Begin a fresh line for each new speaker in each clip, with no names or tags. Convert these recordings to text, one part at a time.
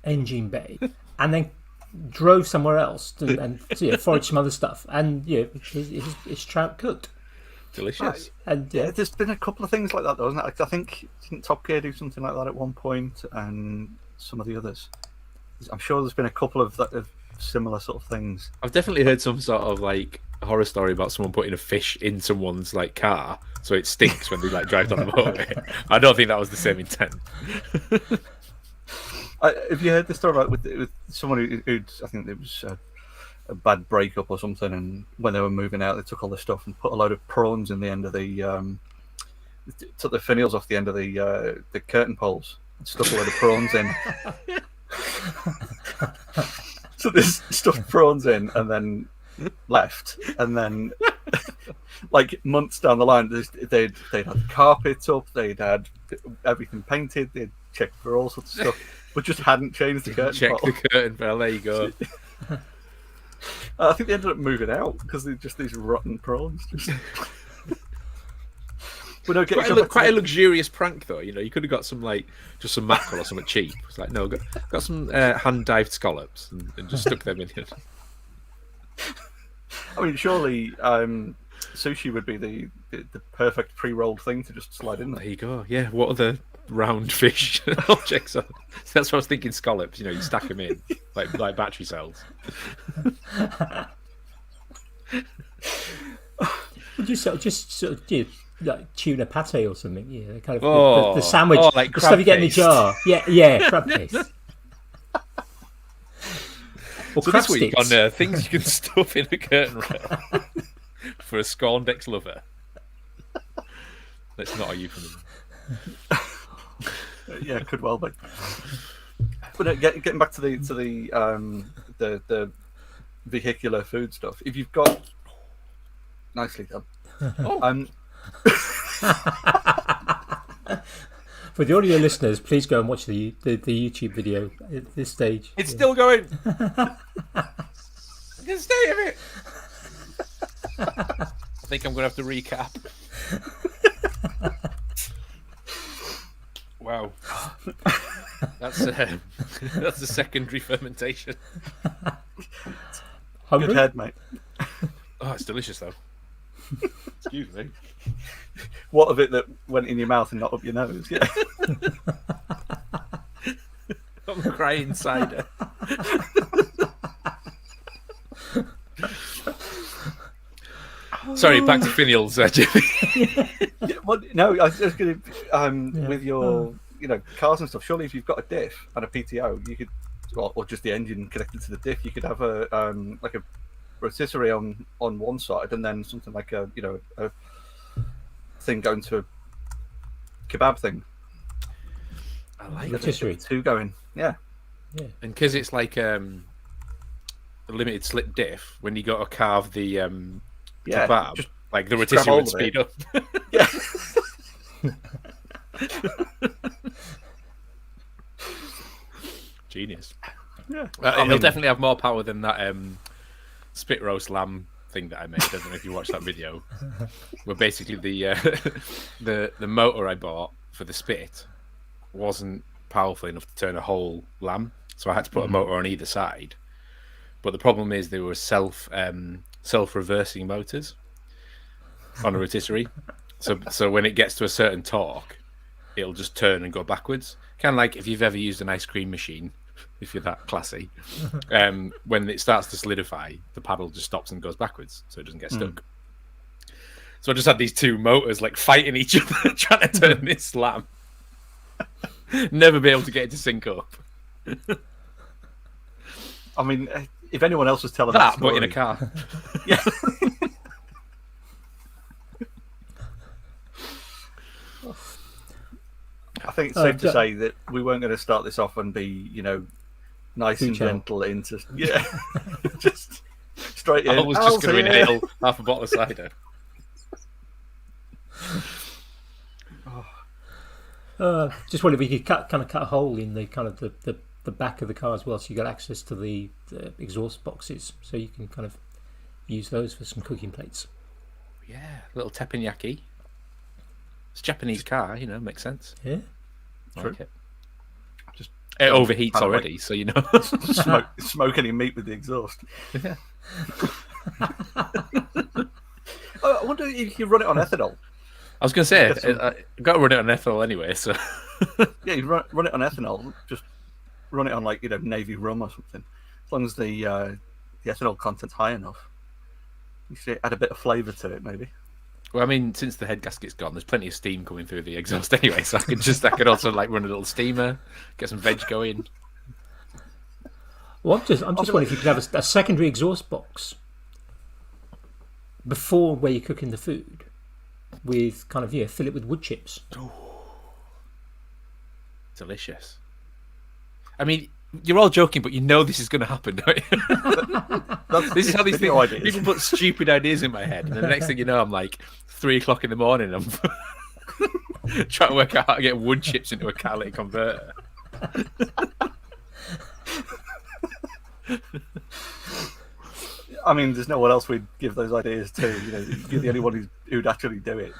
engine bay, and then drove somewhere else and foraged some other stuff, and his trout cooked.
Delicious.
And
there's been a couple of things like that, though, isn't it? I think didn't Top Gear do something like that at one point, and some of the others. I'm sure there's been a couple of similar sort of things.
I've definitely heard some sort of like horror story about someone putting a fish in someone's like car so it stinks when they like drive down the motorway. I don't think that was the same intent.
Have you heard the story about with someone who'd I think it was a bad breakup or something, and when they were moving out, they took all the stuff and put a load of prawns in the end of the took the finials off the end of the curtain poles and stuck a load of prawns in. So there's stuffed prawns in, and then left, and then like months down the line, they'd had carpets up, they'd had everything painted, they'd checked for all sorts of stuff, but just hadn't changed the curtain.
Check the curtain, well, there you go.
I think they ended up moving out because they're just these rotten prawns. But no,
quite a luxurious prank, though. You could have got some just some mackerel or something cheap. It's like, no, got some hand dived scallops and just stuck them in here.
I mean, surely sushi would be the perfect pre-rolled thing to just slide in there.
There you go. Yeah, what other round fish objects are? That's what I was thinking. Scallops. You stack them in like battery cells.
Would you just do like tuna pate or something? Yeah, kind of the sandwich,
like
the stuff you get in the jar. Yeah, crab paste. Or
so
crab
this week
sticks.
on things you can stuff in a curtain rail for a scorned ex-lover. That's not a euphemism.
Yeah, it could well be. But getting back to the vehicular food stuff, if you've got nicely done.
For the audio listeners, please go and watch the YouTube video at this stage.
It's still going. I can stay a bit. I think I'm going to have to recap. Wow, that's a secondary fermentation.
Hungry?
Good head, mate.
Oh, it's delicious though. Excuse me.
What of it that went in your mouth and not up your nose? Yeah.
I'm crying cider. Sorry, back to finials, Jimmy.
Yeah, well, no, I was just going to with your cars and stuff. Surely, if you've got a diff and a PTO, you could, or just the engine connected to the diff, you could have a like a rotisserie on one side, and then something like a thing going to a kebab thing.
I like
rotisserie.
Two going, yeah.
And because it's like a limited slip diff, when you got to carve the kebab,
just
like the rotisserie would speed up.
Yeah.
Genius.
Yeah.
He'll definitely have more power than that spit roast lamb thing that I made. I don't know if you watched that video. Where basically the motor I bought for the spit wasn't powerful enough to turn a whole lamb, so I had to put a motor on either side. But the problem is they were self-reversing motors on a rotisserie. So when it gets to a certain torque, it'll just turn and go backwards. Kind of like if you've ever used an ice cream machine, if you're that classy. When it starts to solidify, the paddle just stops and goes backwards, so it doesn't get stuck. So I just had these two motors like fighting each other, trying to turn this lamb. Never be able to get it to sync up.
I mean, if anyone else was telling
that
story,
but in a car.
Yeah. I think it's safe to say that we weren't going to start this off and be, nice and gentle into, just straight in.
I was just going to inhale half a bottle of cider.
Just wonder if we could cut a hole in the kind of the back of the car as well, so you got access to the exhaust boxes, so you can kind of use those for some cooking plates.
Yeah, little teppanyaki. It's a Japanese car, makes sense.
Yeah,
I like it. It overheats
kind of
already, so you know.
smoke any meat with the exhaust.
Yeah.
I wonder if you run it on ethanol.
I was going to say, I've got to run it on ethanol anyway, so...
Yeah, you run it on ethanol, just run it on, like, Navy rum or something. As long as the ethanol content's high enough. You should add a bit of flavour to it, maybe.
Well, I mean, since the head gasket's gone, there's plenty of steam coming through the exhaust anyway, so I could also, like, run a little steamer, get some veg going.
Well, I'm just wondering if you could have a secondary exhaust box before where you're cooking the food, with kind of fill it with wood chips.
Ooh. Delicious. I mean, you're all joking, but you know this is going to happen, don't you? This is how these things. People put stupid ideas in my head, and the next thing you know, I'm like 3 o'clock in the morning. I'm trying to work out how to get wood chips into a catalytic converter.
I mean, there's no one else we'd give those ideas to. You're the only one who'd actually do it.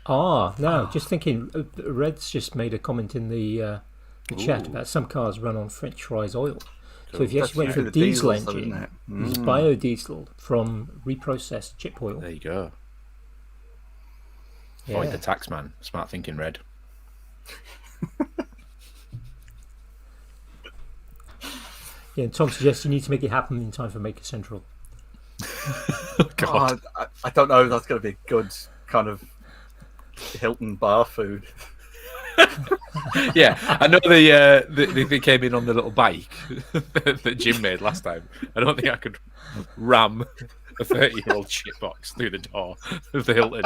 No, just thinking, Red's just made a comment in the chat about some cars run on French fries oil. So if you actually went for a diesel engine, it's biodiesel from reprocessed chip oil.
There you go. Avoid the tax man. Smart thinking, Red.
Yeah, and Tom suggests you need to make it happen in time for Maker Central.
God.
I don't know if that's going to be good kind of Hilton bar food.
Yeah, I know they came in on the little bike that Jim made last time. I don't think I could ram a 30-year-old shitbox through the door of the Hilton.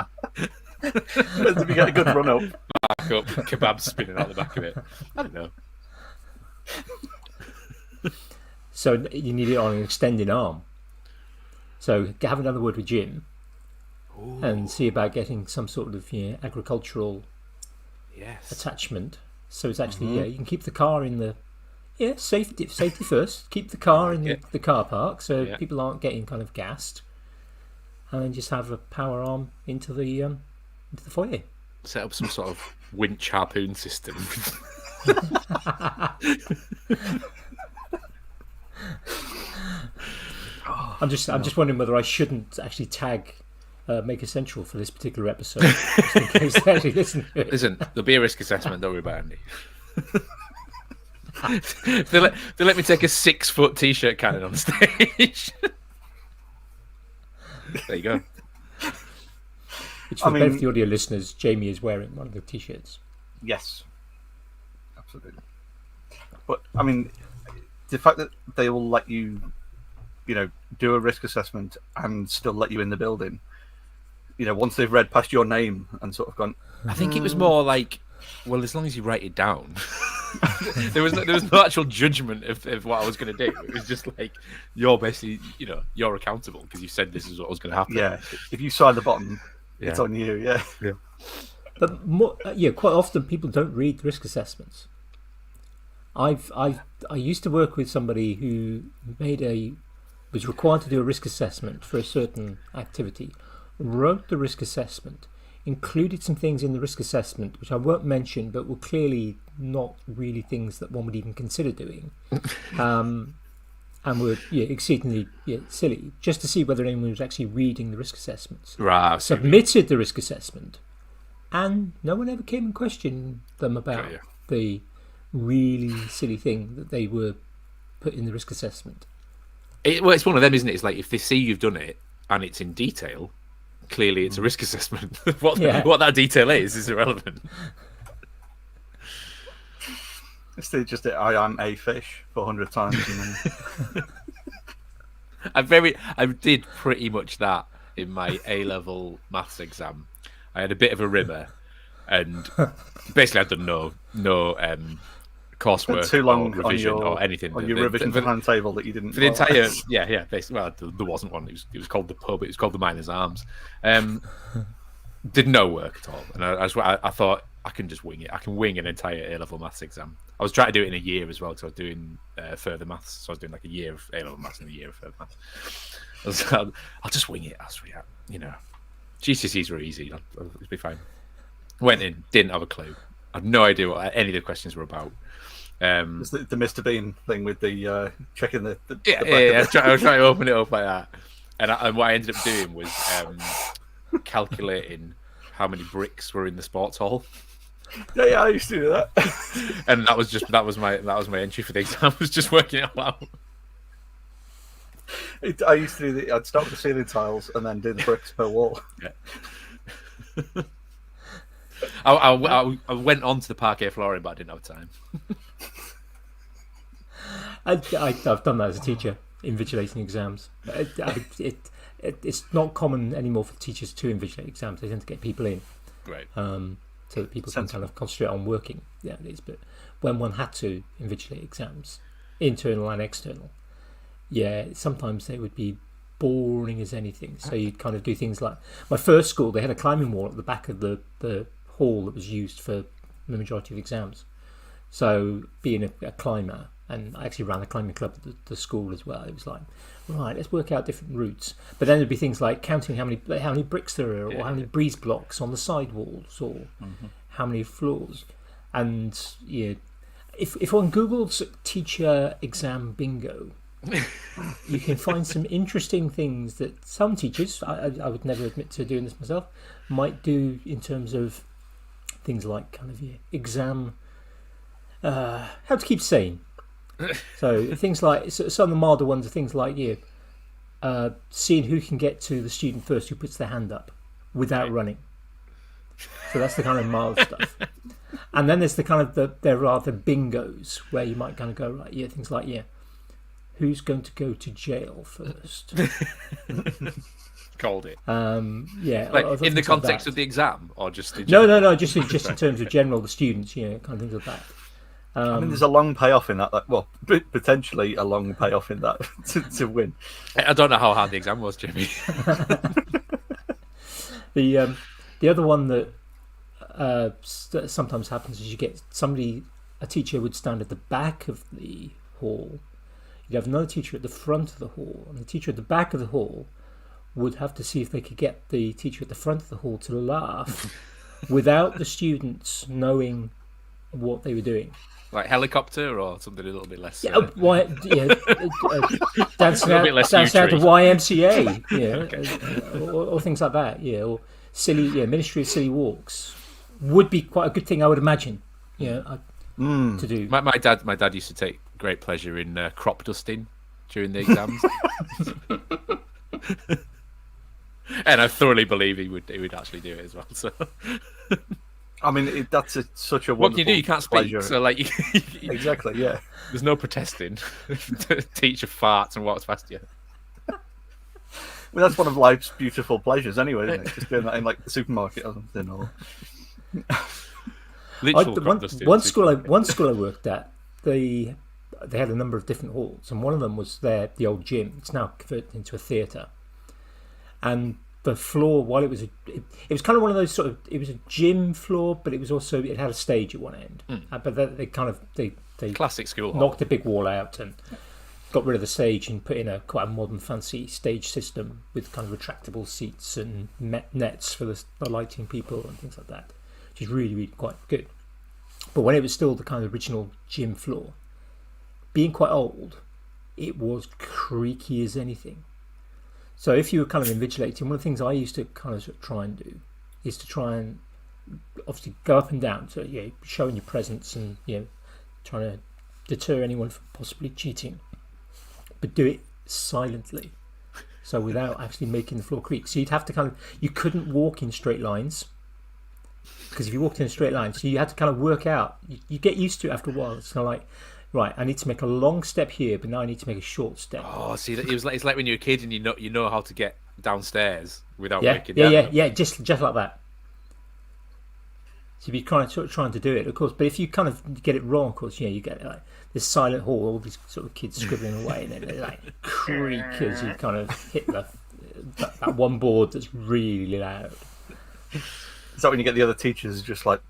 Did we get a good run up?
Back up, kebab spinning out the back of it. I don't know.
So you need it on an extended arm. So have another word with Jim.
Ooh.
And see about getting some sort of agricultural attachment. So it's actually you can keep the car in the safety first. Keep the car in the car park so people aren't getting kind of gassed, and then just have a power arm into the foyer.
Set up some sort of winch harpoon system.
I'm just wondering whether I shouldn't actually tag Maker Central for this particular episode. Just in case they actually listen to it.
Listen, there'll be a risk assessment, don't worry about Andy. they let me take a 6-foot t-shirt cannon on stage. There you go.
Which, for both the audio listeners, Jamie is wearing one of the t-shirts.
Yes, absolutely. But I mean, the fact that they will let you, do a risk assessment and still let you in the building. Once they've read past your name and sort of gone.
I think it was more like, well, as long as you write it down. there was no actual judgment of what I was going to do. It was just like, you're basically, you're accountable because you said this is what was going to happen.
Yeah, if you sign the bottom, it's on you. Yeah.
But quite often people don't read the risk assessments. I used to work with somebody who was required to do a risk assessment for a certain activity, wrote the risk assessment, included some things in the risk assessment which I won't mention but were clearly not really things that one would even consider doing, and were exceedingly silly, just to see whether anyone was actually reading the risk assessments.
Right.
Submitted the risk assessment, and no one ever came and questioned them about the really silly thing that they were put in the risk assessment.
It's one of them, isn't it? It's like if they see you've done it and it's in detail, clearly it's a risk assessment. What that detail is irrelevant.
It's just I am a fish 400 times. And then...
I did pretty much that in my A-level maths exam. I had a bit of a rimmer, and basically I'd done no coursework
too long
or revision
on
or anything.
On your revision timetable that you didn't.
For the entire, basically, well, there wasn't one. It was called the pub. It was called the Miners' Arms. Did no work at all, and I thought I can just wing it. I can wing an entire A-level maths exam. I was trying to do it in a year as well, because I was doing further maths. So I was doing like a year of A-level maths and a year of further maths. I'll just wing it. GCSEs were easy. It'll be fine. Went in, didn't have a clue. I had no idea what any of the questions were about.
It's the Mr. Bean thing with the checking the back
I was
of the...
trying to open it up like that, and what I ended up doing was calculating how many bricks were in the sports hall.
Yeah, I used to do that.
And that was my entry for the exam, was just working it all out.
I used to do I'd start with the ceiling tiles and then do the bricks per wall.
Yeah. I went on to the parquet flooring, but I didn't have time.
I've done that as a teacher, invigilating exams. It's not common anymore for teachers to invigilate exams. They tend to get people in,
Right.
so that people can kind of concentrate on working. Yeah, it is. But when one had to invigilate exams, internal and external, yeah, sometimes they would be boring as anything. So you'd kind of do things like, my first school, they had a climbing wall at the back of the hall that was used for the majority of exams. So being a climber, and I actually ran a climbing club at the school as well, it was like, right, let's work out different routes. But then there'd be things like counting how many bricks there are, or how many breeze blocks on the side walls, or how many floors. And yeah, if one Googles teacher exam bingo, you can find some interesting things that some teachers, I would never admit to doing this myself, might do in terms of things like kind of exam, how to keep sane. So things like, some of the milder ones are things like seeing who can get to the student first who puts their hand up without running. So that's the kind of mild stuff. And then there's the kind of there are the bingos where you might kind of go, right, things like who's going to go to jail first?
Called it.
Like
in the context of the exam, or just in
no, just in terms of general, the students, kind of things like that.
I mean, there's a long payoff in that. Well, potentially a long payoff in that to win.
I don't know how hard the exam was, Jimmy.
The other one that sometimes happens is you get a teacher would stand at the back of the hall. You'd have another teacher at the front of the hall, and the teacher at the back of the hall would have to see if they could get the teacher at the front of the hall to laugh without the students knowing what they were doing.
Like helicopter or something a little bit less.
Dancing out to YMCA,
Okay.
or things like that, or silly, Ministry of Silly Walks would be quite a good thing, I would imagine. To do.
My dad used to take great pleasure in crop dusting during the exams, and I thoroughly believe he would actually do it as well. So.
I mean, that's such a wonderful.
What can you do? You can't speak,
pleasure.
so like
Exactly, yeah.
There's no protesting. Teacher farts and walks past you.
Well, that's one of life's beautiful pleasures, anyway, isn't it? Just doing that in like the supermarket or something. Or...
One school I worked at, they had a number of different halls, and one of them was the old gym. It's now converted into a theatre, and the floor, while it was kind of one of those sort of, it was a gym floor, but it had a stage at one end. But they
classic school
knocked a big wall out and got rid of the stage and put in quite a modern, fancy stage system with kind of retractable seats and nets for the lighting people and things like that, which is really, really quite good. But when it was still the kind of original gym floor, being quite old, it was creaky as anything. So if you were kind of invigilating, one of the things I used to kind of try and do is to try and obviously go up and down, so showing your presence and trying to deter anyone from possibly cheating, but do it silently, so without actually making the floor creak. So you'd have to you couldn't walk in straight lines, because if you walked in a straight line, so you had to kind of work out. You get used to it after a while. It's kind of like, right, I need to make a long step here, but now I need to make a short step.
Oh, see, it's like when you're a kid and you know how to get downstairs without waking up.
Yeah, just like that. So you'd be trying to do it, of course. But if you kind of get it wrong, of course, you get like this silent hall, all these sort of kids scribbling away, and then they like creak as you kind of hit that one board that's really loud.
Is that when you get the other teachers just like,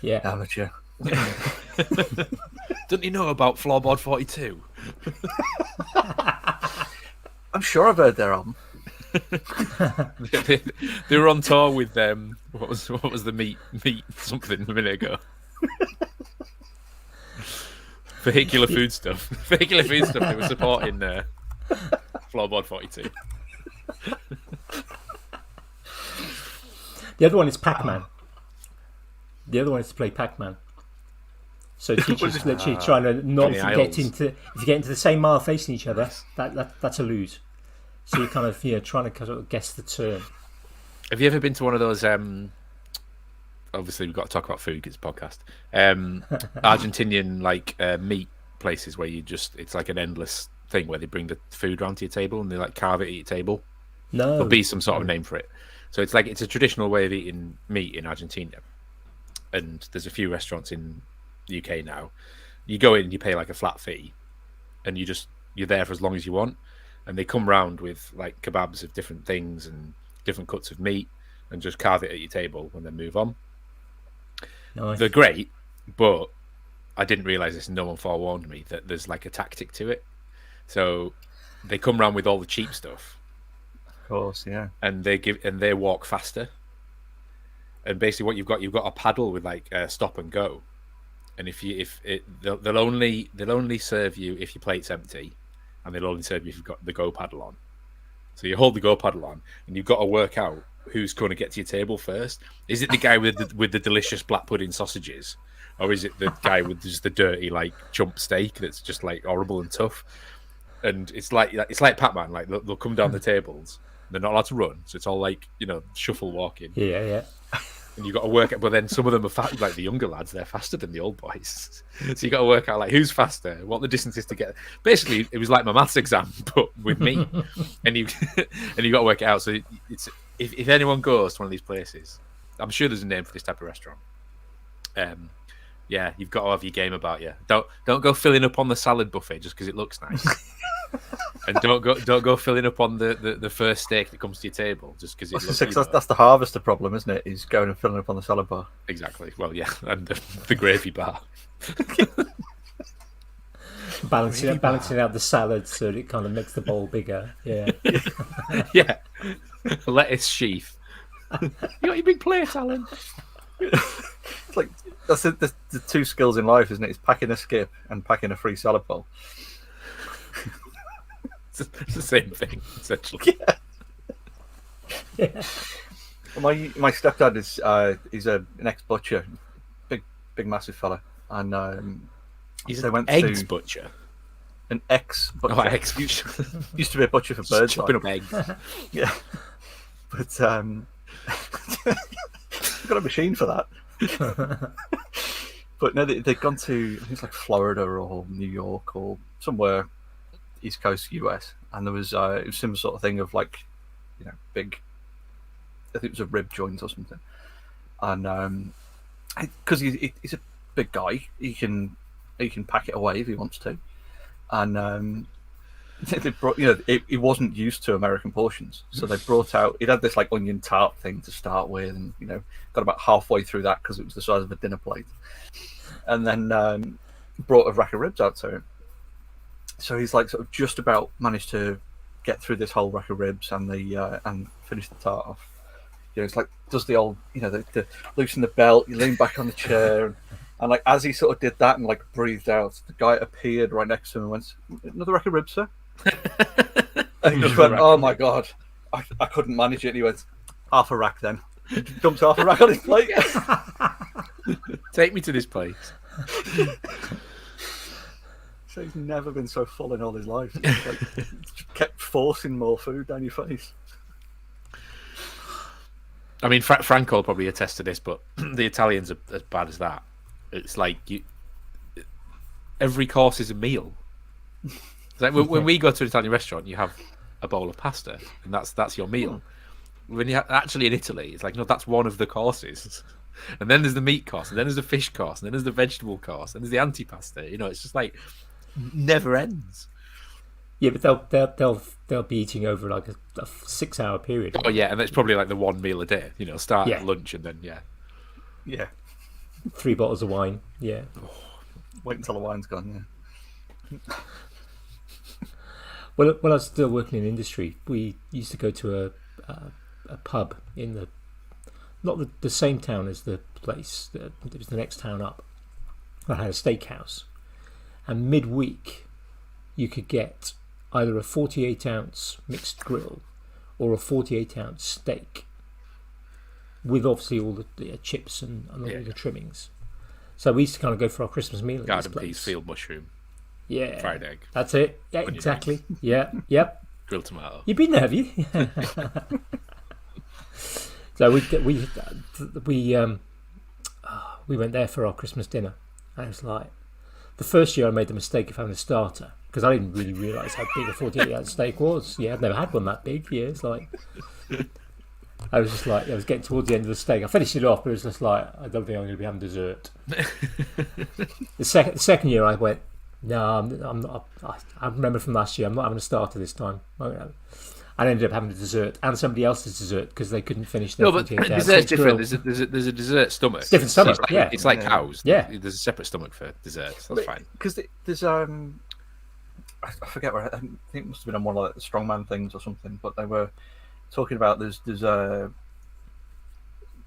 amateur?
Don't you know about floorboard 42?
I'm sure I've heard they're on.
They were on tour with What was the meat something a minute ago? Vehicular food stuff. Vehicular food stuff. They were supporting Floorboard 42.
The other one is Pacman. The other one is to play Pacman. So teachers literally trying to not get into. If you get into the same mile facing each other, that's a lose. So you're kind of trying to kind of guess the turn.
Have you ever been to one of those? Obviously, we've got to talk about food. It's a podcast. Argentinian meat places where it's like an endless thing where they bring the food round to your table and they like carve it at your table.
No,
there'll be some sort of name for it. So it's a traditional way of eating meat in Argentina, and there's a few restaurants in the UK now. You go in and you pay like a flat fee, and you're there for as long as you want, and they come round with like kebabs of different things and different cuts of meat, and just carve it at your table and then move on.
Nice.
They're great, but I didn't realise this, and no one forewarned me that there's like a tactic to it. So they come round with all the cheap stuff.
Of course, yeah.
And they walk faster. And basically, what you've got a paddle with like stop and go. And they'll only serve you if your plate's empty, and they'll only serve you if you've got the go paddle on. So you hold the go paddle on, and you've got to work out who's going to get to your table first. Is it the guy with the delicious black pudding sausages, or is it the guy with just the dirty like chump steak that's just like horrible and tough? And it's like Pacman. Like they'll come down the tables. They're not allowed to run, so it's all like shuffle walking.
Yeah.
And you got to work out. But then some of them are fast, like the younger lads. They're faster than the old boys. So you got to work out like who's faster, what the distance is to get. Basically, it was like my maths exam, but with me. and you got to work it out. So it's if anyone goes to one of these places, I'm sure there's a name for this type of restaurant. Yeah, you've got to have your game about you. Don't go filling up on the salad buffet just because it looks nice. And don't go filling up on the first steak that comes to your table just because it looks.
That's the harvester problem, isn't it? Is going and filling up on the salad bar.
Exactly. Well, yeah, and the gravy bar.
balancing out the salad so that it kind of makes the bowl bigger. Yeah.
Yeah. Lettuce sheath. You got your big plate, Alan.
It's like that's the two skills in life, isn't it? It's packing a skip and packing a free salad bowl.
It's the same thing, essentially.
Yeah. Well, my stepdad is an ex-butcher, big massive fella, and
he's
they went
eggs
to
butcher.
An ex-butcher.
Oh, ex-butcher.
Used to be a butcher for birds.
Chopping up eggs.
Yeah, but got a machine for that. But no, they'd gone to, I think it's like Florida or New York or somewhere East Coast US, and there was it was similar sort of thing of like, big. I think it was a rib joint or something, and because he's a big guy, he can pack it away if he wants to, and they brought, he wasn't used to American portions, so they brought out. It had this like onion tart thing to start with, and got about halfway through that because it was the size of a dinner plate, and then brought a rack of ribs out to him. So he's like sort of just about managed to get through this whole rack of ribs and and finish the tart off. It's like does the old the loosen the belt, you lean back on the chair, and like as he sort of did that and like breathed out, the guy appeared right next to him and went, "Another rack of ribs, sir?" And he just went, "Oh my god, I couldn't manage it." And he went, "Half a rack then." He dumped half a rack on his plate.
Take me to this place.
So he's never been so full in all his life. Just kept forcing more food down your face.
I mean, Franco will probably attest to this, but the Italians are as bad as that. It's like every course is a meal. It's like when we go to an Italian restaurant, you have a bowl of pasta, and that's your meal. When you actually in Italy, it's like, no, that's one of the courses. And then there's the meat course, and then there's the fish course, and then there's the vegetable course, and there's the antipasta. It's just like never ends.
Yeah, but they'll be eating over like a 6-hour period.
Oh yeah, and it's probably like the one meal a day. Start at lunch and then
yeah,
3 bottles of wine. Yeah.
Wait until the wine's gone. Yeah.
Well, when I was still working in industry, we used to go to a pub in the not the same town as the place. It was the next town up. I had a steakhouse, and midweek you could get either a 48-ounce mixed grill or a 48-ounce steak, with obviously all the chips and all the trimmings. So we used to kind of go for our Christmas meal at
Garden
this place.
peas, field mushroom,
Yeah,
fried egg.
That's it. Yeah, exactly. Yeah, yep.
Grilled tomato.
You've been there, have you? So we went there for our Christmas dinner, and it was like the first year I made the mistake of having a starter because I didn't really realise how big a 48-ounce steak was. Yeah, I'd never had one that big. Yeah, it's like I was getting towards the end of the steak. I finished it off, but it was just like I don't think I'm going to be having dessert. The second year I went, no, I'm not. I remember from last year, I'm not having a starter this time. I ended up having a dessert and somebody else's dessert because they couldn't finish their.
No, but dessert's different. There's a dessert stomach.
It's different stomach.
It's like cows.
Yeah,
there's a separate stomach for desserts. That's fine.
Because there's I forget where. I think it must have been on one of like the strongman things or something. But they were talking about there's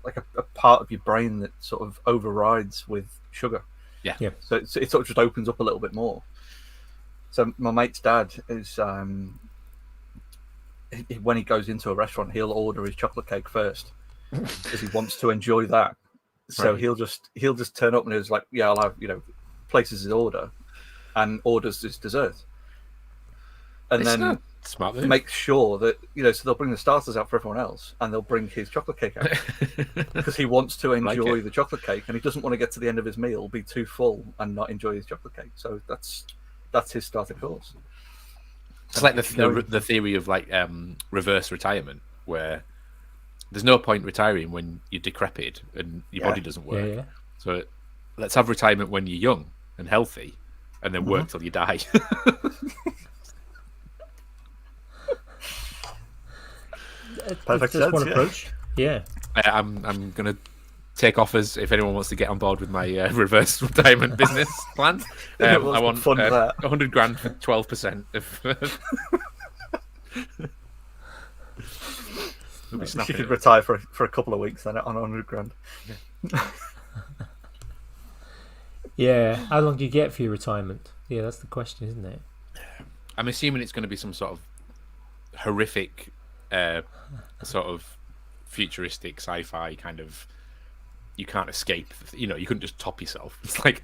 like a part of your brain that sort of overrides with sugar.
Yeah.
So it sort of just opens up a little bit more. So my mate's dad is when he goes into a restaurant, he'll order his chocolate cake first because he wants to enjoy that. So he'll just turn up and he's like, yeah, I'll have, places his order and orders his dessert, and then
smart move.
Make sure that so they'll bring the starters out for everyone else and they'll bring his chocolate cake out because he wants to enjoy the chocolate cake and he doesn't want to get to the end of his meal, be too full and not enjoy his chocolate cake. So that's his starter course.
It's like the theory of like reverse retirement, where there's no point retiring when you're decrepit and your body doesn't work.
Yeah.
So let's have retirement when you're young and healthy, and then work till you die.
Perfect
That's
sense.
one approach. Yeah.
I'm gonna take offers if anyone wants to get on board with my reverse retirement business plan. I want $100,000 for 12% of.
She could retire for a couple of weeks then on $100,000.
Yeah. How long do you get for your retirement? Yeah, that's the question, isn't it?
I'm assuming it's going to be some sort of horrific, sort of futuristic sci-fi kind of. You can't escape. You couldn't just top yourself. It's like,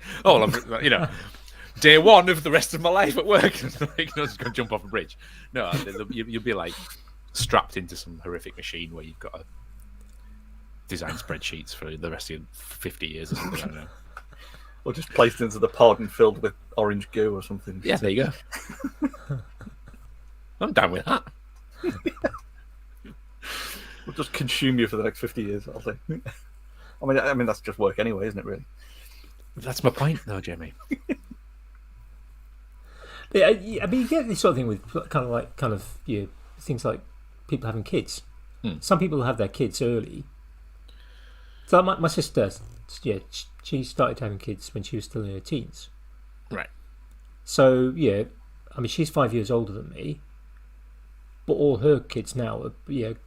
day one of the rest of my life at work. Just going to jump off a bridge. No, you'll be like strapped into some horrific machine where you've got to design spreadsheets for the rest of your 50 years or something. I don't know.
Or just placed into the pod and filled with orange goo or something.
Yeah, there you go. I'm down with that.
We'll just consume you for the next 50 years, I'll say. I mean that's just work anyway, isn't it? Really.
That's my point, though, Jamie.
Yeah, I mean, you get this sort of thing with kind of things like people having kids. Some people have their kids early. So my sister, she started having kids when she was still in her teens.
Right.
So I mean, she's 5 years older than me, but all her kids now are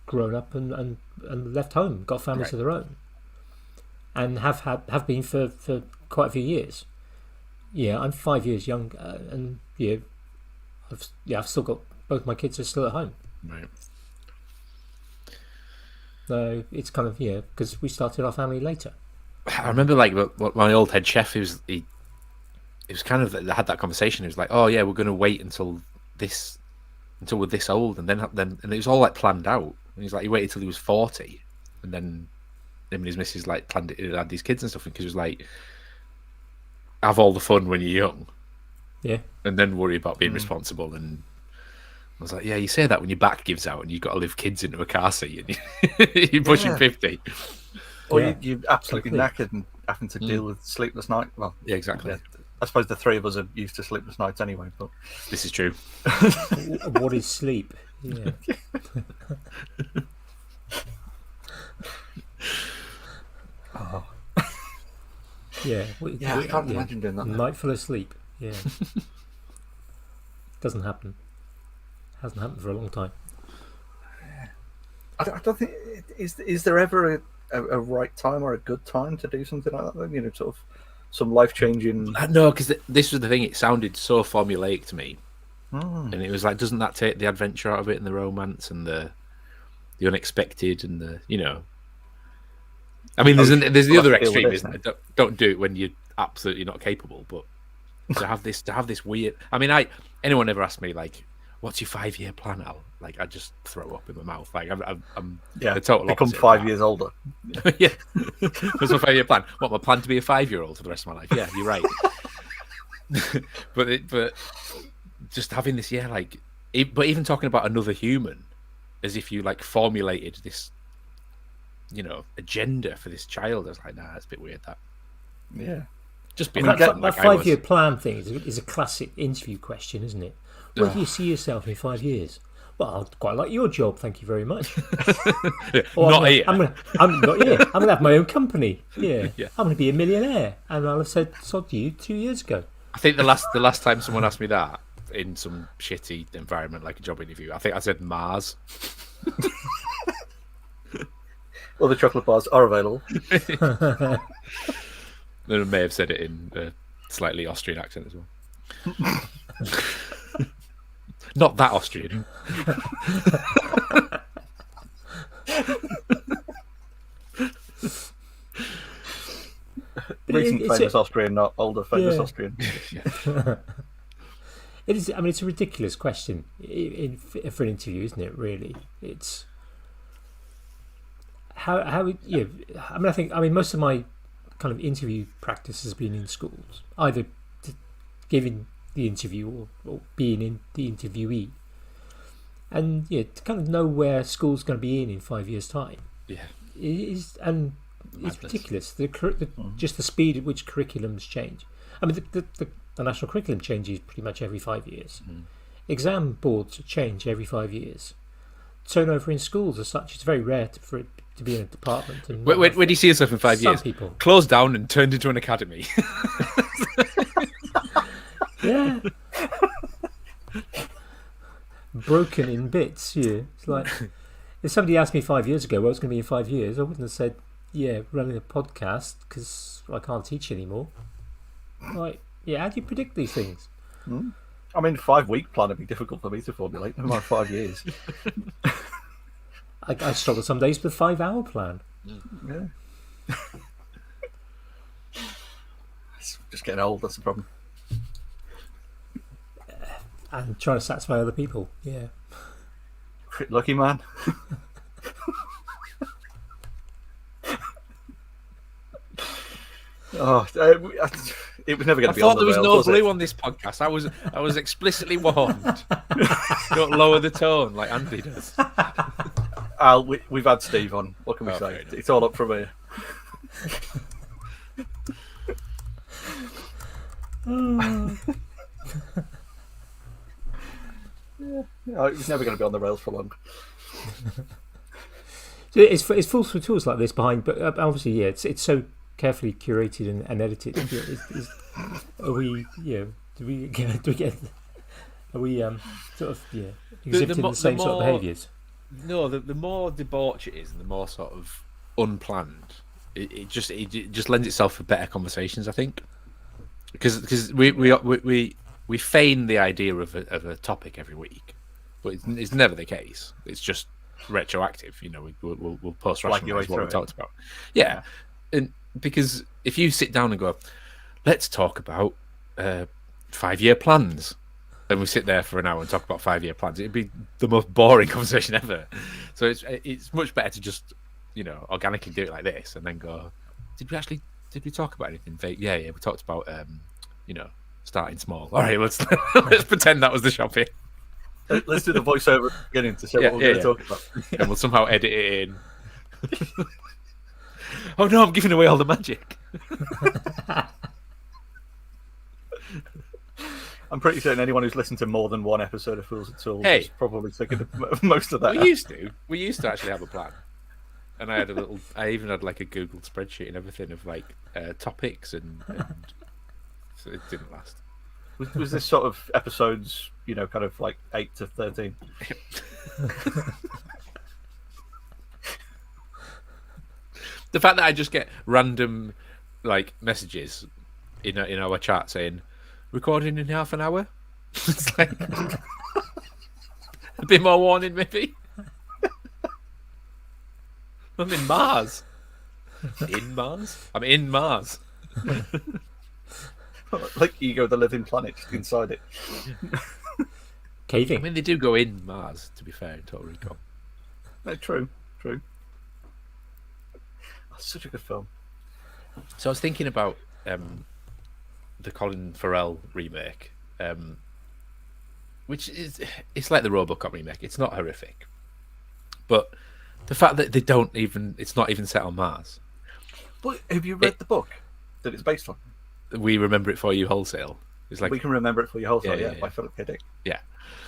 grown up and left home, got families of their own, and have been for quite a few years. Yeah, I'm 5 years younger, and I've still got both my kids are still at home.
Right.
So it's kind of because we started our family later.
I remember like my old head chef. He was kind of had that conversation. He was like, "Oh yeah, we're going to wait until we're this old," and then it was all like planned out. And he's like, he waited till he was 40, and then him and his missus like planned it, had these kids and stuff. Because it was like, have all the fun when you're young, and then worry about being responsible. And I was like, yeah, you say that when your back gives out and you've got to live kids into a car seat and you're pushing 50.
Or you're absolutely knackered and having to deal with sleepless night. Well,
yeah, exactly.
I suppose the three of us are used to sleepless nights anyway. But
this is true.
What is sleep? Yeah. Yeah.
I can't imagine doing that.
Night full of sleep. Yeah. Doesn't happen. Hasn't happened for a long time.
I don't think is there ever a right time or a good time to do something like that? Then? You know, sort of some life-changing.
No, because this was the thing. It sounded so formulaic to me,
Mm.
and it was like, doesn't that take the adventure out of it, and the romance, and the unexpected, and the I mean, there's the other extreme, isn't it? Don't do it when you're absolutely not capable. But to have this weird. I mean, anyone ever asked me like, "What's your 5-year plan, Al?" Like, I just throw up in my mouth. Like, I'm the total
become
opposite
5 years older.
Yeah, what's my 5-year plan? What, my plan to be a 5-year-old for the rest of my life? Yeah, you're right. but just having this, but even talking about another human, as if you like formulated this, agenda for this child. I was like, nah, it's a bit weird. That,
yeah,
just be
that 5-year
5
plan thing is a classic interview question, isn't it? Where do you see yourself in 5 years? Well, I'd quite like your job, thank you very much.
Not here.
I'm not here. I'm going to have my own company. Yeah.
Yeah.
I'm going to be a millionaire. And I'll have said sod to you 2 years ago.
I think the last time someone asked me that in some shitty environment, like a job interview, I think I said Mars.
Well, the chocolate bars are available.
Then I may have said it in a slightly Austrian accent as well. Not that Austrian.
Recent famous Austrian, not older famous Austrian.
It is. I mean, it's a ridiculous question for an interview, isn't it? Really, it's how. I mean, most of my kind of interview practice has been in schools, either giving the interview or being in the interviewee, and to kind of know where school's going to be in 5 years' time.
Yeah,
it's ridiculous. Just the speed at which curriculums change. I mean, the national curriculum changes pretty much every 5 years. Exam boards change every 5 years. Turnover in schools as such, it's very rare for it to be in a department. And
where do you see yourself in 5 years?
Some people
Closed down and turned into an academy.
Yeah. Broken in bits. Yeah. It's like if somebody asked me 5 years ago what it's going to be in 5 years, I wouldn't have said, running a podcast because I can't teach anymore. Like, how do you predict these things?
I mean, 5-week plan would be difficult for me to formulate. Never mind 5 years.
I struggle some days with a 5-hour plan.
Yeah. It's just getting old, that's the problem.
And trying to satisfy other people. Yeah.
Lucky man. It was never going to be on the rails.
I thought there was no blue on this podcast. I was explicitly warned. Don't lower the tone like Andy does.
Al, we've had Steve on. What can we say? It's all up from here. It's never going to be on the rails for long.
So it's full of tools like this behind, but obviously, it's so carefully curated and edited. Are we sort of exhibiting the same sort of behaviours?
No, the more debauch it is, and the more sort of unplanned, it just lends itself for better conversations. I think because we feign the idea of a topic every week, but it's never the case. It's just retroactive. We'll post rationalize what we talked about. Yeah, and because if you sit down and go, let's talk about 5-year plans, and we sit there for an hour and talk about 5-year plans, it'd be the most boring conversation ever. So it's much better to just organically do it like this, and then go, did we talk about anything vague? Yeah, we talked about starting small. All right, let's pretend that was the shopping.
Let's do the voiceover at the beginning to say what we're going to talk about.
And we'll somehow edit it in. Oh no, I'm giving away all the magic.
I'm pretty certain anyone who's listened to more than one episode of Fools at All is probably thinking of most of that.
We used to actually have a plan. And I even had like a Google spreadsheet and everything of like topics and so it didn't last.
Was this sort of episodes, kind of like 8 to 13?
The fact that I just get random like messages in our chat saying recording in half an hour. It's like a bit more warning, maybe. I'm in Mars. In Mars? I'm in Mars.
Like Ego, the living planet, just inside it.
Caving.
I mean, they do go in Mars, to be fair, in Total Recall.
No, true. That's such a good film.
So I was thinking about the Colin Farrell remake, which it's like the RoboCop remake. It's not horrific, but the fact that it's not even set on Mars.
But have you read the book that it's based on?
We Remember It For You Wholesale. It's like
We Can Remember It For You Wholesale,
Yeah,
by Philip K. Dick.
Yeah.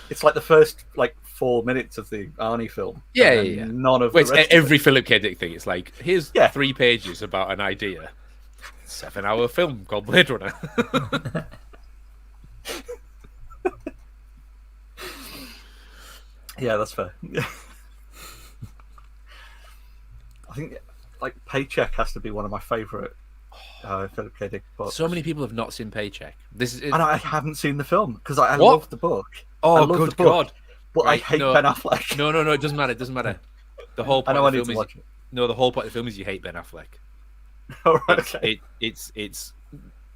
It's like the first 4 minutes of the Arnie film.
Yeah.
None of
Well,
the rest
every Philip K. Dick thing. It's like, here's 3 pages about an idea. 7-hour film called Blade Runner.
Yeah, that's fair. I think Paycheck has to be one of my favourite Philip K. Dick books.
So many people have not seen Paycheck.
And I haven't seen the film because I
What?
love the book.
Oh,
I love
good
the book,
God.
But
Right,
I hate
no.
Ben Affleck.
No, it doesn't matter. It doesn't matter. The whole
I
point
know I
of the
need
film
to
is
watch it.
no. The whole point of the film is you hate Ben Affleck.
All right, okay.
It's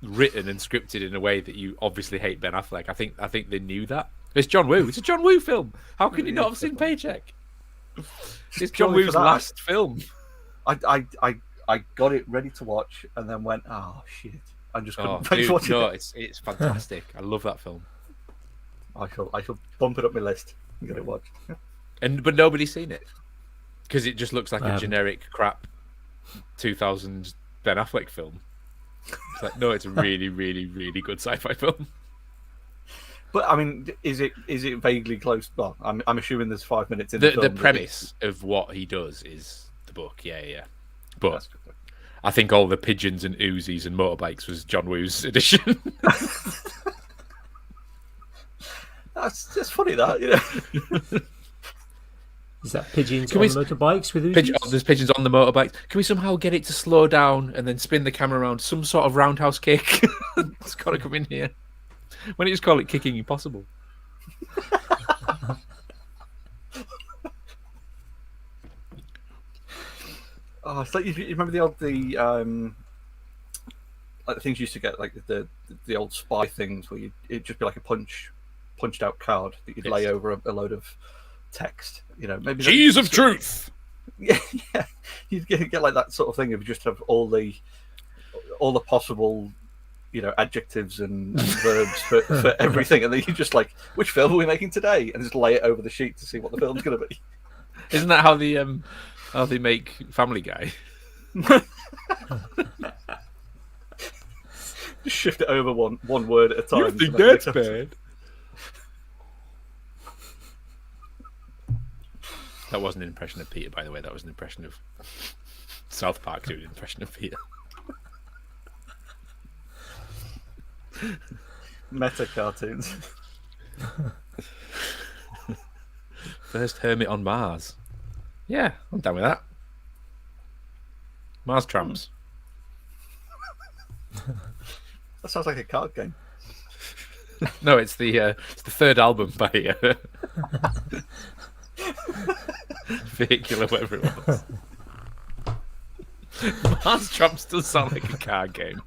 written and scripted in a way that you obviously hate Ben Affleck. I think they knew that. It's John Woo. It's a John Woo film. How can you not have seen Paycheck? It's John
Purely for
Woo's
that.
last film.
I got it ready to watch and then went, oh shit! I just couldn't finish
Dude,
watching
no,
it.
it's fantastic. I love that film.
I shall bump it up my list and get it watched.
But nobody's seen it because it just looks like a generic crap 2000s Ben Affleck film. It's like, no, it's a really, really, really good sci-fi film.
But I mean, is it vaguely close? Well, I'm assuming there's 5 minutes in the film.
The premise of what he does is the book, yeah. But
That's good.
I think all the pigeons and Uzis and motorbikes was John Woo's edition.
That's just funny, that, you know.
Is that pigeons
Can
on
we-
motorbikes with Uzis?
There's pigeons on the motorbikes. Can we somehow get it to slow down and then spin the camera around? Some sort of roundhouse kick. It's got to come in here. Why don't you just call it Kicking Impossible?
Oh, it's like you remember the things you used to get, like the old spy things where it'd just be like a punched out card that you'd lay over a load of text. You know, maybe
Cheese of truth.
Yeah. You'd get like that sort of thing if you just have all the possible, you know, adjectives and verbs for everything, and then you just like, which film are we making today, and just lay it over the sheet to see what the film's going to be.
Isn't that how they make Family Guy?
Just shift it over one word at a time.
You think
so that
that's
makes sense.
bad? That wasn't an impression of Peter, by the way. That was an impression of South Park doing an impression of Peter.
Meta cartoons.
First hermit on Mars. Yeah, I'm down with that. Mars Tramps.
That sounds like a card game.
No, it's the third album by Vehicular, whatever it was. Mars Tramps does sound like a card game.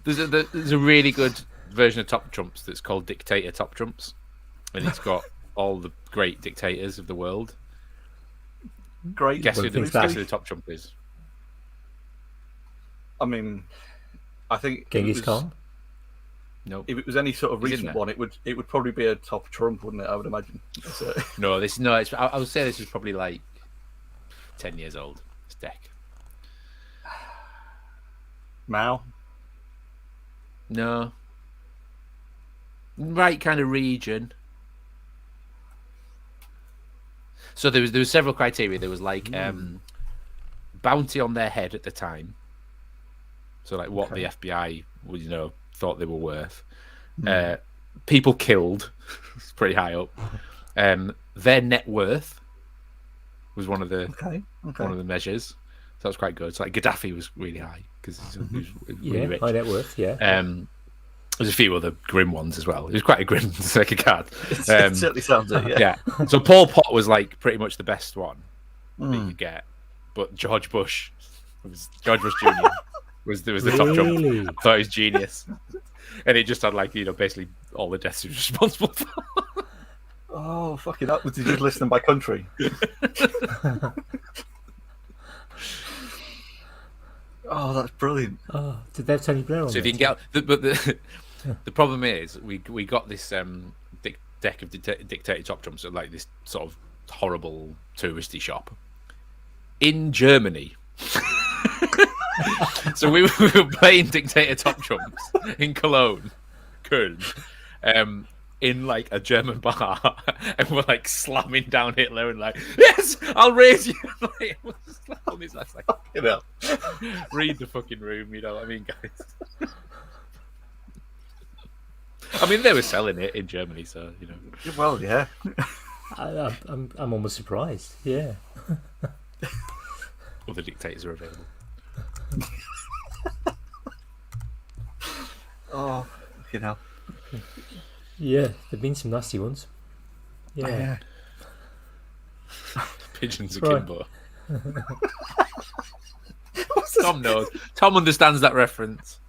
There's a really good version of Top Trumps that's called Dictator Top Trumps, and it's got all the great dictators of the world.
Great.
Guess who
think
the top trump is?
I mean, I think
Genghis Khan?
No,
if it was any sort of
He's in
recent
there.
one, it would probably be a top Trump, wouldn't it? I would imagine. So,
no. I would say this is probably like 10 years old. This deck.
Mao.
No. Right kind of region. So there was several criteria. There was like bounty on their head at the time. So like what the FBI would, thought they were worth. People killed. It's pretty high up. Their net worth was one of the
Okay.
one of the measures. that was quite good. So like Gaddafi was really high because he was really rich.
High net worth. Yeah.
There's a few other grim ones as well. It was quite a grim Sega card.
It certainly sounds it. Yeah.
Yeah. So Pol Pot was like pretty much the best one that you could get, but George Bush Jr. was the top trump. I thought he was genius, and it just had like basically all the deaths he was responsible for.
Oh fucking up! Did you just list them by country? Oh, that's brilliant.
Oh, did they have Tony Blair on?
So if you can get, but the problem is we got this deck of Dictator top trumps at like this sort of horrible touristy shop in Germany. So we were playing Dictator top trumps in Cologne, in like a German bar, and we're like slamming down Hitler and like, yes, I'll raise you. Like, read the fucking room, you know what I mean, guys? I mean, they were selling it in Germany, so
Well, yeah.
I'm almost surprised. Yeah.
Other dictators are available.
Oh,
Yeah, there've been some nasty ones. Yeah.
Pigeons and Kimbo. Tom knows. Tom understands that reference.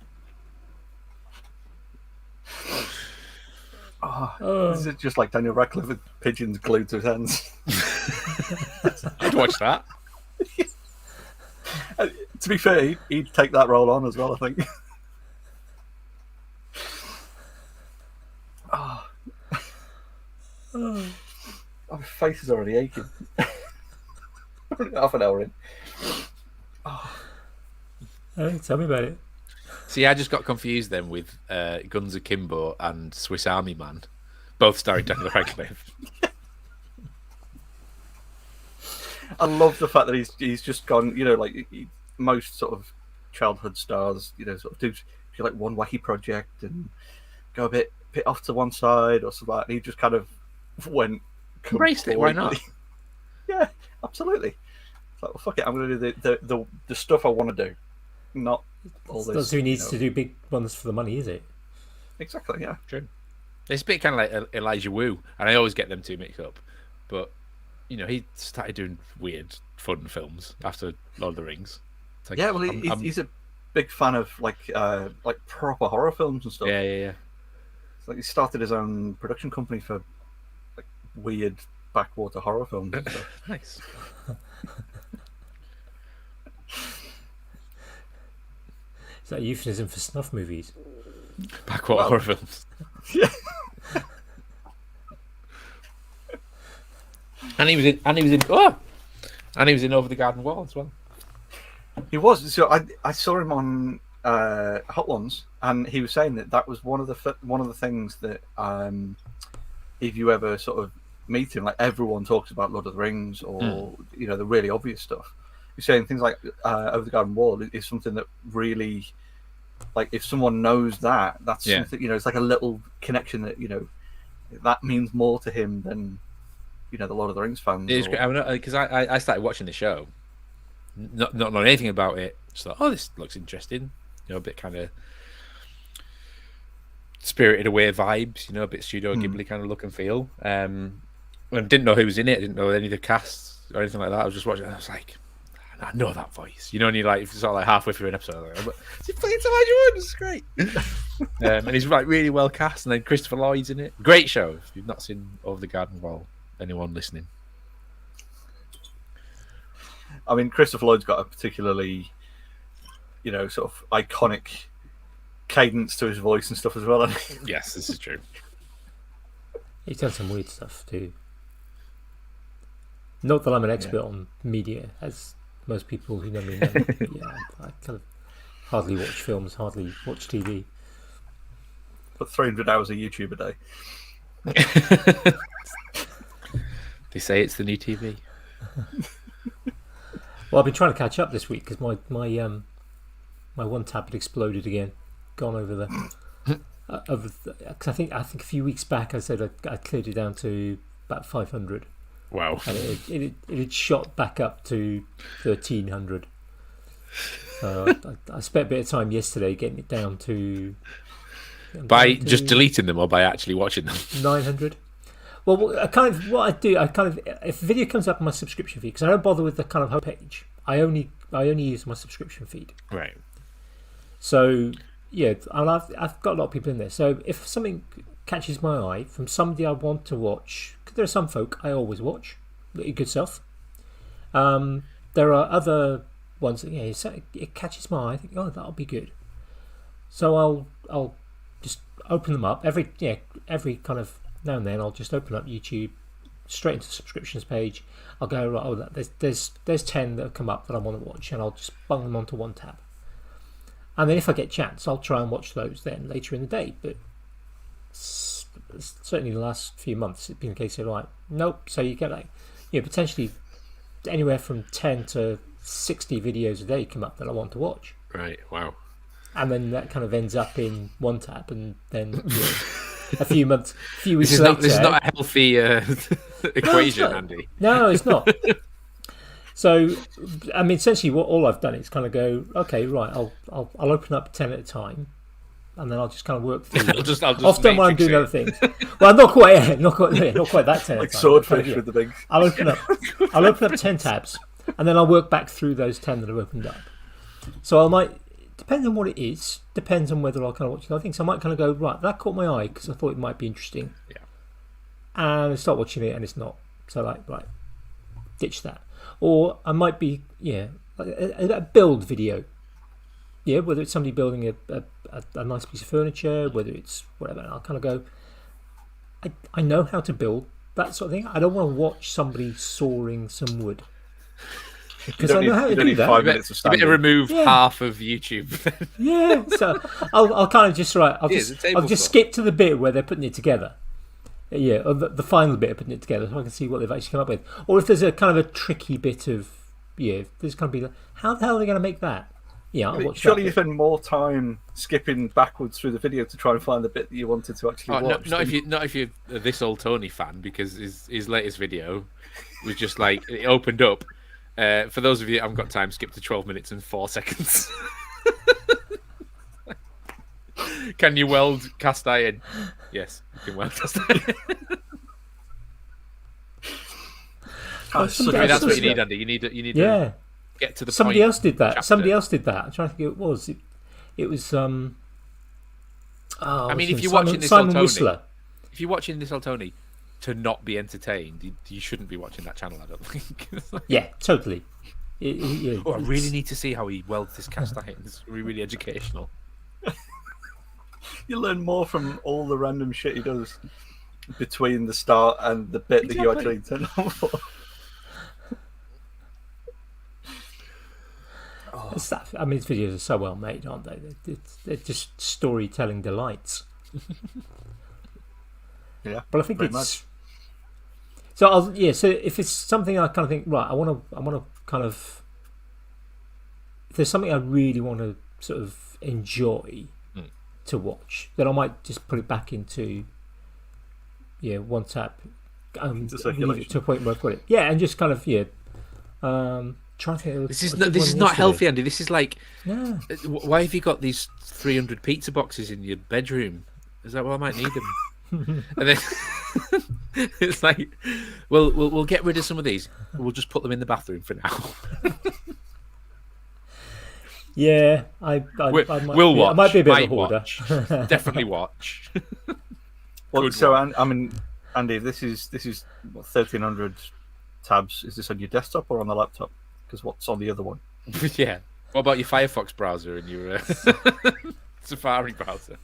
Is it just like Daniel Radcliffe with pigeons glued to his hands?
I'd watch that.
To be fair, he'd take that role on as well, I think. My face is already aching. Half an hour in.
Hey, tell me about it.
See, I just got confused then with Guns Akimbo and Swiss Army Man, both starring Daniel Radcliffe.
I love the fact that he's just gone. Like most sort of childhood stars, sort of do like one wacky project and go a bit off to one side or something. And he just kind of went.
Embraced it. Why not?
Yeah, absolutely. It's like, well, fuck it. I'm going to do the stuff I want to do, not all this.
That's who needs to do big ones for the money, is it?
Exactly. Yeah.
True. It's a bit kind of like Elijah Wu, and I always get them two mixed up. But he started doing weird, fun films after Lord of the Rings. It's like,
yeah, well, he's a big fan of like proper horror films and stuff.
Yeah.
It's like he started his own production company for like weird backwater horror films and stuff.
Nice.
Is that a euphemism for snuff movies?
Backwater horror films.
Yeah.
And he was in Over the Garden Wall as well.
He was. So I saw him on Hot Ones, and he was saying that was one of the things that if you ever sort of meet him, like everyone talks about Lord of the Rings or the really obvious stuff. He's saying things like Over the Garden Wall is something that really, like, if someone knows that's something, it's like a little connection that that means more to him than the Lord of the Rings fans.
It is great because I started watching the show, not knowing anything about it. Just thought, oh, this looks interesting. A bit kind of Spirited Away vibes. A bit Studio Ghibli kind of look and feel. I didn't know who was in it. I didn't know any of the cast or anything like that. I was just watching it and I was like, I know that voice. And you're like sort of like halfway through an episode, like, is he playing Elijah Wood? It's great. And he's like really well cast. And then Christopher Lloyd's in it. Great show. If you've not seen Over the Garden Wall, anyone listening?
I mean, Christopher Lloyd's got a particularly, sort of iconic cadence to his voice and stuff as well.
Yes, this is true.
He's done some weird stuff too. Not that I'm an expert on media, as most people who know me know. I kind of hardly watch films, hardly watch TV.
But 300 hours of YouTube a day.
They say it's the new TV.
Well, I've been trying to catch up this week because my one tab had exploded again, gone over the. Cause I think a few weeks back I said I cleared it down to about 500.
Wow!
And it shot back up to 1300. So I spent a bit of time yesterday getting it down to
By just deleting them or by actually watching them?
900. Well, what I do, if a video comes up on my subscription feed, because I don't bother with the kind of homepage, I only use my subscription feed.
Right.
So yeah, and I've got a lot of people in there. So if something catches my eye from somebody I want to watch, because there are some folk I always watch, your good self. There are other ones that it catches my eye. I think, oh, that'll be good. So I'll just open them up every kind of now and then. I'll just open up YouTube straight into the subscriptions page. I'll go right. Oh, there's 10 that have come up that I want to watch, and I'll just bung them onto one tab. And then if I get a chance, I'll try and watch those then later in the day. But certainly the last few months, it's been a case of like, nope. So you get like, potentially anywhere from 10 to 60 videos a day come up that I want to watch.
Right. Wow.
And then that kind of ends up in one tab, and then a few weeks
later. This is not a healthy equation, Andy.
No, it's not. So, I mean, essentially, all I've done is kind of go, okay, right, I'll open up 10 at a time, and then I'll just kind of work through.
I'll just
often when I'm doing other things. Well, not quite that 10.
Like swordfish with the big.
I'll open up 10 tabs, and then I'll work back through those 10 that have opened up. So I might, depending on what it is, depends on whether I'll kind of watch other things. So I might kind of go, right, that caught my eye because I thought it might be interesting.
Yeah.
And I start watching it, and it's not. So right, ditch that. Or I might be, a build video. Yeah, whether it's somebody building a nice piece of furniture, whether it's whatever. And I'll kind of go, I know how to build that sort of thing. I don't want to watch somebody sawing some wood. Because I know how to do that.
5 minutes of
you better remove half of YouTube.
Yeah, so I'll kind of just, I'll just skip to the bit where they're putting it together. Yeah, or the final bit of putting it together, so I can see what they've actually come up with. Or if there's a kind of a tricky bit of, there's going to be, how the hell are they going to make that? Yeah, I'll watch
surely
that
you spend more time skipping backwards through the video to try and find the bit that you wanted to actually watch.
Not if you're this old Tony fan, because his latest video was just like, it opened up. For those of you that haven't got time, skip to 12 minutes and 4 seconds. Can you weld cast iron? Yes, you can weld cast iron.
that's
what you need, Andy. You need to get to the
Somebody
point.
else did that.
Chapter.
Somebody else did that. I'm trying to think who it was. It was
I mean, if you're watching this old Tony to not be entertained, you shouldn't be watching that channel, I don't think.
Yeah, totally.
I really need to see how he welds this cast iron. It's really educational.
You learn more from all the random shit he does between the start and the bit that you actually turn on for.
I mean, his videos are so well made, aren't they? They're just storytelling delights.
Yeah,
but I think it's
much.
So so if it's something I kind of think, right, I want to kind of, if there's something I really want to sort of enjoy to watch, then I might just put it back into one tap, leave it to a point where I've got it. Yeah, and just kind of try to think.
This is not healthy, Andy. This is like, why have you got these 300 pizza boxes in your bedroom? Is that why I might need them? And then it's like, we'll get rid of some of these. We'll just put them in the bathroom for now.
Yeah,
we'll watch.
I might be a bit of a hoarder.
Definitely watch.
Well, so I mean, Andy, this is 1,300 tabs. Is this on your desktop or on the laptop? Because what's on the other one?
Yeah. What about your Firefox browser and your Safari browser?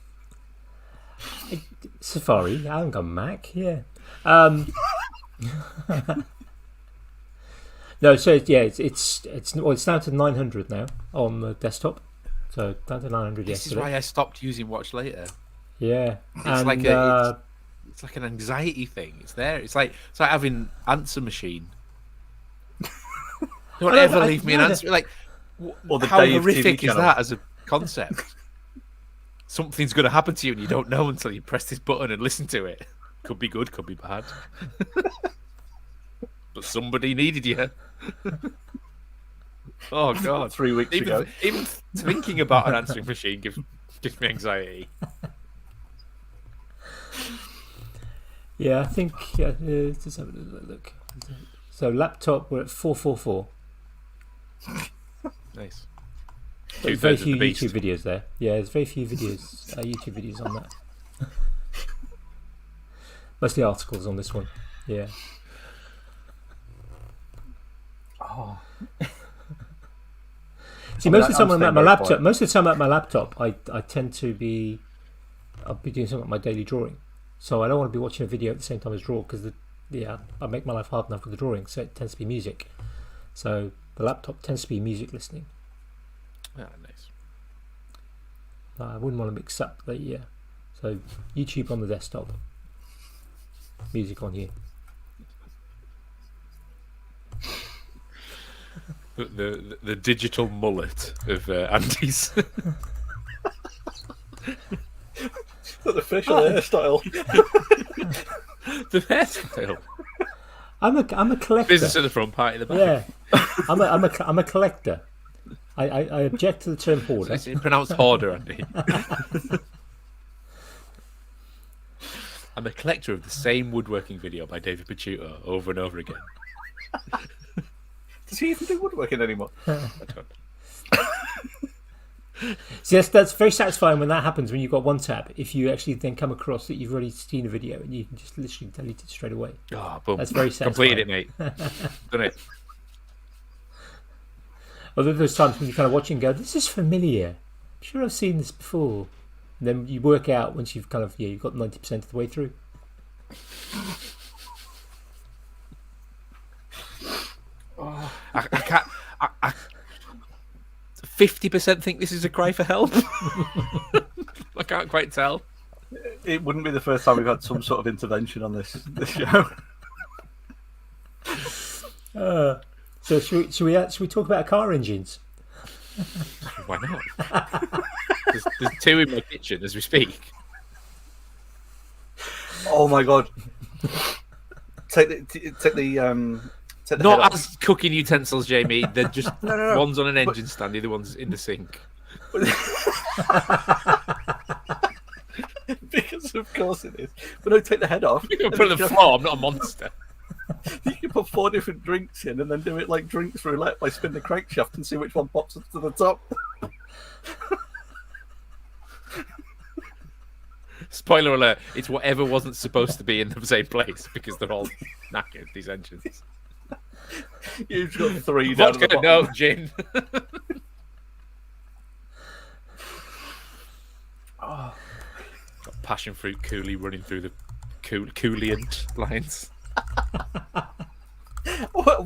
Safari. I haven't got Mac. Yeah. No, so it's down to 900 now on the desktop. So down to 900
This
yesterday.
is why I stopped using Watch Later.
Yeah,
it's like an anxiety thing. It's there. It's like having Answer Machine. Don't ever leave me an answer. Like, how horrific is that as a concept? Something's going to happen to you and you don't know until you press this button and listen to it. Could be good, could be bad. But somebody needed you. Oh God!
3 weeks ago.
Even thinking about an answering machine gives me anxiety.
Yeah, I think. Let's have a look. So laptop, we're at 444.
Nice.
There's very few YouTube videos there. Yeah, there's very few videos, YouTube videos on that. Mostly articles on this one. Yeah.
Oh.
See, most of the time I'm at my laptop. Most of the time at my laptop, I tend to be. I'll be doing something like my daily drawing, so I don't want to be watching a video at the same time as draw because I make my life hard enough with the drawing, so it tends to be music. So the laptop tends to be music listening.
Ah, nice.
I wouldn't want to mix up the So YouTube on the desktop, music on here.
The digital mullet of Andy's.
The facial hairstyle.
The hairstyle.
I'm a collector.
Business at the front, party at the back.
Yeah, I'm a collector. I object to the term hoarder.
It's pronounced hoarder, Andy. I'm a collector of the same woodworking video by David Picciuto over and over again.
Does he even do woodworking anymore?
I don't.
See, that's very satisfying when that happens, when you've got one tab. If you actually then come across that you've already seen a video and you can just literally delete it straight away.
Oh, boom.
That's very satisfying.
Completed it, mate. Done it.
Although there's times when you kind of watch and go, this is familiar. I'm sure I've seen this before. And then you work out once you've kind of, you've got 90% of the way through.
I can't. I 50% think this is a cry for help. I can't quite tell.
It wouldn't be the first time we've had some sort of intervention on this show.
So should we talk about car engines?
Why not? There's two in my kitchen as we speak.
Oh my God! Take the
Not as cooking utensils, Jamie. They're just one's on an engine stand, the other one's in the sink.
Because of course it is. But no, take the head off.
You can put it on the floor. I'm not a monster.
You can put 4 different drinks in and then do it like drinks roulette by spinning the crankshaft and see which one pops up to the top.
Spoiler alert, it's whatever wasn't supposed to be in the same place because they're all knackered, these engines.
You've got 3 down
Vodka,
at the bottom.
no, gin. Got passion fruit coolie running through the coolant lines.
Well,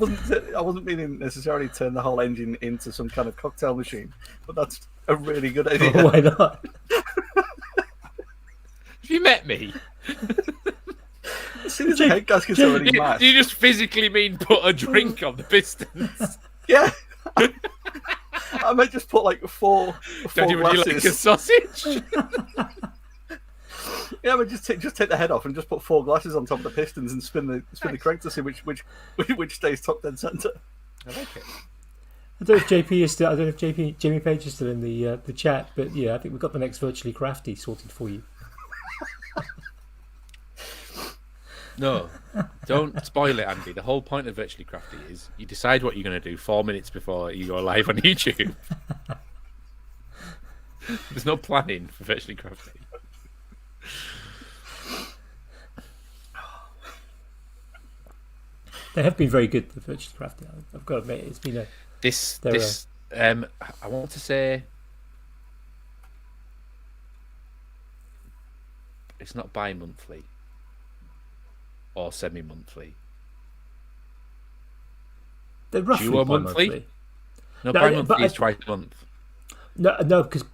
I wasn't meaning necessarily turn the whole engine into some kind of cocktail machine, but that's a really good idea.
Why not?
Have you met me?
As soon as the head gasket's already mashed.
Do you just physically mean put a drink on the pistons?
Yeah. I might just put like four
Would you like
glasses.
a sausage?
Yeah, but just take the head off and just put 4 glasses on top of the pistons and spin the crank to see which stays top dead center.
I like it.
I don't know if JP is still. I don't know if Jamie Page is still in the chat, but yeah, I think we've got the next Virtually Crafty sorted for you.
No, don't spoil it, Andy. The whole point of Virtually Crafty is you decide what you're going to do 4 minutes before you go live on YouTube. There's no planning for Virtually Crafty.
They have been very good, the Virtually Crafty. I've got to admit, it's been a.
I want to say it's not bi-monthly or semi-monthly.
They're roughly
monthly.
bi-monthly.
No, bi-monthly is twice a month.
No, because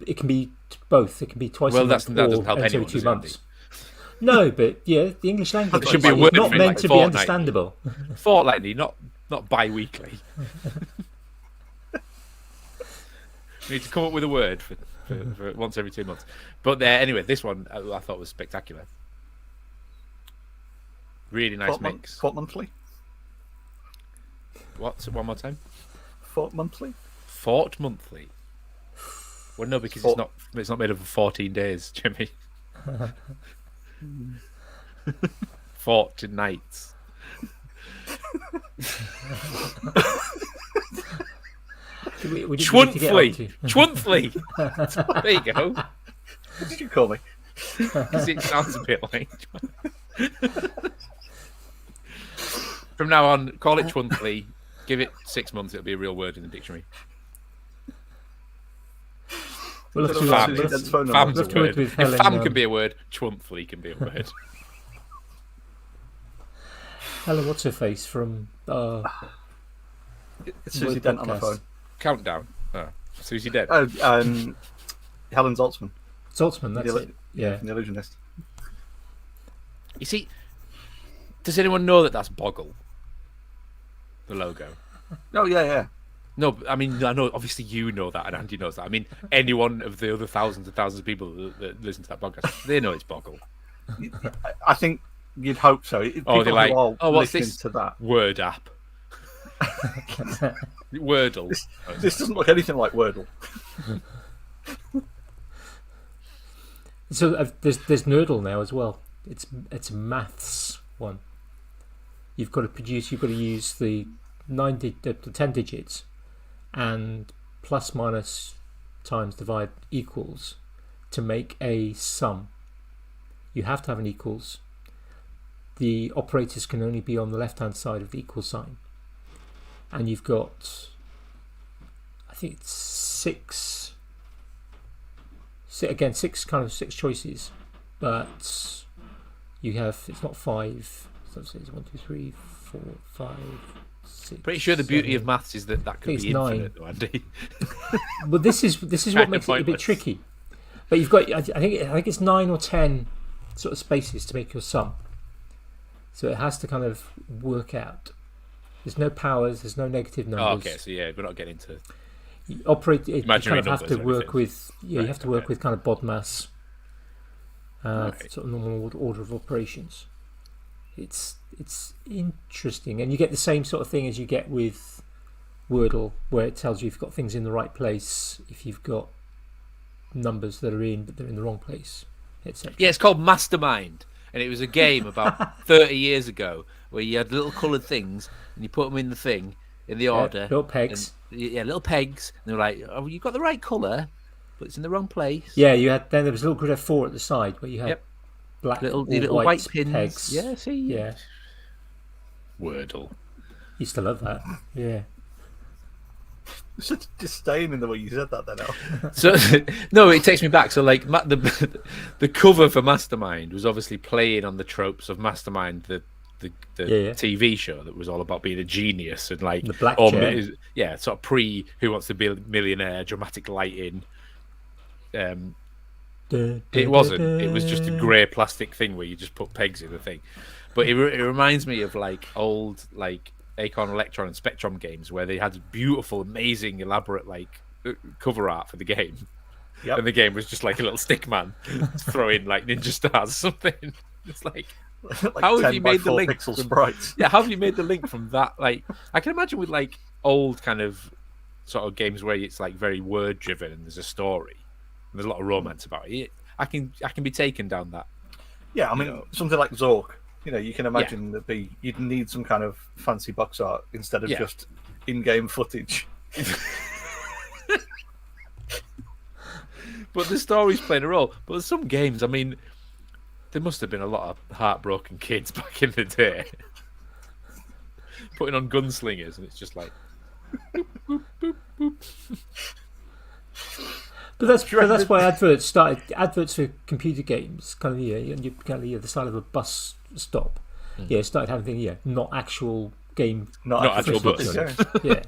it can be both. It can be twice a month
that doesn't help
every
anyone,
2
does it,
months. No, but yeah, the English language
There should be a
is
word
not
for it,
meant
like
to be
fortnightly.
understandable.
Fortnightly, not bi-weekly. We need to come up with a word for once every 2 months. But anyway, this one I thought was spectacular. Really nice mix.
Monthly?
What? So one more time?
monthly.
Fort monthly. Well, no, because it's not made up of 14 days, Jimmy. Fortnights. Chwunthly. Chwunthly. There you go.
What did you call me?
Because it sounds a bit like. From now on, call it Chwunthly. Give it 6 months; it'll be a real word in the dictionary.
Well,
Fam's a word. If fam can be a word, Chwunthly can be a word.
Helen, what's her face from?
It's Susie Dent on the phone.
Countdown. Oh, Susie Dent.
Oh, Helen Zaltzman.
Zaltzman, that's it. Yeah,
the illusionist.
You see, does anyone know that that's Boggle? The logo.
Oh yeah.
No, I mean, I know. Obviously, you know that, and Andy knows that. I mean, any one of the other thousands and thousands of people that listen to that podcast, they know it's Boggle.
I think you'd hope so.
They're like, what's this
to that
Word app? Wordle.
This doesn't look anything like Wordle.
So there's Nerdle now as well. It's a maths one. You've got to use the 10 digits and plus minus times divide equals to make a sum. You have to have an equals. The operators can only be on the left hand side of the equal sign. And you've got, I think it's six choices, but you have, it's not 5, so it's 1, 2, 3, 4, 5, 6.
Pretty sure the beauty of maths is that could be infinite, though, Andy.
But this is what makes it a bit tricky. But you've got, I think it's 9 or 10 sort of spaces to make your sum. So it has to kind of work out. There's no powers. There's no negative numbers.
Oh, okay, so yeah, we're not getting to
operate. You kind of have to
work
with. Yeah, you have to work with kind of BODMAS. Sort of normal order of operations. It's interesting, and you get the same sort of thing as you get with Wordle, where it tells you if you've got things in the right place, if you've got numbers that are in but they're in the wrong place, etc.
Yeah, it's called Mastermind, and it was a game about 30 years ago where you had little coloured things and you put them in the thing in the order.
Little pegs.
Little pegs. And they were like, "Oh, you got the right colour, but it's in the wrong place."
Yeah, you had. Then there was a little grid of 4 at the side where you had black
little
or
white pins.
Pegs.
Yeah, see.
Yeah.
Wordle.
Used to love that. Yeah.
Such disdain in the way you said that then, Al.
So no, it takes me back. So like the cover for Mastermind was obviously playing on the tropes of Mastermind, the TV show that was all about being a genius and like
the black
chair. Sort of pre Who Wants to Be a Millionaire, dramatic lighting. It wasn't. It was just a grey plastic thing where you just put pegs in the thing. But it reminds me of like old like Acorn Electron and Spectrum games where they had beautiful, amazing, elaborate like cover art for the game. Yep. And the game was just like a little stick man throwing like ninja stars or something. It's like how have you made the link?
Pixel sprites.
Yeah, how have you made the link from that? Like, I can imagine with like old kind of sort of games where it's like very word driven and there's a story and there's a lot of romance about it. I can be taken down that.
Yeah, I mean something like Zork. You can imagine that you'd need some kind of fancy box art instead of just in-game footage.
But the story's playing a role. But there's some games, I mean, there must have been a lot of heartbroken kids back in the day putting on gunslingers, and it's just like boop, boop, boop, boop.
But that's why adverts for computer games kind of and you kind of the side of a bus stop. Started having things not actual game,
not actual bus.
Yeah.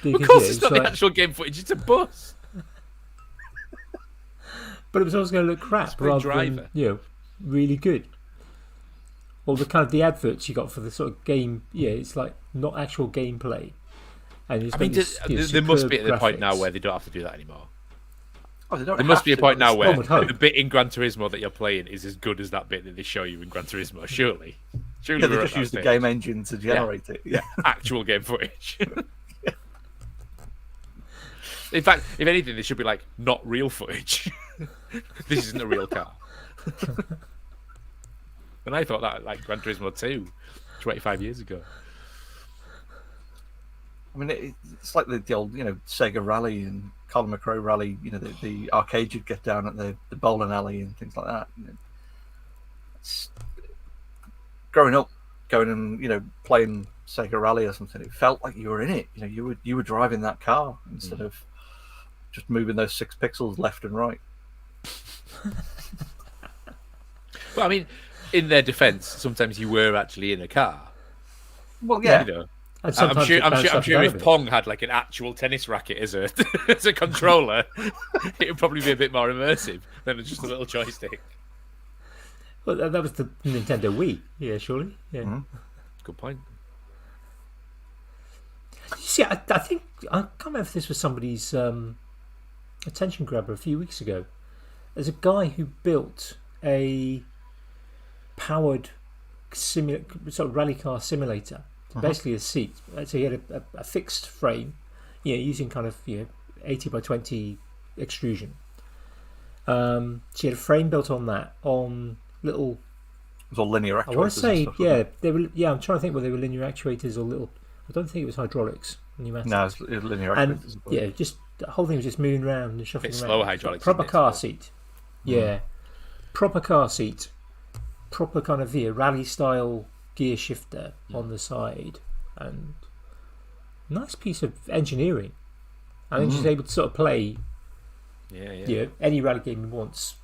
Of course, it's not the actual game footage; it's a bus.
But it was always going to look crap rather than really good. Or the adverts you got for the sort of game, it's like not actual gameplay. And
I mean, there must be at the point now where they don't have to do that anymore.
Oh,
there must be a point now where the bit in Gran Turismo that you're playing is as good as that bit that they show you in Gran Turismo. Surely
they just use the game engine to generate it.
Yeah, actual game footage. In fact, if anything, there should be like not real footage. This isn't a real car. And I thought that like Gran Turismo 2, 25 years ago.
I mean, it's like the old, Sega Rally and Colin McRae Rally. The arcade you'd get down at the bowling alley and things like that. It's, growing up, going and playing Sega Rally or something, it felt like you were in it. You were driving that car instead of just moving those 6 pixels left and right.
Well, I mean, in their defence, sometimes you were actually in a car.
Well, yeah.
I'm sure if Pong had like an actual tennis racket as a as a controller, it would probably be a bit more immersive than just a little joystick.
Well, that was the Nintendo Wii, yeah, surely, yeah.
Mm-hmm.
Good point.
You see, I think I can't remember if this was somebody's attention grabber a few weeks ago. There's a guy who built a powered sort of rally car simulator. Basically a seat. So he had a fixed frame, using kind of 80 by 20 extrusion. So he had a frame built on that on little.
It was all linear actuators.
I want to say,
stuff,
they were. Yeah, I'm trying to think whether they were linear actuators or little. I don't think it was hydraulics. Pneumatics.
No, it was linear
and
actuators.
Just the whole thing was just moving around and shuffling around.
Slow hydraulics.
Proper car seat. Yeah, proper car seat. Proper kind of rally style gear shifter on the side, and nice piece of engineering. I think she's able to sort of play any rally game he wants,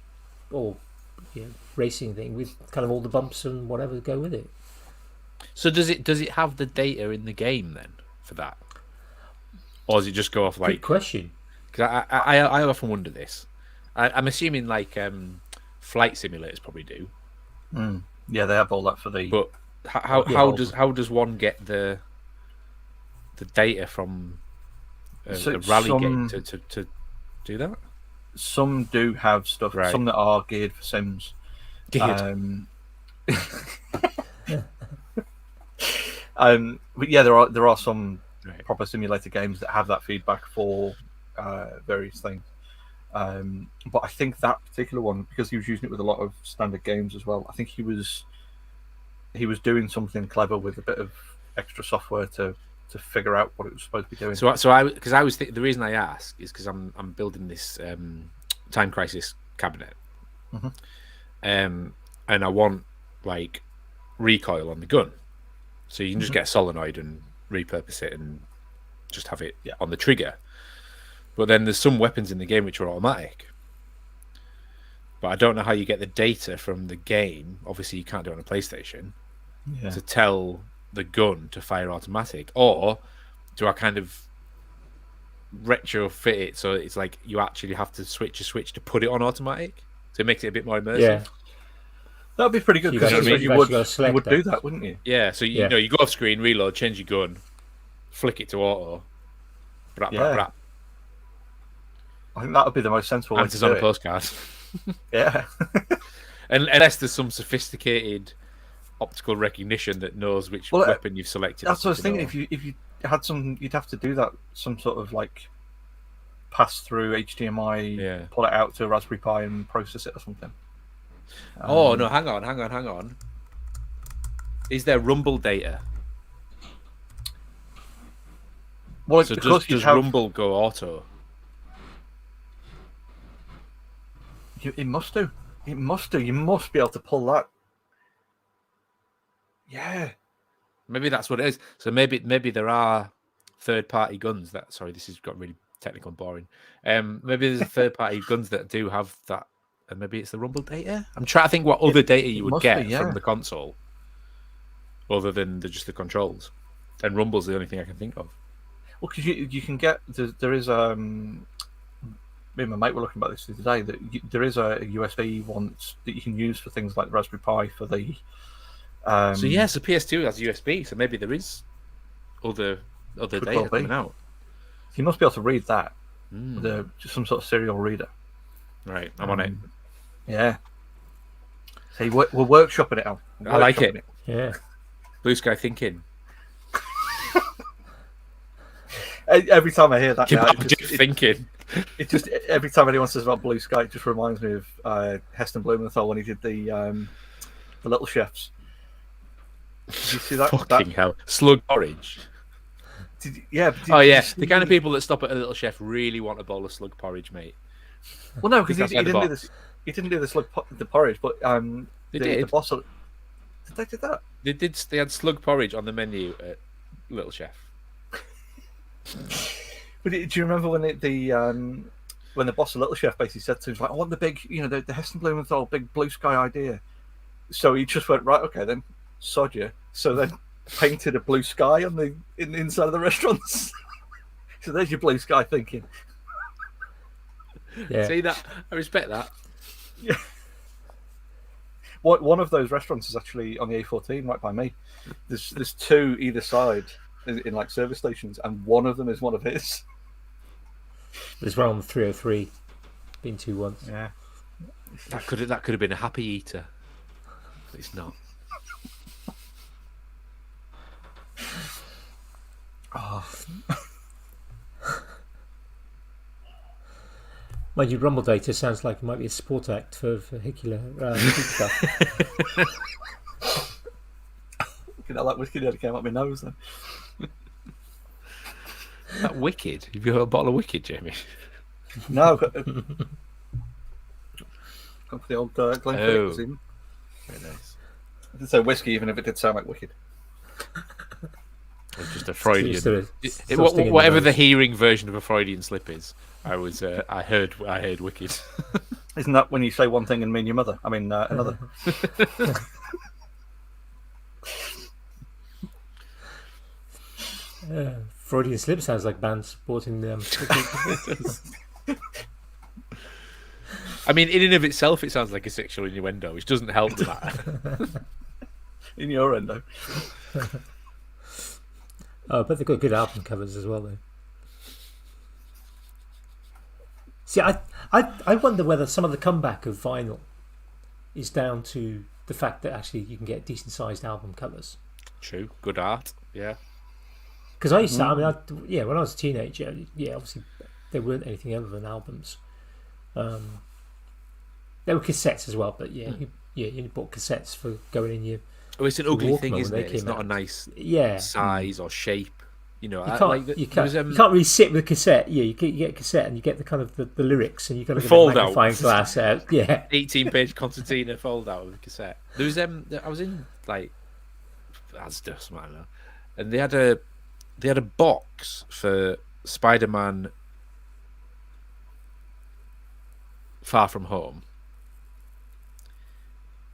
or racing thing with kind of all the bumps and whatever go with it.
So does it have the data in the game then for that, or does it just go off like?
Good question.
Because I often wonder this. I'm assuming like flight simulators probably do.
Yeah, they have all that for the.
But how does one get the data from a rally game to do that?
Some do have stuff.
Right.
Some that are geared for sims.
Geared.
But yeah, there are some proper simulator games that have that feedback for various things. But I think that particular one, because he was using it with a lot of standard games as well, I think he was doing something clever with a bit of extra software to figure out what it was supposed to be doing.
The reason I ask is because I'm building this Time Crisis cabinet, and I want like recoil on the gun, so you can just get a solenoid and repurpose it and just have it on the trigger. But then there's some weapons in the game which are automatic. But I don't know how you get the data from the game. Obviously, you can't do it on a PlayStation to tell the gun to fire automatic. Or do I kind of retrofit it so it's like you actually have to switch a switch to put it on automatic? So it makes it a bit more immersive.
Yeah.
That'd be pretty good, because you would do that, wouldn't you?
Yeah, so you go off screen, reload, change your gun, flick it to auto. Brap.
I think that would be the most sensible way to do
on a
it.
postcard.
Yeah.
Unless there's some sophisticated optical recognition that knows which weapon you've selected.
That's what I was thinking. If you had some, you'd have to do that, some sort of like pass through HDMI, pull it out to a Raspberry Pi and process it or something.
No, hang on. Is there rumble data?
Well,
so does rumble go auto?
It must do. You must be able to pull that. Yeah.
Maybe that's what it is. So maybe there are third-party guns that. Sorry, this has got really technical and boring. Maybe there's third-party guns that do have that, and maybe it's the rumble data. I'm trying to think what other data you would get from the console, other than just the controls. And rumble's the only thing I can think of.
Well, because you can get there is me and my mate were looking about this the other day, that there is a USB one that you can use for things like the Raspberry Pi for the.
So PS2 has USB, so maybe there is other data coming out.
You must be able to read that with just some sort of serial reader.
Right, I'm on it.
Yeah. So we're workshopping it, Al.
I like it.
Yeah.
Blue sky thinking.
Every time I hear that, now,
thinking.
It just every time anyone says about Blue Sky, it just reminds me of Heston Blumenthal when he did the Little Chefs. Did you see that?
Fucking hell, slug porridge. The kind of people that stop at a Little Chef really want a bowl of slug porridge, mate.
Well, no, because he didn't do this. He didn't do the porridge, but the boss. Did they do that?
They did. They had slug porridge on the menu at Little Chef.
But do you remember when when the boss of Little Chef basically said to him, like, "I want the big, the Heston Blumenthal big Blue Sky idea." So he just went, right, okay, then sod you. So then painted a blue sky on the inside of the restaurants. So there's your blue sky thinking.
Yeah.
See that? I respect that.
Yeah. One of those restaurants is actually on the A14, right by me. There's two either side in like service stations, and one of them is one of his.
There's one on 303. Been to once.
Yeah.
That could have been a happy eater. But it's not.
Oh.
Mind you, Rumble Data sounds like it might be a sport act for Hickler stuff.
You know, that whiskey nearly came up my nose then.
That Wicked? Have you got a bottle of Wicked, Jamie?
No, I've got the old Glenfiddich.
Very nice.
I didn't say whiskey, even if it did sound like Wicked.
It's just a Freudian.
Whatever
the hearing version of a Freudian slip is, I heard Wicked.
Isn't that when you say one thing and mean your mother? I mean another.
Freudian slip sounds like bands supporting them.
I mean, in and of itself, it sounds like a sexual innuendo, which doesn't help the matter.
Innuendo.
But they've got good album covers as well, though. See, I wonder whether some of the comeback of vinyl is down to the fact that actually you can get decent-sized album covers.
True, good art, yeah.
Because I used to, when I was a teenager, obviously there weren't anything other than albums. There were cassettes as well, but you bought cassettes for going in your.
Oh, it's an ugly
Walkman
thing, isn't it? It's not
out.
a nice size or shape. You can't really
sit with a cassette. Yeah, you get a cassette and you get the kind of the lyrics, and you got to get
fold
a magnifying glass out. Yeah,
18-page concertina fold out with a cassette. There was I was in like Asda, something like that, and they had a box for Spider-Man Far From Home,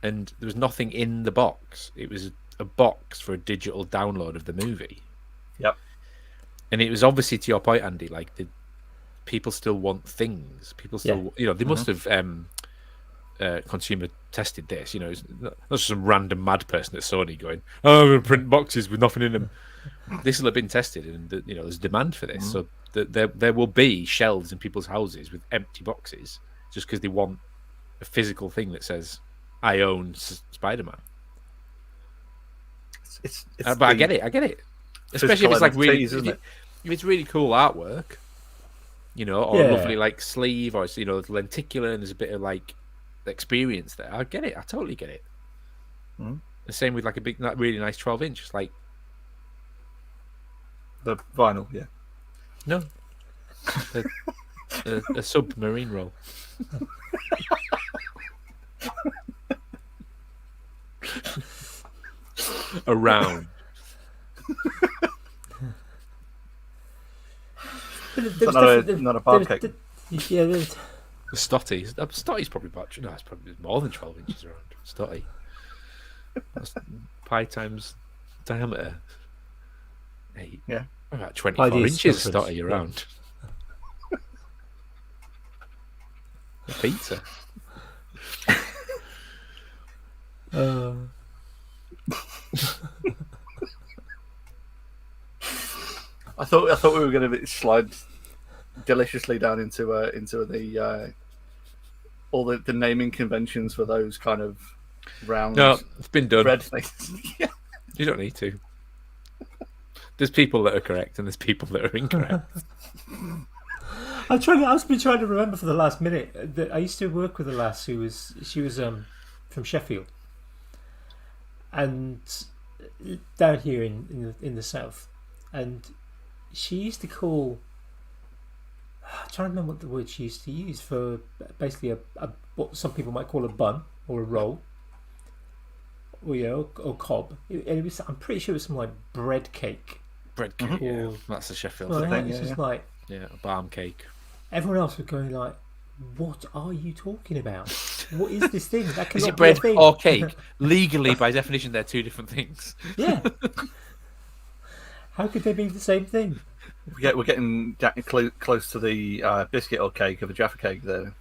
and there was nothing in the box. It was a box for a digital download of the movie.
Yep.
And it was obviously, to your point, Andy, like people still want things. People still, they must have consumer tested this. It's not just some random mad person at Sony going, "Oh, we're going to print boxes with nothing in them." This will have been tested, and there's demand for this. So there will be shelves in people's houses with empty boxes just because they want a physical thing that says, "I own Spider-Man." But I get it. Especially if it's like really, if it's really cool artwork, or a lovely like sleeve, or it's lenticular, and there's a bit of like experience there. I get it. I totally get it. The same with like a big, really nice 12-inch. It's like
the vinyl, yeah.
No, a submarine roll. Around.
Not a bar cake.
The
Stotty. Stotty's probably about. No, it's probably more than 12 inches around. Stotty. That's pi times diameter. 8.
Yeah.
About 24 inches Stotty around. A pizza.
I thought we were going to slide deliciously down into the all the naming conventions for those kind of round.
No, it's been done.
Red things. Yeah.
You don't need to. There's people that are correct and there's people that are incorrect.
I've been trying to remember for the last minute that I used to work with a lass who was from Sheffield, and down here in the south, and she used to call. I'm trying to remember what the word she used to use for basically what some people might call a bun or a roll, or or cob. I'm pretty sure it was something like bread cake.
Bread cake, yeah. That's a Sheffield
Well,
thing.
it's just like
Yeah, a balm cake.
everyone else was going like, "What are you talking about? What is this thing? That
Is
cannot
it bread
be a thing."
or cake? Legally, by definition, they're two different things.
Yeah. How could they be the same thing?
We're getting close to the biscuit or cake or the Jaffa cake there.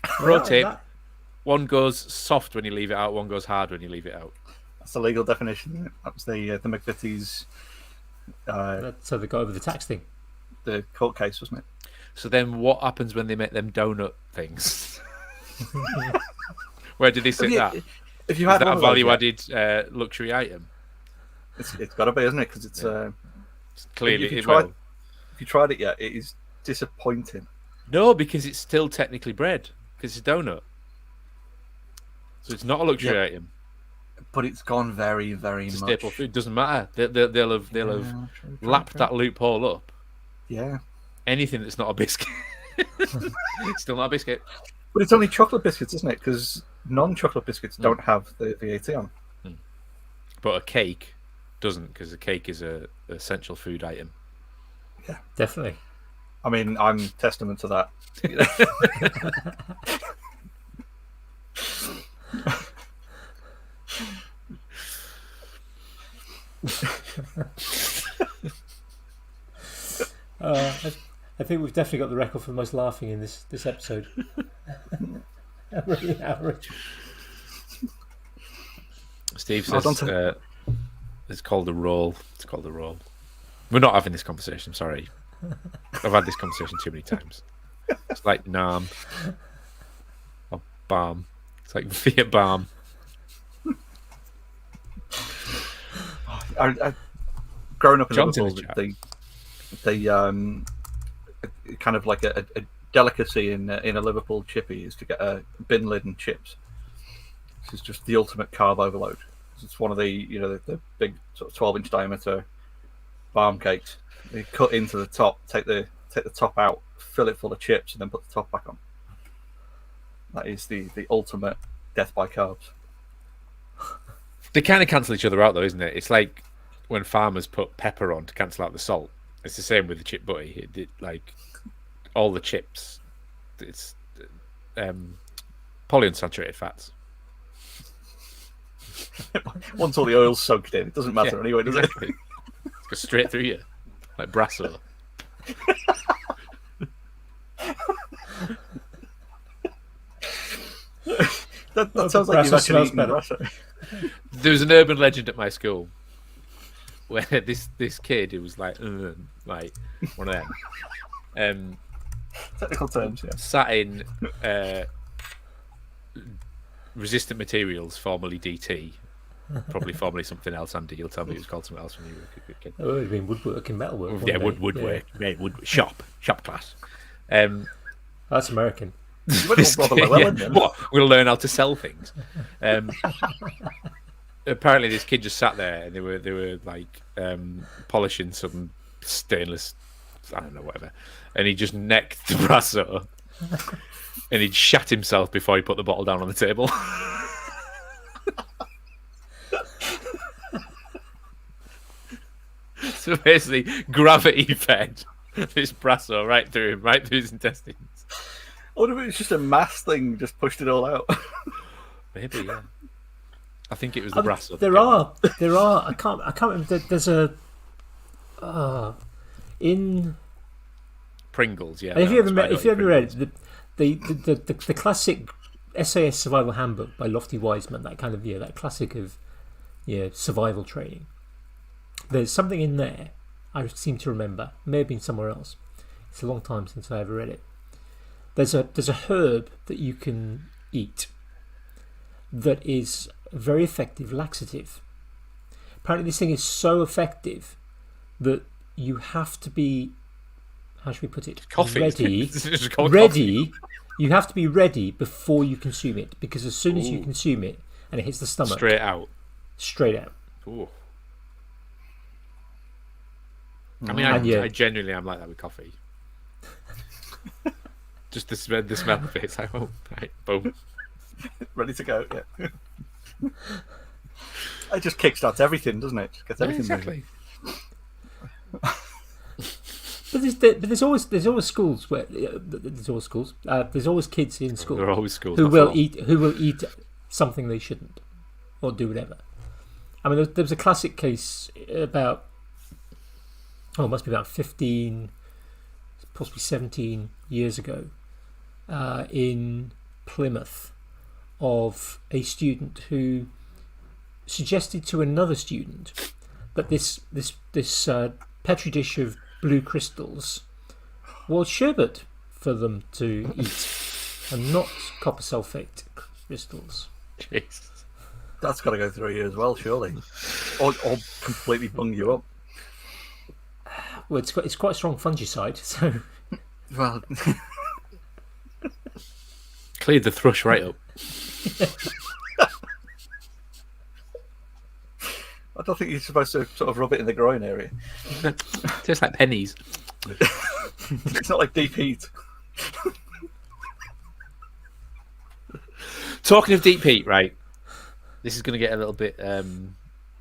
Pro tip:
that-
one goes soft when you leave it out, one goes hard when you leave it out.
That's the legal definition. Isn't it? That was the Mcafee's
So they got over the tax thing.
the court case, wasn't it?
So then, what happens when they make them donut things? Where did they sit that?
If you
Is
had
that
one
a
of those,
value-added luxury item?
it's got to be, isn't it? Because it's
Clearly,
if you
it
tried,
will.
if you tried it yet, it is disappointing.
No, because it's still technically bread because it's a donut. So it's not a luxury
Yeah.
item.
But it's gone very, very
It's a
much.
staple food. Doesn't matter. They'll have
True,
lapped
true.
that loophole up.
Yeah,
Anything that's not a biscuit, still not a biscuit.
but it's only chocolate biscuits, isn't it? Because non-chocolate biscuits don't have the VAT on.
But a cake doesn't, because a cake is a essential food item.
Definitely.
I mean, I'm testament to that.
I think we've definitely got the record for the most laughing in this episode. Really average.
Steve
Hold on
says it's called a roll. It's called a roll. We're not having this conversation. Sorry, I've had this conversation too many times. It's like Nam or Balm. It's like Fiat Balm.
I growing up in
John's in
Liverpool,
the
the kind of like a delicacy in a Liverpool chippy is to get a bin lid and chips. This is just the ultimate carb overload. It's one of the the big sort of 12-inch diameter barm cakes. They cut into the top, take the top out, fill it full of chips, and then put the top back on. That is the ultimate death by carbs.
They kind of cancel each other out, though, isn't it? It's like when farmers put pepper on to cancel out the salt. It's the same with the chip butty. Like all the chips, it's polyunsaturated fats.
Once all the oil's soaked in, it doesn't matter anyway, does
exactly. It goes straight through you, like Brasso.
That sounds like you've actually
smells
eaten
better.
Brasso.
There was an urban legend at my school where this kid who was like one of them
Technical terms, yeah.
sat in resistant materials, formerly DT, probably formerly something else. Andy, you'll tell me it was called something else when you were a kid.
Oh, it would have been woodwork and metalwork.
Yeah,
wouldn't it?
woodwork, yeah, shop class.
That's American.
You went all Brother Llewellyn, then.
What? We'll learn how to sell things. Apparently, this kid just sat there and they were like polishing some stainless, I don't know, whatever, and he just necked the Brasso, and he'd shat himself before he put the bottle down on the table. So basically, gravity fed this Brasso right through him, right through his intestines.
I wonder if it was just a mass thing, just pushed it all out.
Maybe, yeah. I think it was the Brasso.
There are. I can't remember. There's a. In.
Pringles, yeah.
And if you ever read
Pringles.
the classic SAS Survival Handbook by Lofty Wiseman, that kind of that classic of survival training. There's something in there I seem to remember. May have been somewhere else. It's a long time since I ever read it. There's a herb that you can eat that is a very effective laxative, Apparently, this thing is so effective that you have to be, how should we put it?
Coffee.
Ready.
Just called
ready.
Coffee.
You have to be ready before you consume it, because as soon as you consume it and it hits the stomach, straight out.
Ooh. I mean, I genuinely am like that with coffee. Just the smell of it. It's like, oh, right, boom.
Ready to go, yeah. It just kickstarts everything, doesn't it? Just gets everything
exactly.
But there's always schools where there's always kids in school.
There are always schools
who will eat something they shouldn't, or do whatever. I mean, there was a classic case about, it must be about 15, possibly 17 years ago, in Plymouth, of a student who suggested to another student that this petri dish of blue crystals was sherbet for them to eat, and not copper sulfate crystals.
Jeez.
That's got to go through you as well, surely, or completely bung you up.
Well, it's quite a strong fungicide, so.
Well,
cleared the thrush right up.
I don't think you're supposed to sort of rub it in the groin area.
Tastes like pennies.
It's not like deep heat.
Talking of deep heat, right? This is going to get a little bit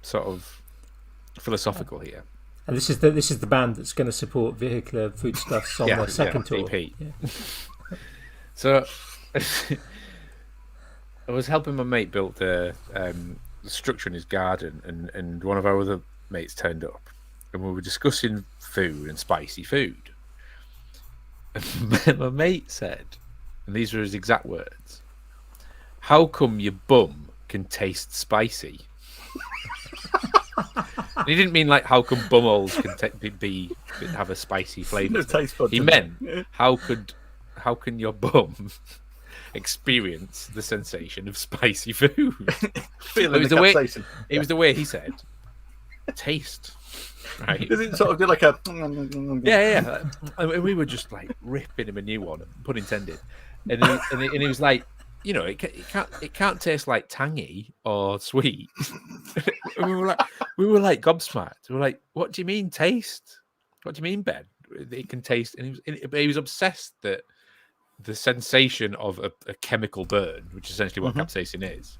sort of philosophical here.
And this is the band that's going to support vehicular foodstuffs on their second tour.
Deep heat. Yeah. So, I was helping my mate build a structure in his garden, and one of our other mates turned up, and we were discussing food and spicy food. And my mate said, and these were his exact words: "How come your bum can taste spicy?" And he didn't mean like how come bumholes can have a spicy flavour. He meant how can your bum experience the sensation of spicy food? It was the way he said taste. Right?
Does it sort of do like a?
Yeah. And we were just like ripping him a new one, pun intended. And he was like, you know, it can't taste like tangy or sweet. And we were like gobsmacked. We were like, what do you mean taste? What do you mean, Ben? It can taste. And he was obsessed that the sensation of a chemical burn, which is essentially what capsaicin is,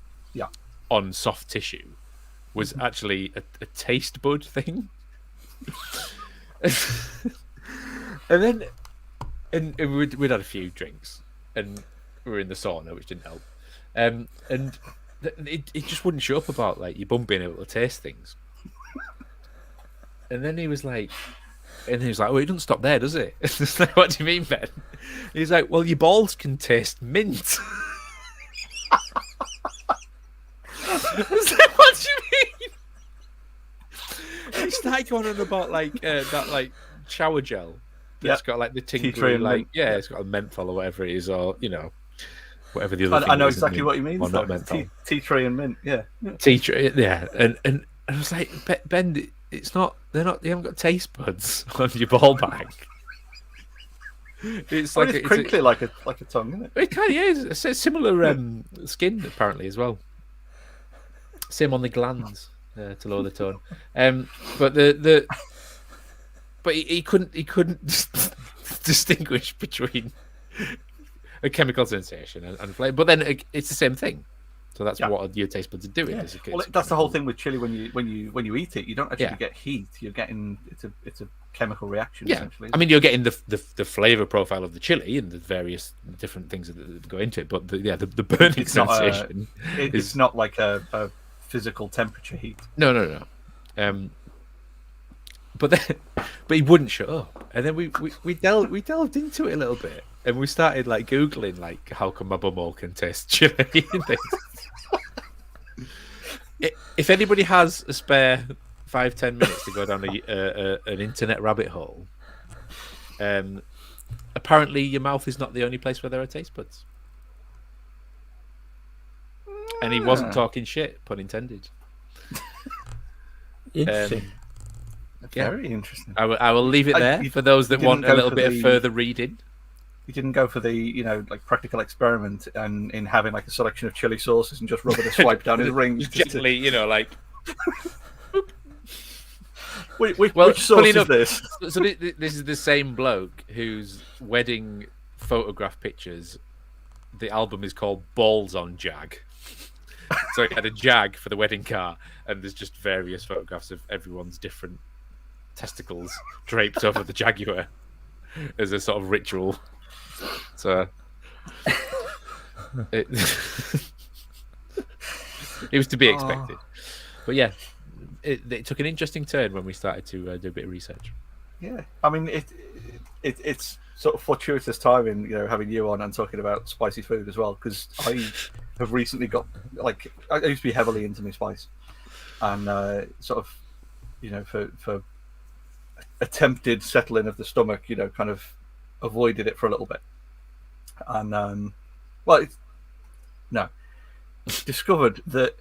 on soft tissue, was actually a taste bud thing. and we'd had a few drinks, and we were in the sauna, which didn't help. And it just wouldn't show up about like your bum being able to taste things. And then he was like, well, it doesn't stop there, does it? It's like, what do you mean, Ben? And he's like, well, your balls can taste mint. It's like, what do you mean? He started going on about like that like shower gel that's got like the tingly, like it's got a menthol or whatever it is, or you know, whatever the other thing
I know
is,
exactly what you mean.
Or not menthol.
Tea tree and mint,
tea tree, and I was like, Ben, it's not. They're not. You haven't got taste buds on your ball bag. It's like
it's crinkly, like a tongue, isn't it?
It kind of is. It's a similar skin apparently as well. Same on the glands to lower the tone. But he couldn't distinguish between a chemical sensation and flavor. But then it's the same thing. So that's what your taste buds are doing.
Yeah. Well, that's the whole thing with chili. When you eat it, you don't actually get heat. You're getting it's a chemical reaction. Essentially.
I mean, you're getting the flavor profile of the chili and the various different things that go into it. But the burning sensation
it's not like a physical temperature heat.
No. But he wouldn't shut up, and then we delved into it a little bit, and we started like googling like how come my bumhole can taste chili and things. If anybody has a spare 5-10 minutes to go down an internet rabbit hole, apparently your mouth is not the only place where there are taste buds. And he wasn't talking shit, pun intended.
Interesting.
Very interesting.
I will leave it there for those that want a little bit of further reading.
You didn't go for the, like practical experiment and in having like a selection of chili sauces and just rubbing a swipe down his ring.
Just gently, like.
Which sauce is this?
So this is the same bloke whose wedding photograph pictures. The album is called Balls on Jag. So he had a Jag for the wedding car, and there's just various photographs of everyone's different testicles draped over the Jaguar as a sort of ritual. So it was to be expected. But yeah, it took an interesting turn when we started to do a bit of research.
Yeah, I mean it's sort of fortuitous timing, having you on and talking about spicy food as well, because I have recently got I used to be heavily into my spice, and sort of for attempted settling of the stomach, kind of avoided it for a little bit, and discovered that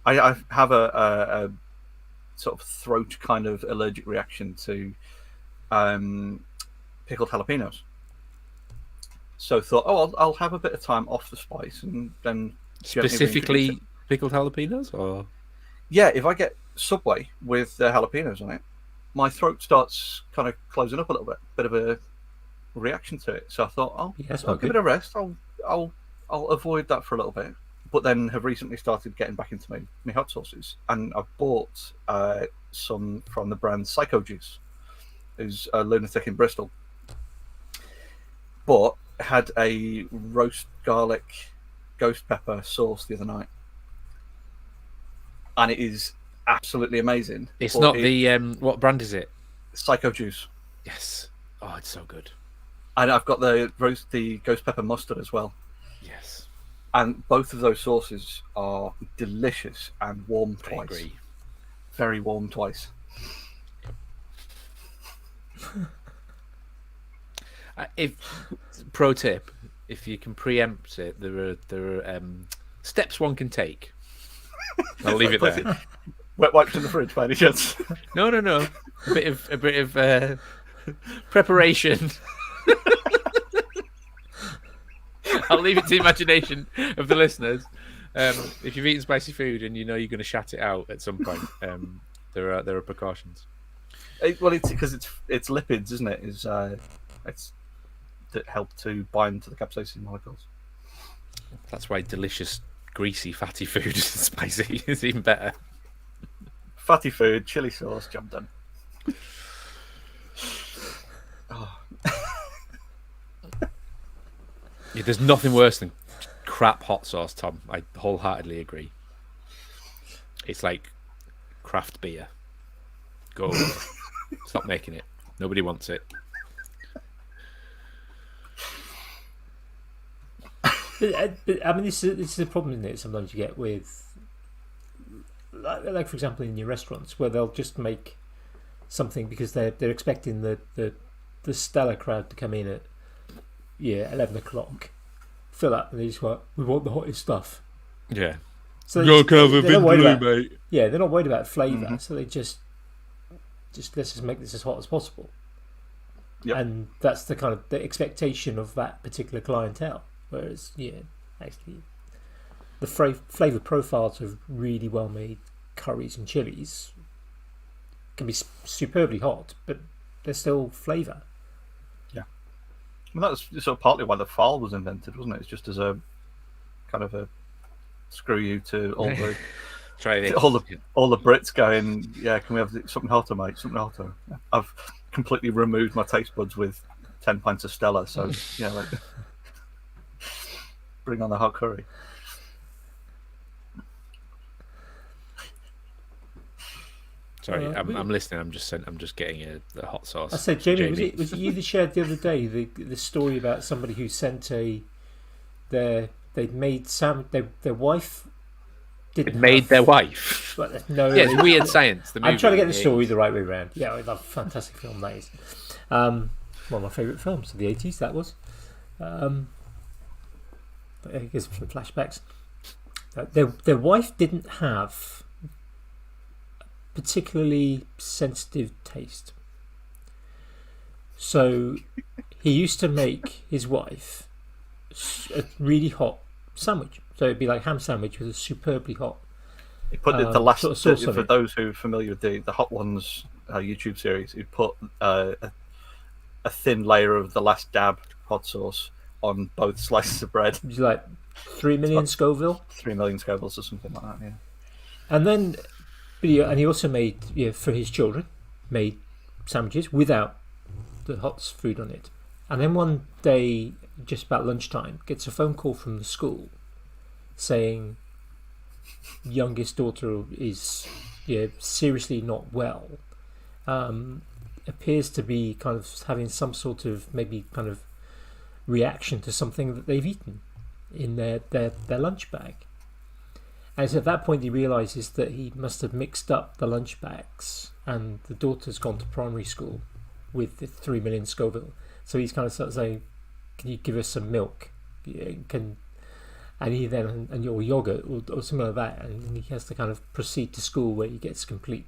I have a sort of throat kind of allergic reaction to pickled jalapenos. So thought, I'll have a bit of time off the spice and then
specifically pickled jalapenos, or
if I get Subway with jalapenos on it, my throat starts kind of closing up a little bit of a reaction to it. So I thought, I'll give it a rest. I'll avoid that for a little bit. But then have recently started getting back into my hot sauces, and I've bought some from the brand Psycho Juice, who's a lunatic in Bristol. But had a roast garlic ghost pepper sauce the other night, and it is absolutely amazing.
It's not the what brand is it?
Psycho Juice.
Yes. Oh, it's so good.
And I've got the ghost pepper mustard as well.
Yes.
And both of those sauces are delicious and warm twice.
Agree.
Very warm twice.
Pro tip: if you can preempt it, there are steps one can take. I'll leave it there.
Wet wipes in the fridge, by any chance?
No. A bit of preparation. I'll leave it to the imagination of the listeners. If you've eaten spicy food and you're going to shat it out at some point, there are precautions.
Well, it's because it's lipids, isn't it? It's that help to bind to the capsaicin molecules.
That's why delicious, greasy, fatty food is spicy is even better.
Fatty food, chili sauce, job done. Oh.
Yeah, there's nothing worse than crap hot sauce, Tom. I wholeheartedly agree. It's like craft beer. Go away. Stop making it. Nobody wants it.
But I mean, this is a problem, isn't it? Sometimes you get with, like for example, in your restaurants where they'll just make something because they're expecting the stellar crowd to come in at 11 o'clock, fill up, and they just go, we want the hottest stuff.
Yeah.
So
mate.
Yeah, they're not worried about flavour, so they just let's just make this as hot as possible.
Yep.
And that's the kind of the expectation of that particular clientele. Whereas, actually, the flavour profiles of really well-made curries and chilies can be superbly hot, but they're still flavour.
Yeah. Well, that was sort of partly why the fowl was invented, wasn't it? It's just as a kind of a screw you to all the
Try this.
all the Brits going, yeah, can we have something hotter, mate? Something hotter. I've completely removed my taste buds with 10 pints of Stella, so bring on the hot curry.
Sorry, I'm listening. I'm just getting the hot sauce.
I said, Jamie, was it you that shared the other day the story about somebody who sent their wife didn't
made their wife.
No,
yeah, it's Weird Science. The movie.
I'm trying to get the story the right way around. Yeah, I love a fantastic film that is. One of my favourite films of the 80s. That was. But it gives some flashbacks. Their wife didn't have particularly sensitive taste. So he used to make his wife a really hot sandwich. So it'd be like ham sandwich with a superbly hot.
He put the last
sort of sauce on
for
it.
those who are familiar with the Hot Ones YouTube series. He put a thin layer of the last dab hot sauce on both slices of bread.
It was like 3 million Scoville.
3 million Scovilles or something like that. Yeah.
And then, and he also made for his children, made sandwiches without the hot food on it. And then one day, just about lunchtime, gets a phone call from the school saying youngest daughter is seriously not well. Appears to be kind of having some sort of maybe kind of reaction to something that they've eaten in their lunch bag. And so at that point he realises that he must have mixed up the lunch bags, and the daughter's gone to primary school with the 3 million Scoville. So he's kind of sort of saying, "Can you give us some milk? And he then and your yogurt or something like that." And he has to kind of proceed to school, where he gets complete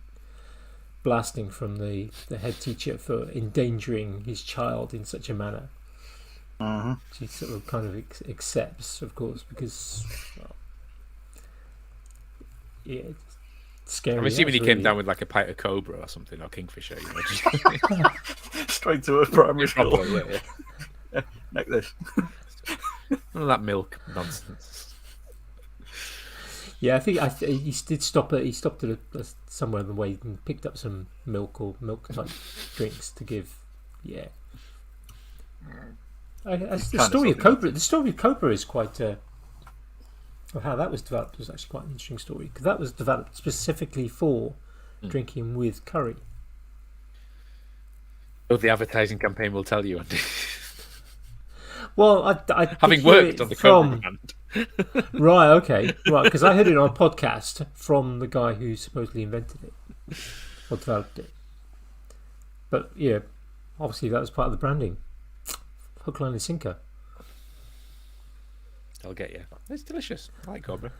blasting from the head teacher for endangering his child in such a manner. She sort of kind of accepts, of course, because it's scary.
I'm assuming he
really
came down with like a pint of Cobra or something, or Kingfisher. Just...
Straight to a primary school.
Probably, yeah.
Like this.
None of that milk nonsense.
Yeah, I think he did stop at. He stopped at somewhere on the way and picked up some milk or milk type drinks to give. Yeah. The story of Cobra. The story of Cobra is quite. How that was developed was actually quite an interesting story, because that was developed specifically for drinking with curry.
Oh, the advertising campaign will tell you, Andy.
Well, I
having worked on the Cobra brand.
Right, okay, right, because I heard it on a podcast from the guy who supposedly invented it or developed it. But yeah, obviously that was part of the branding. Hook, line, and sinker.
I'll get you. It's delicious. I like Cobra.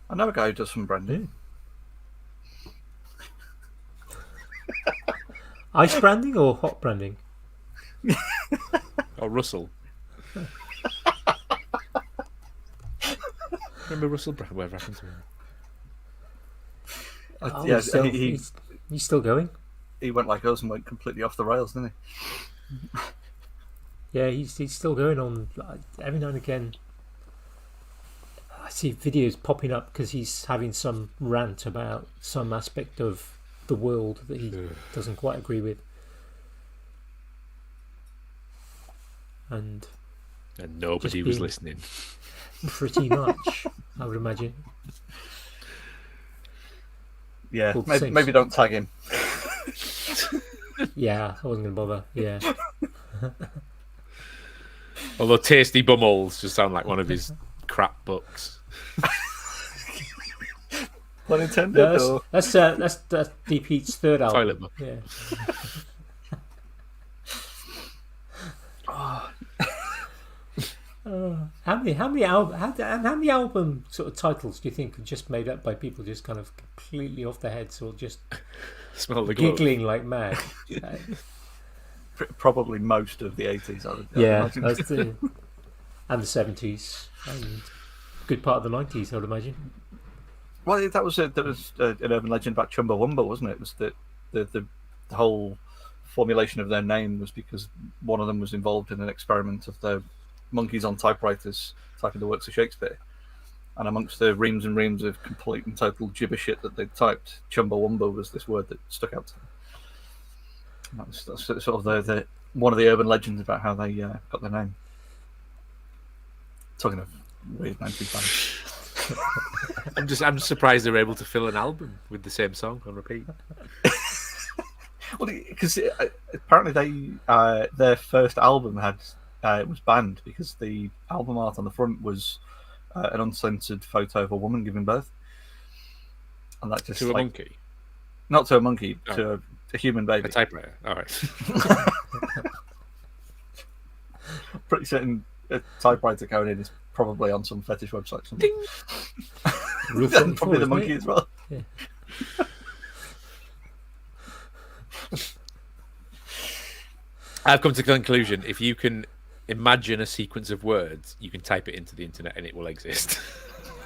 I know a guy who does some branding.
Ice branding or hot branding?
Or Russell. Remember Russell Brand? Whatever happened to him?
Yeah,
he's still going.
He went like us and went completely off the rails, didn't he?
Yeah, he's still going on. Every now and again, I see videos popping up because he's having some rant about some aspect of the world that he doesn't quite agree with, and
nobody was listening.
Pretty much, I would imagine.
Yeah, maybe don't tag him.
Yeah, I wasn't going to bother. Yeah.
Although Tasty Bumholes just sound like one of his crap books.
Pun intended.
No, that's Deep Heat's third album.
Toilet book.
Yeah. How many album sort of titles do you think are just made up by people just kind of completely off their heads or just
Smell the glove.
giggling like mad?
Probably most of the 80s.
Yeah, that's and the 70s and a good part of the 90s, I would imagine.
Well, there was an urban legend about Chumbawamba, wasn't it? It was that the whole formulation of their name was because one of them was involved in an experiment of the monkeys on typewriters typing the works of Shakespeare, and amongst the reams and reams of complete and total gibber shit that they typed, Chumbawamba was this word that stuck out to them. And that's sort of the one of the urban legends about how they got their name. Talking of weird 90s bands.
I'm surprised they were able to fill an album with the same song on repeat.
Well, because apparently their first album had was banned because the album art on the front was an uncensored photo of a woman giving birth, and that just
to a monkey,
not to a monkey, to a human baby,
a typewriter. All right.
Pretty certain a typewriter going in is probably on some fetish website.
Ding.
And probably the monkey as well.
Yeah.
I've come to the conclusion: if you can imagine a sequence of words, you can type it into the internet and it will exist.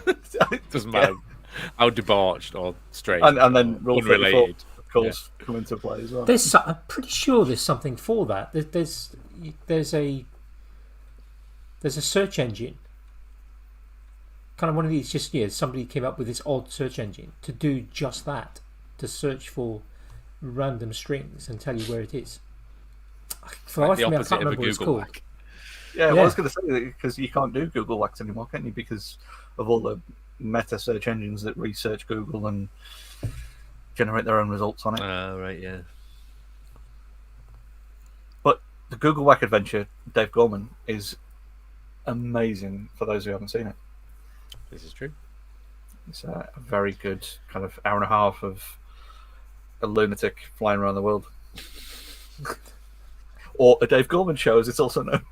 It doesn't matter how debauched or strange
and then Rule 34,
unrelated.
of course, come into play as well.
I'm pretty sure there's something for that. There's a search engine. Kind of one of these. Just somebody came up with this odd search engine to do just that, to search for random strings and tell you where it is. For
Like the
I
opposite
can't
of a
remember what it's
Google
called.
Mac.
Yeah, well, I was going to say that because you can't do Google Wax anymore, can you? Because of all the meta search engines that research Google and generate their own results on it.
Right, yeah.
But the Google Whack adventure, Dave Gorman, is amazing for those who haven't seen it.
This is true.
It's a very good kind of hour and a half of a lunatic flying around the world. Or a Dave Gorman show, as it's also known.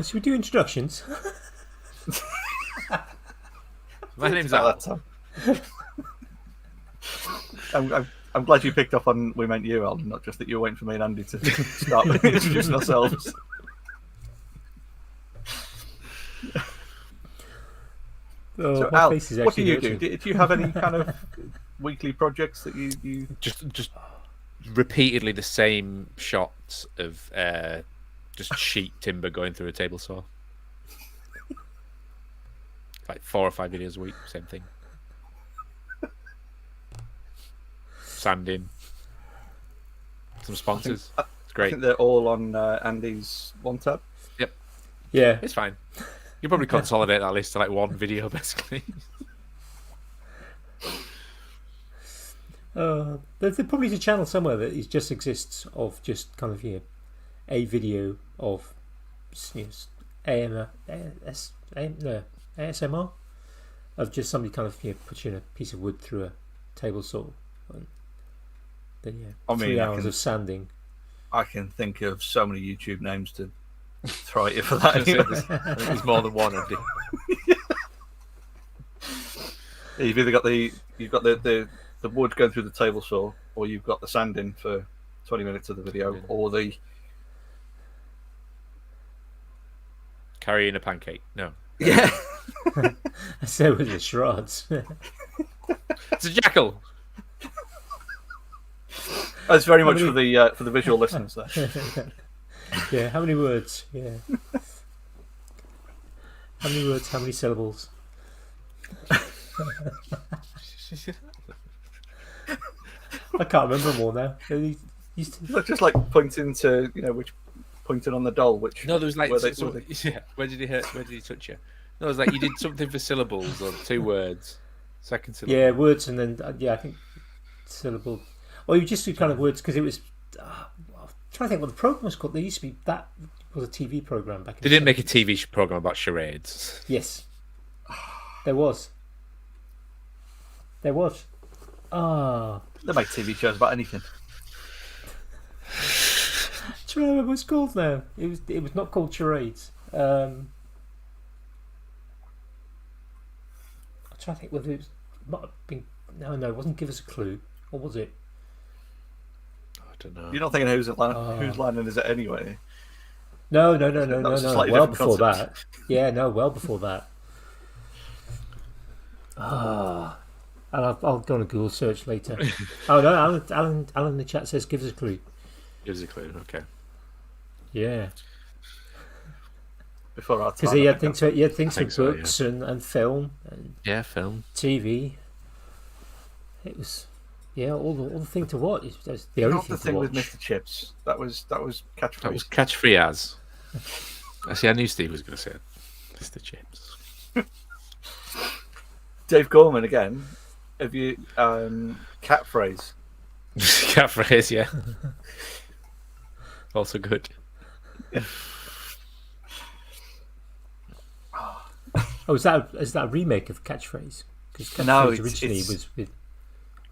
Should we do introductions?
My name's Alex.
I'm glad you picked up on we meant you, Alan, not just that you were waiting for me and Andy to start introducing ourselves. So, Al, what do you do? Do you have any kind of weekly projects that you...
Just repeatedly the same shots of just sheet timber going through a table saw. Like 4 or 5 videos a week, same thing. Sanding. Some sponsors. It's great.
I think they're all on Andy's one tab.
Yep.
Yeah.
It's fine. You probably consolidate that list to like one video, basically.
There probably is a channel somewhere that just exists of just kind of a video of ASMR of just somebody kind of pushing a piece of wood through a table saw, and then 3 hours of sanding.
I can think of so many YouTube names to throw at you for that. Anyway.
There's more than one, Andy.
You've either got the wood going through the table saw, or you've got the sanding for 20 minutes of the video, or the
carrying a pancake. No.
Yeah.
So with the shreds.
It's a jackal.
That's very much for the visual listeners there.
Yeah, how many words? Yeah. How many words, how many syllables? I can't remember them all now.
Look, just like pointing to, pointing on the doll, which...
No, there was like... Where did he touch you? No, it was like you did something for syllables or 2 words. Second syllable.
Yeah, words and then, I think syllable. Or you just do kind of words because it was... I'm trying to think what the program was called. There used to be... That was a TV program back in
They didn't make a TV program about charades.
Yes. There was. Ah.
They make TV shows about anything.
Do you remember what it's called now? It was not called charades. I'm trying to think whether it was... Might have been, no, it wasn't Give Us a Clue. Or was it?
I don't know.
You're not thinking whose line is it anyway?
No. Well before that. Yeah, no, well before that. And I'll go on a Google search later. Oh no, Alan in the chat says give us a clue.
Give us a clue, okay.
Yeah.
Before our time.
Because he had things with books and film and
film,
TV. It was all the thing to watch. That's the only
Not
thing
the thing
to watch.
with Mr. Chips. That was catchphrase.
That was catch free as. I knew Steve was going to say it. Mr. Chips.
Dave Gorman again. Have you catphrase?
Catphrase, yeah. Also good.
Yeah.
Oh, is that a remake of Catchphrase? Because Catchphrase originally was with.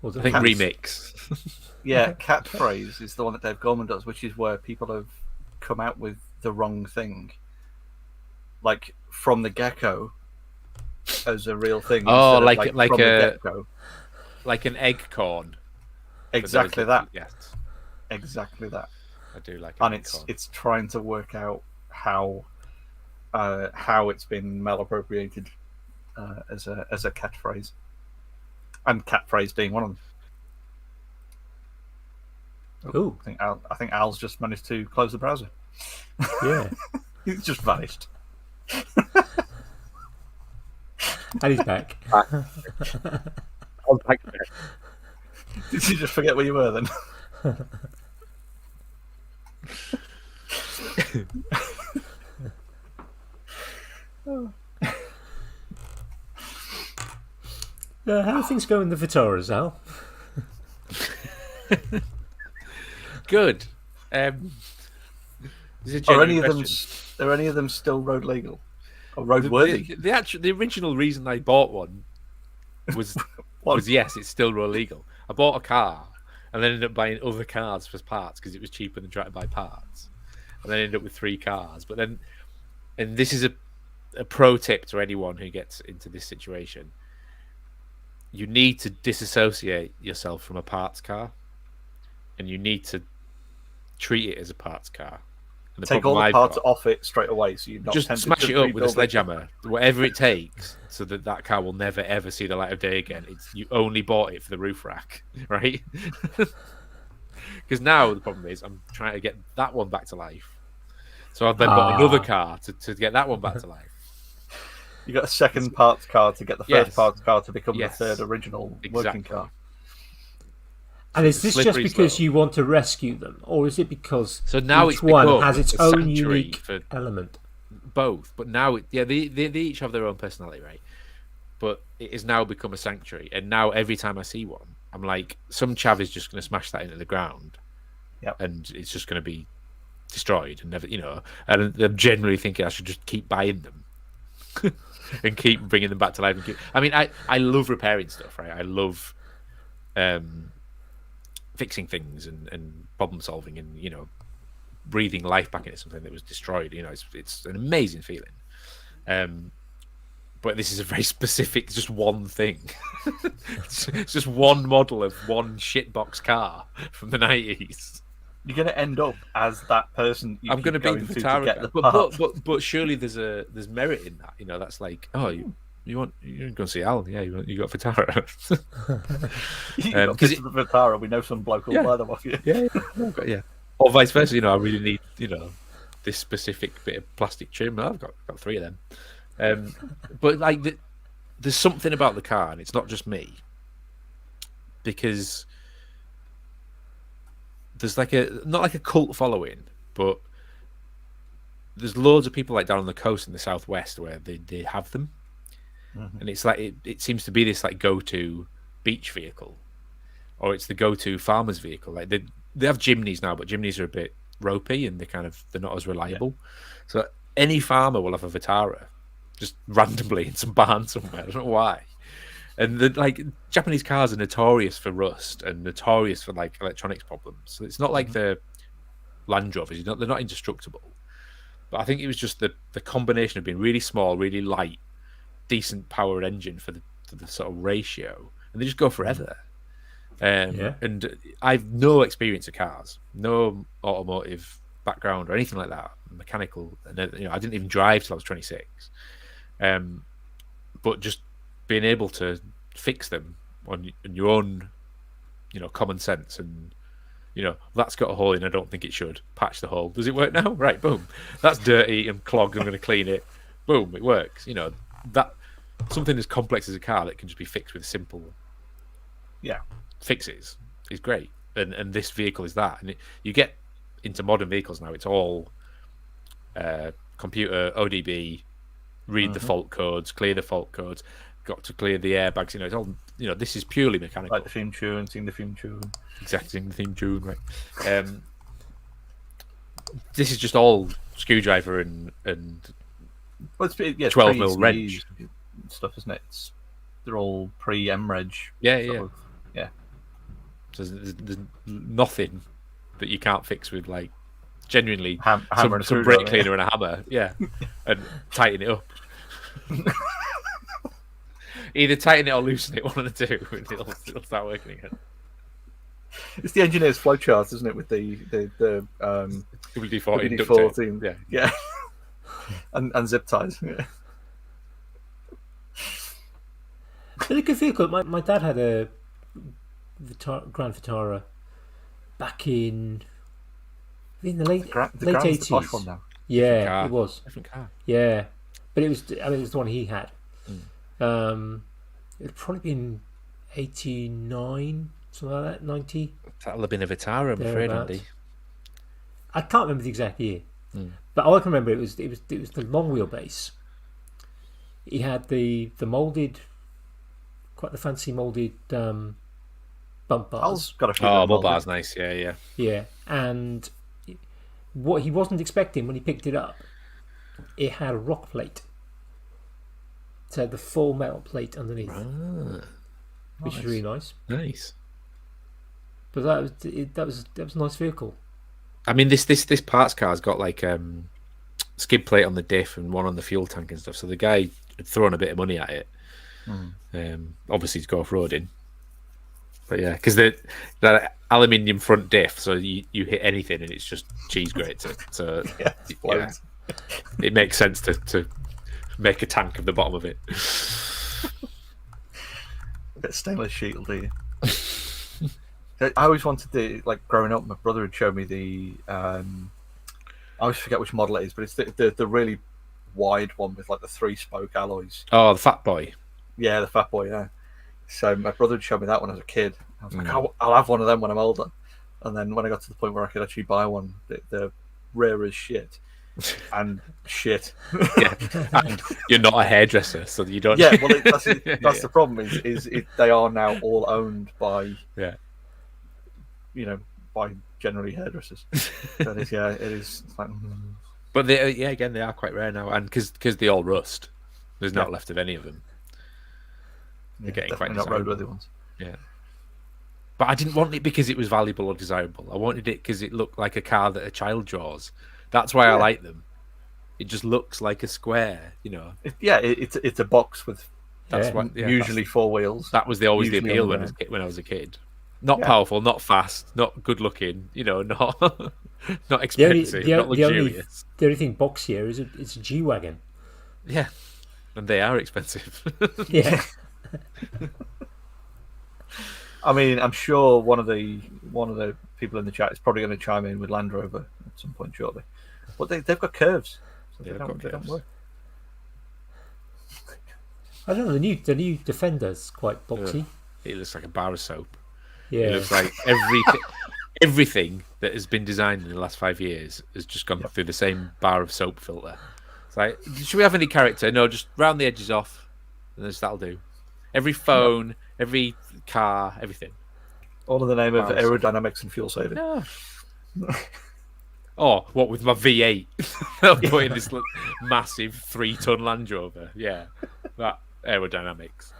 I think remix.
Yeah, catphrase is the one that Dave Gorman does, which is where people have come out with the wrong thing. Like from the gecko, as a real thing.
Oh,
instead of,
like
from the
a
get-go.
like an egg corn.
Exactly that.
Yes,
Exactly that.
I do like.
And it's trying to work out how it's been malappropriated as a catchphrase, and catchphrase being one of them.
Ooh.
I think Al's just managed to close the browser.
Yeah.
He's just vanished.
And he's back.
I'm back there.
Did you just forget where you were then?
How are things going in the Vitaras, Al?
Good.
Are any of them still road legal or road worthy?
The original reason I bought one was yes, it's still road legal. I bought a car and then ended up buying other cars for parts because it was cheaper than trying to buy parts, and then ended up with 3 cars. But then, and this is a pro tip to anyone who gets into this situation: you need to disassociate yourself from a parts car, and you need to treat it as a parts car. And
take all the parts off it straight away, so you're not
just smash it up with a sledgehammer, whatever it takes, so that car will never ever see the light of day again. You only bought it for the roof rack, right? Because now the problem is I'm trying to get that one back to life, so I've then got another car to get that one back to life.
You got a second parts car to get the first parts car to become the third original working car.
And is this just because you want to rescue them, or is it because
now
each one has its own unique element?
Both, but now they each have their own personality, right? But it has now become a sanctuary, and now every time I see one, I'm like, some chav is just going to smash that into the ground, and it's just going to be destroyed and never, And I'm generally thinking I should just keep buying them and keep bringing them back to life. I love repairing stuff, right? I love fixing things and problem solving and breathing life back into something that was destroyed. It's an amazing feeling. But this is a very specific, just one thing. It's just one model of one shitbox car from the 90s.
You're going to end up as that person.
I'm going to be the Vitara, but surely there's merit in that. That's like, you're going to see Al? Yeah, you got Vitara.
You got the Vitara. We know some bloke will buy them off you.
Yeah. Or vice versa. I really need this specific bit of plastic trim. I've got 3 of them. But there's something about the car, and it's not just me, because there's not like a cult following, but there's loads of people down on the coast in the southwest where they have them. Mm-hmm. And it's it seems to be this go-to beach vehicle, or it's the go-to farmer's vehicle. They have Jimneys now, but Jimneys are a bit ropey and they're not as reliable. So any farmer will have a Vitara just randomly in some barn somewhere. I don't know why. And the Japanese cars are notorious for rust and notorious for electronics problems. So it's not like the Land Rovers. They're not indestructible. But I think it was just the combination of being really small, really light, decent power engine for the sort of ratio, and they just go forever. And I've no experience of cars, no automotive background or anything like that, mechanical. And I didn't even drive till I was 26. But just being able to fix them on your own, common sense, and that's got a hole in. I don't think it should. Patch the hole. Does it work now? Right, boom. That's dirty and clogged. I'm going to clean it. Boom, it works. That something as complex as a car that can just be fixed with simple fixes is great. And this vehicle is that. And you get into modern vehicles now, it's all computer, ODB, read the fault codes, clear the fault codes, got to clear the airbags. It's all, this is purely mechanical.
Like the theme tune, sing the theme tune.
Exactly, sing the theme tune, right. This is just all screwdriver and 12mm wrench
stuff, isn't it? They're all pre-MReg.
Yeah. So there's nothing that you can't fix with genuinely some brake cleaner and a hammer, and tighten it up. Either tighten it or loosen it, one of the two, and it'll start working again.
It's the engineer's flowchart, isn't it? With the
WD-40 duct
WD-14,
tape.
yeah, and zip ties. Yeah.
It's a good vehicle. My dad had a Grand Vitara back in the late
Grand's the
80s.
posh one now.
Yeah,
Car.
it was.
Different car.
Yeah, but it was the one he had. It'd probably been 89, something like that, 90.
That'll have been a Vitara, I'm afraid, Andy.
I can't remember the exact year, but all I can remember it was the long wheelbase. He had the molded, quite the fancy molded bump bars.
Got a few.
Oh, bump bars, nice. Yeah.
Yeah, and what he wasn't expecting when he picked it up, it had a rock plate. It had the full metal plate underneath, which is really nice.
Nice.
But that was a nice vehicle.
I mean, this parts car's got like skid plate on the diff and one on the fuel tank and stuff. So the guy had thrown a bit of money at it. Obviously to go off roading. But yeah, because that aluminium front diff, so you hit anything and it's just cheese grater. So yeah, it makes sense to make a tank of the bottom of it.
A bit of stainless sheet will do you. I always wanted to, like, growing up, my brother had showed me the I always forget which model it is, but it's the really wide one with like the 3-spoke alloys.
Oh, the Fat Boy.
Yeah, the Fat Boy, yeah. So my brother had showed me that when I was a kid. I was like, I'll have one of them when I'm older. And then when I got to the point where I could actually buy one, they're rare as shit. And shit.
Yeah, and you're not a hairdresser, so you don't.
Yeah, well, that's the problem. Is they are now all owned by by generally hairdressers. That is, it is. Like,
But they are quite rare now, and because they all rust, there's not left of any of them. They're getting quite
not roadworthy ones.
Yeah. But I didn't want it because it was valuable or desirable. I wanted it because it looked like a car that a child draws. That's why I like them. It just looks like a square,
It's a box with
usually
4 wheels.
That was always the appeal when I was a kid. Not powerful, not fast, not good looking, not not expensive, not luxurious.
The only thing boxier is it's a G-Wagon.
Yeah, and they are expensive.
Yeah.
I mean, I'm sure one of the people in the chat is probably going to chime in with Land Rover at some point shortly. But they've got curves. So they don't work.
I don't know, the new Defender's quite boxy.
It looks like a bar of soap.
Yeah.
It looks like everything that has been designed in the last 5 years has just gone through the same bar of soap filter. It's like, should we have any character? No, just round the edges off, and that'll do. Every phone, every car, everything.
All in the name of aerodynamics and fuel saving.
No. Oh, what with my V8? I'll put in this massive 3-ton Land Rover. Yeah, that aerodynamics.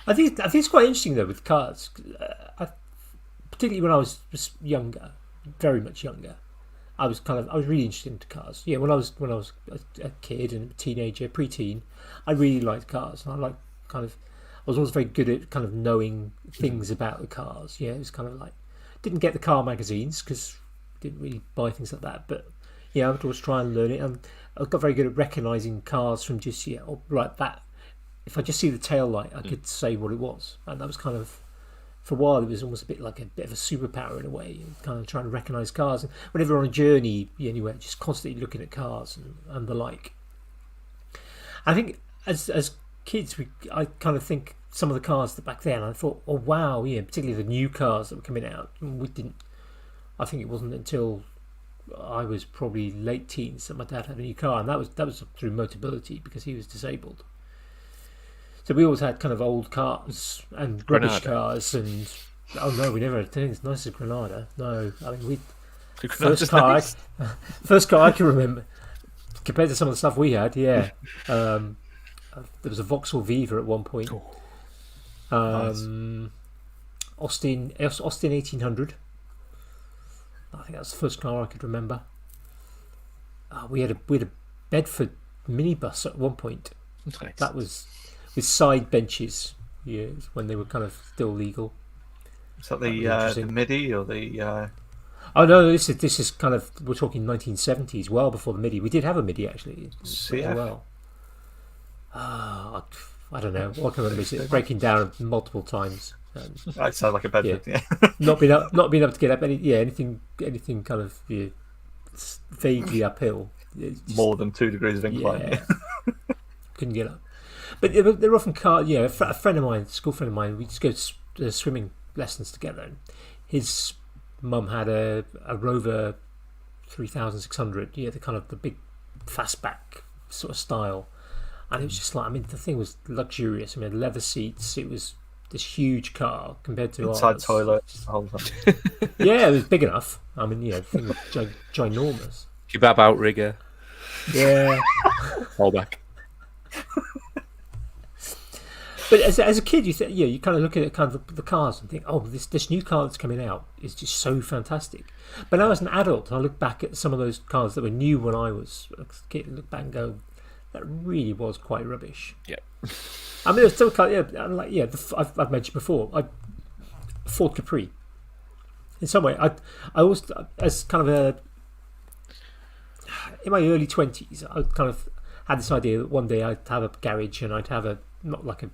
I think it's quite interesting though with cars, particularly when I was younger, very much younger. I was really interested into cars. Yeah, when I was a kid and a teenager, preteen, I really liked cars. And I was always very good at kind of knowing things about the cars. Yeah, it was kind of like, didn't get the car magazines because didn't really buy things like that. But yeah, I would always try and learn it. And I got very good at recognising cars from just like that. If I just see the tail light, I could say what it was, and that was kind of, for a while, it was almost a bit of a superpower in a way, kind of trying to recognise cars. And whenever on a journey, anywhere, just constantly looking at cars and the like. I think as kids, I kind of think some of the cars that back then, I thought, oh wow, yeah, particularly the new cars that were coming out. I think it wasn't until I was probably late teens that my dad had a new car, and that was through Motability because he was disabled. So we always had kind of old cars and rubbish cars, and we never had anything as nice as Granada. No, I mean first car I can remember compared to some of the stuff we had. Yeah, there was a Vauxhall Viva at one point. Nice. Austin 1800. I think that was the first car I could remember. We had a Bedford minibus at one point.
Nice.
That was with side benches. Yeah, when they were kind of still legal.
Is that
was
the
interesting.
MIDI or the?
Oh no, this is kind of, we're talking 1970s, well before the MIDI. We did have a MIDI actually as
CF?
well. I don't know. What can I remember is it breaking down multiple times.
That sounds like a bad
Yeah.
thing.
Not being able to get up anything kind of vaguely uphill. It's just-
More than 2 degrees of incline.
yeah, couldn't get up. But they're often cars. Yeah, a friend of mine, school friend of mine, we just go to swimming lessons together. And his mum had a Rover 3600. Yeah, the big fastback sort of style, and it was just like, I mean, the thing was luxurious. I mean, leather seats. It was this huge car compared to
Inside
ours.
toilet. Whole thing.
Yeah, it was big enough. I mean, yeah, the thing was ginormous.
Kebab outrigger,
Yeah.
fallback.
But as a kid, you kind of look at kind of the cars and think, oh, this new car that's coming out is just so fantastic. But now as an adult, I look back at some of those cars that were new when I was a kid, and look back and go, that really was quite rubbish.
Yeah.
I mean, there's still cars, I've mentioned before, Ford Capri. In some way, I always, as kind of in my early 20s, I kind of had this idea that one day I'd have a garage and I'd have not like a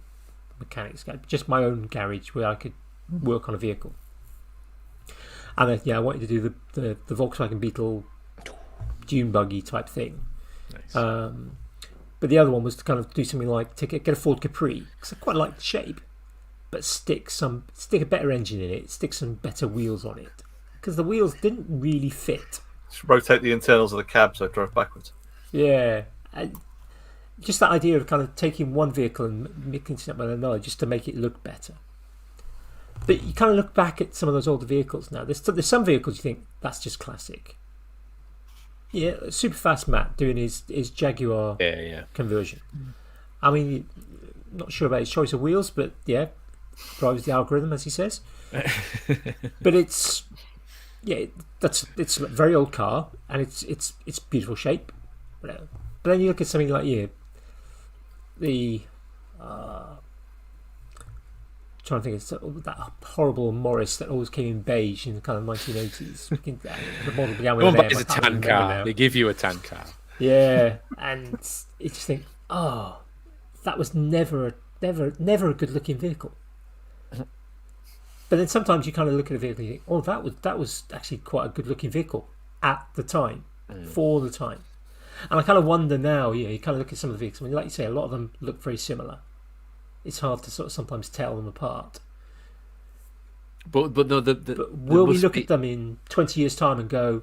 mechanics garage, just my own garage where I could work on a vehicle. And I wanted to do the Volkswagen Beetle dune buggy type thing.
Nice.
But the other one was to kind of do something like get a Ford Capri, because I quite like the shape, but stick a better engine in it, stick some better wheels on it, because the wheels didn't really fit.
Just rotate the internals of the cab so it drove backwards.
Yeah. Just that idea of kind of taking one vehicle and mixing it up with another just to make it look better. But you kind of look back at some of those older vehicles now. There's some vehicles you think, that's just classic. Yeah, Superfast Matt doing his Jaguar conversion. I mean, not sure about his choice of wheels, but yeah, drives the algorithm, as he says. But it's a very old car, and it's beautiful shape. Whatever. But then you look at something like the trying to think of that horrible Morris that always came in beige in the kind of 1980s. The model began with
No one
an
buys
M,
a
I can't
tan
remember
car.
now.
They give you a tan car.
Yeah, and you just think, oh, that was never a good looking vehicle. But then sometimes you kind of look at a vehicle and you think, oh, that was actually quite a good looking vehicle at the time, for the time. And I kind of wonder now, you kind of look at some of the vehicles. I mean, like you say, a lot of them look very similar. It's hard to sort of sometimes tell them apart.
But no,
But will we look at them in 20 years' time and go,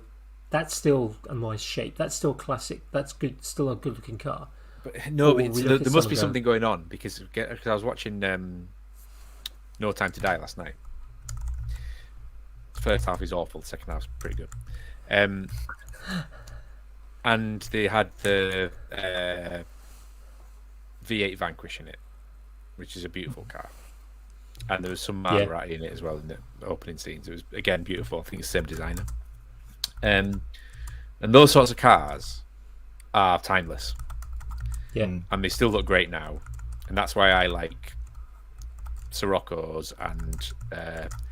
that's still a nice shape, that's still classic, that's good, still a good looking car?
But no,
Or
but
we
there
look at
must be
some
something going on because I was watching No Time to Die last night. The first half is awful, the second half's pretty good. And they had the V8 Vanquish in it, which is a beautiful car. And there was some Maserati in it as well in the opening scenes. It was, again, beautiful. I think it's the same designer. And those sorts of cars are timeless.
Yeah.
And they still look great now. And that's why I like Siroccos and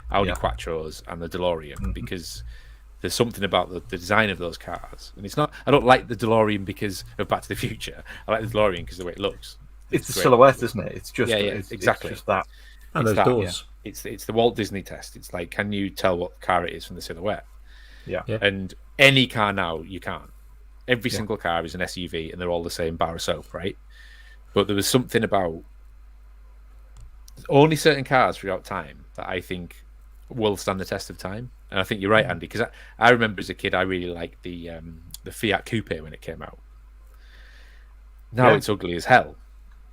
Audi Quattros and the DeLorean, because there's something about the design of those cars. And it's not, I don't like the DeLorean because of Back to the Future. I like the DeLorean because of the way it looks.
It's the silhouette, isn't it? It's just
exactly.
It's just that.
And those doors.
Yeah. It's the Walt Disney test. It's like, can you tell what car it is from the silhouette?
Yeah.
And any car now, you can't. Every single car is an SUV, and they're all the same bar of soap, right? But there was something about only certain cars throughout time that I think will stand the test of time. And I think you're right, Andy, because I remember as a kid, I really liked the Fiat Coupe when it came out. Now it's ugly as hell.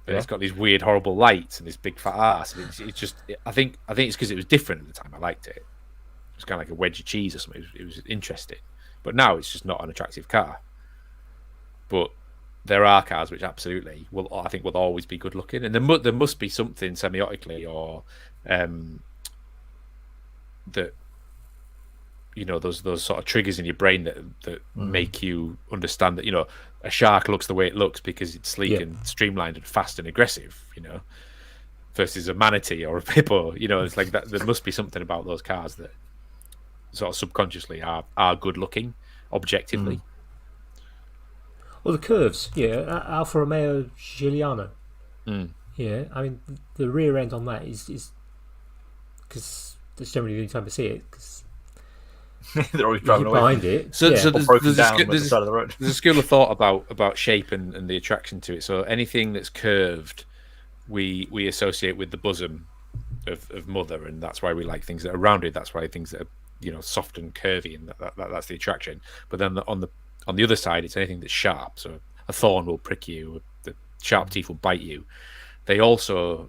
And it's got these weird, horrible lights and this big fat ass. And it's just, I think it's because it was different at the time. I liked it. It was kind of like a wedge of cheese or something. It was interesting. But now it's just not an attractive car. But there are cars which absolutely will always be good looking, and there must be something semiotically or that those sort of triggers in your brain that make you understand that a shark looks the way it looks because it's sleek and streamlined and fast and aggressive, versus a manatee or a hippo. It's like that. There must be something about those cars that sort of subconsciously are good looking objectively.
Well, the curves, Alfa Romeo Giuliano. Yeah, I mean the rear end on that is because there's generally the only time to see it because
they're always driving away
behind it.
So
there's
a school of thought about shape and the attraction to it. So anything that's curved, we associate with the bosom of mother, and that's why we like things that are rounded. That's why things that are soft and curvy, and that's the attraction. But then on the other side, it's anything that's sharp. So a thorn will prick you, the sharp teeth will bite you. They also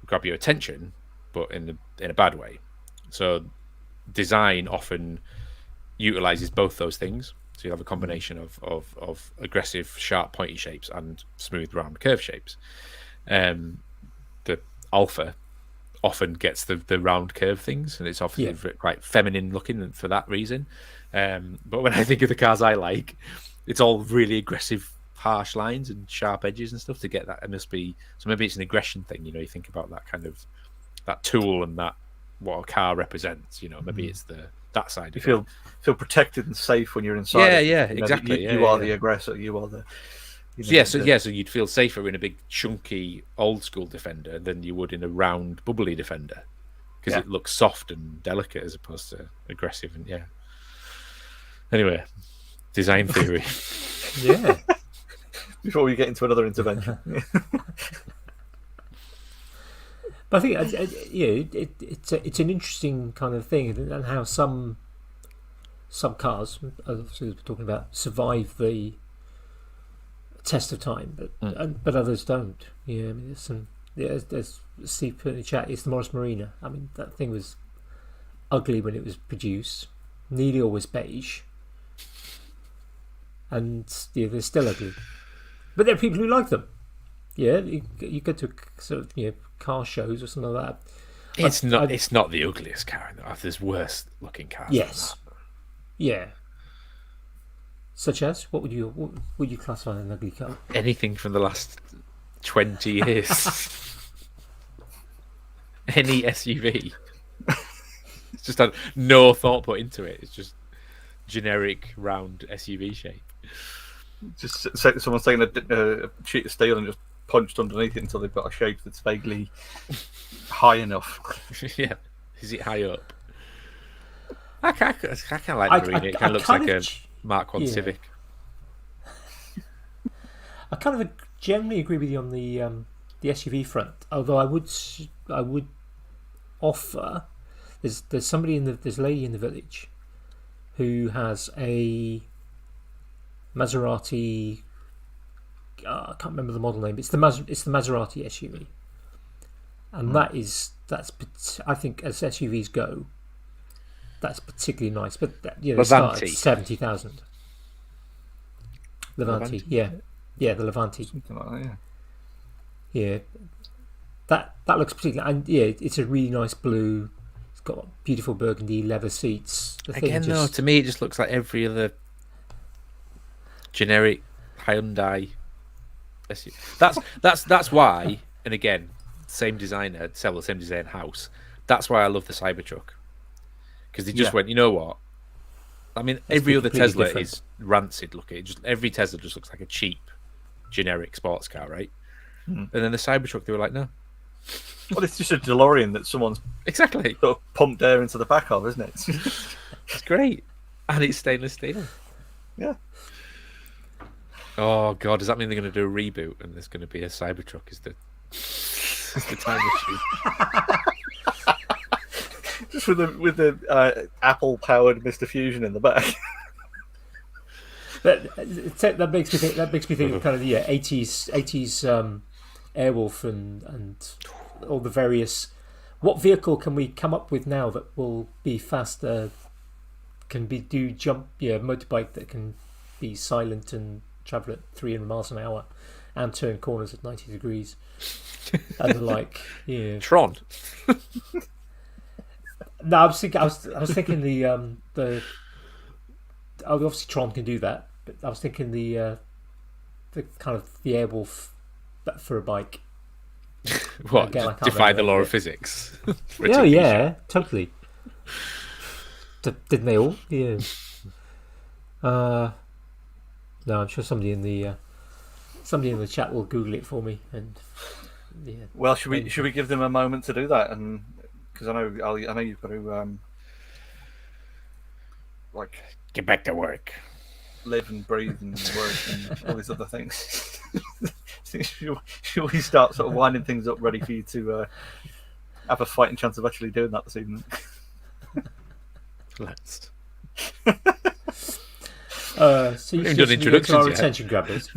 grab your attention, but in a bad way. So design often utilizes both those things. So you have a combination of aggressive, sharp, pointy shapes and smooth, round, curved shapes. The Alpha often gets the round curve things, and it's often quite feminine looking for that reason. But when I think of the cars I like, it's all really aggressive, harsh lines and sharp edges and stuff to get that. It must be so. Maybe it's an aggression thing. You think about that kind of that tool and that what a car represents. Maybe it's that side.
You feel protected and safe when you're inside.
Exactly.
You are the aggressor. You are the.
So you'd feel safer in a big, chunky, old school Defender than you would in a round, bubbly Defender because it looks soft and delicate as opposed to aggressive. And anyway, design theory.
Before we get into another intervention.
But I think it's an interesting kind of thing, and how some cars, as we're talking about, survive the test of time, but others don't. I mean, there's some. There's Steve put in the chat. It's the Morris Marina. I mean, that thing was ugly when it was produced, nearly always beige, and they're still ugly. But there are people who like them. Yeah, you go to sort of car shows or something like that.
It's not the ugliest car. There's worse looking cars.
Yes. Yeah. Such as what would you classify as an ugly car?
Anything from the last 20 years. Any SUV. It's just had no thought put into it. It's just generic round SUV shape.
Just someone's taken a sheet of steel and just punched underneath it until they've got a shape that's vaguely high enough.
Yeah, is it high up? I kind of like the Marina. It kind of looks like a Mark 1 Civic.
I kind of generally agree with you on the SUV front. Although I would offer there's there's a lady in the village who has a Maserati. I can't remember the model name. It's the Maserati SUV, and that's I think as SUVs go, that's particularly nice. But they start at 70,000. Levante, yeah, the Levante,
something like that.
Yeah, that looks particularly, and it's a really nice blue. It's got beautiful burgundy leather seats.
To me, it just looks like every other generic Hyundai. That's why, and again, same designer, sell the same design house. That's why I love the Cybertruck, because they just went, you know what? I mean, every other Tesla is rancid looking. Every Tesla just looks like a cheap, generic sports car, right? And then the Cybertruck, they were like, no.
Well, it's just a DeLorean that someone's
exactly
sort of pumped air into the back of, isn't it?
It's great, and it's stainless steel.
Yeah.
Oh God, does that mean they're going to do a reboot and there's going to be a Cybertruck as the time machine?
Just with the Apple powered Mr. Fusion in the back.
That makes me think. That makes me think of kind of 80s Airwolf and all the various. What vehicle can we come up with now that will be faster? Can do jump? Motorbike that can be silent and travel at 300 miles an hour and turn corners at 90 degrees and the like.
Tron.
No, I was thinking the obviously Tron can do that, but I was thinking the kind of the airwolf but for a bike.
What?
Again, I can't
Defy
remember
the law
it.
of physics? For a
Yeah,
TV
yeah,
show.
totally. Didn't they all? Yeah. No, I'm sure somebody in the chat will Google it for me. And yeah.
Well, should we give them a moment to do that? And because I know you've got to like
Get back to work.
live and breathe and work and all these other things. Should we start sort of winding things up, ready for you to have a fighting chance of actually doing that this evening?
Let's.
So you
haven't done
should go to
introductions
our
yet.
attention grabbers.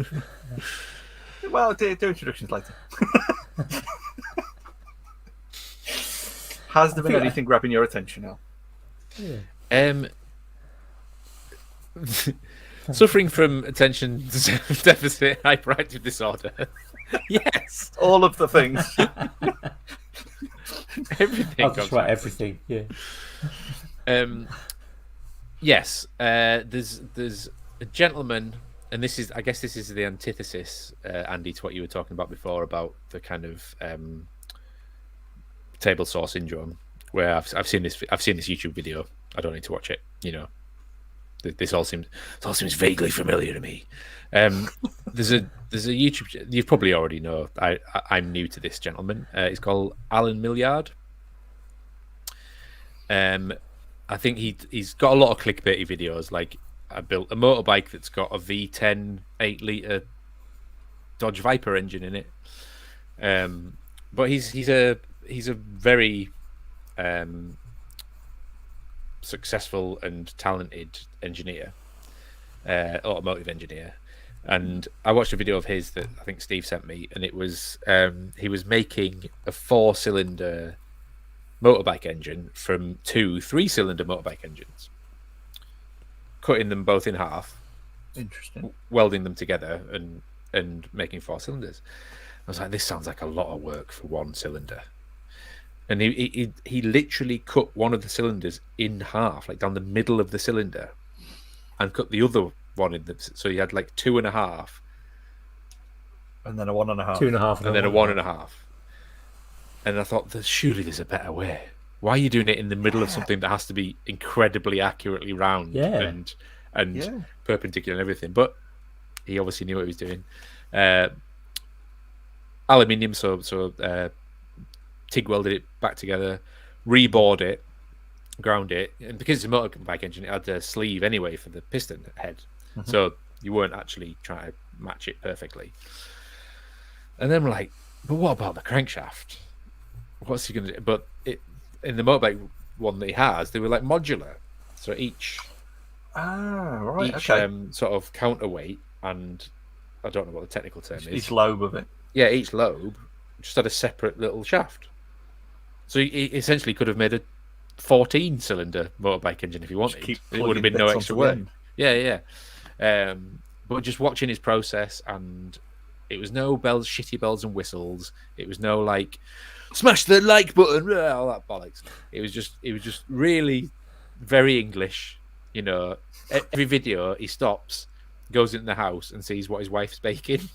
Well, do introductions later. Has there been
think
anything grabbing your attention now?
Yeah.
Suffering from attention deficit hyperactive disorder. Yes,
All of the things.
everything.
I'll just write everything. Yeah.
Yes, there's a gentleman, and I guess this is the antithesis, Andy, to what you were talking about before about the kind of table saw syndrome, where I've seen this YouTube video. I don't need to watch it. You know, this all seems vaguely familiar to me. There's a YouTube. You probably already know. I'm new to this gentleman. It's called Alan Milliard. I think he's got a lot of clickbaity videos. Like, I built a motorbike that's got a V10 8-liter Dodge Viper engine in it. But he's a very successful and talented engineer, automotive engineer. And I watched a video of his that I think Steve sent me, and it was he was making a 4-cylinder motorbike engine from 2 3-cylinder motorbike engines, cutting them both in half,
Interesting.
welding them together, and making 4 cylinders. I was like, this sounds like a lot of work for 1 cylinder. And he literally cut one of the cylinders in half, like down the middle of the cylinder, and cut the other one in so he had like 2.5,
And then a 1.5.
2.5,
and then a 1.5. And I thought, surely there's a better way. Why are you doing it in the middle of something that has to be incredibly accurately round and perpendicular and everything? But he obviously knew what he was doing. Aluminium, so TIG welded it back together, rebored it, ground it, and because it's a motorbike engine, it had a sleeve anyway for the piston head, so you weren't actually trying to match it perfectly. And then we're like, but what about the crankshaft? What's he going to do? But in the motorbike one that he has, they were like modular, so each sort of counterweight, and I don't know what the technical term is.
Each lobe of it.
Yeah, each lobe just had a separate little shaft. So he essentially could have made a 14-cylinder motorbike engine if he wanted. It would have been no extra work. Yeah. But just watching his process, and it was no shitty bells and whistles. It was no like smash the like button, all that bollocks. It was just really very English. You know, every video he stops, goes into the house and sees what his wife's baking.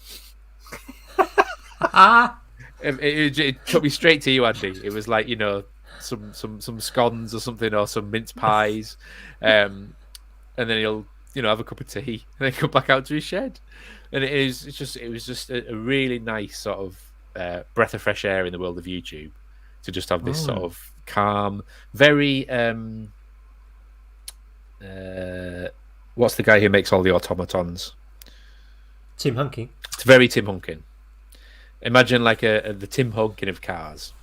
It took me straight to you, Andy. It was like, you know, some scones or something, or some mince pies, and then he'll, you know, have a cup of tea and then come back out to his shed. And it was just a really nice sort of breath of fresh air in the world of YouTube to just have this sort of calm, very what's the guy who makes all the automatons?
Tim Hunking.
It's very Tim Hunkin. Imagine like the Tim Hunkin of cars.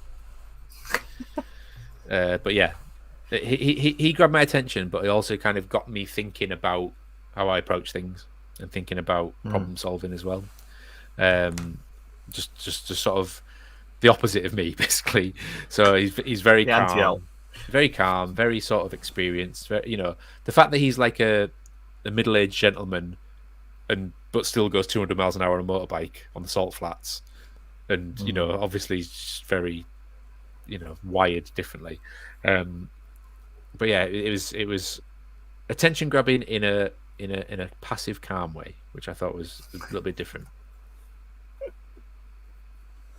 But yeah, he grabbed my attention, but he also kind of got me thinking about how I approach things and thinking about problem solving as well. Just sort of the opposite of me, basically. So he's very calm, very sort of experienced. Very, you know, the fact that he's like a middle-aged gentleman, but still goes 200 miles an hour on a motorbike on the salt flats, and you know, obviously he's just very, you know, wired differently. but yeah, it was attention grabbing in a passive, calm way, which I thought was a little bit different.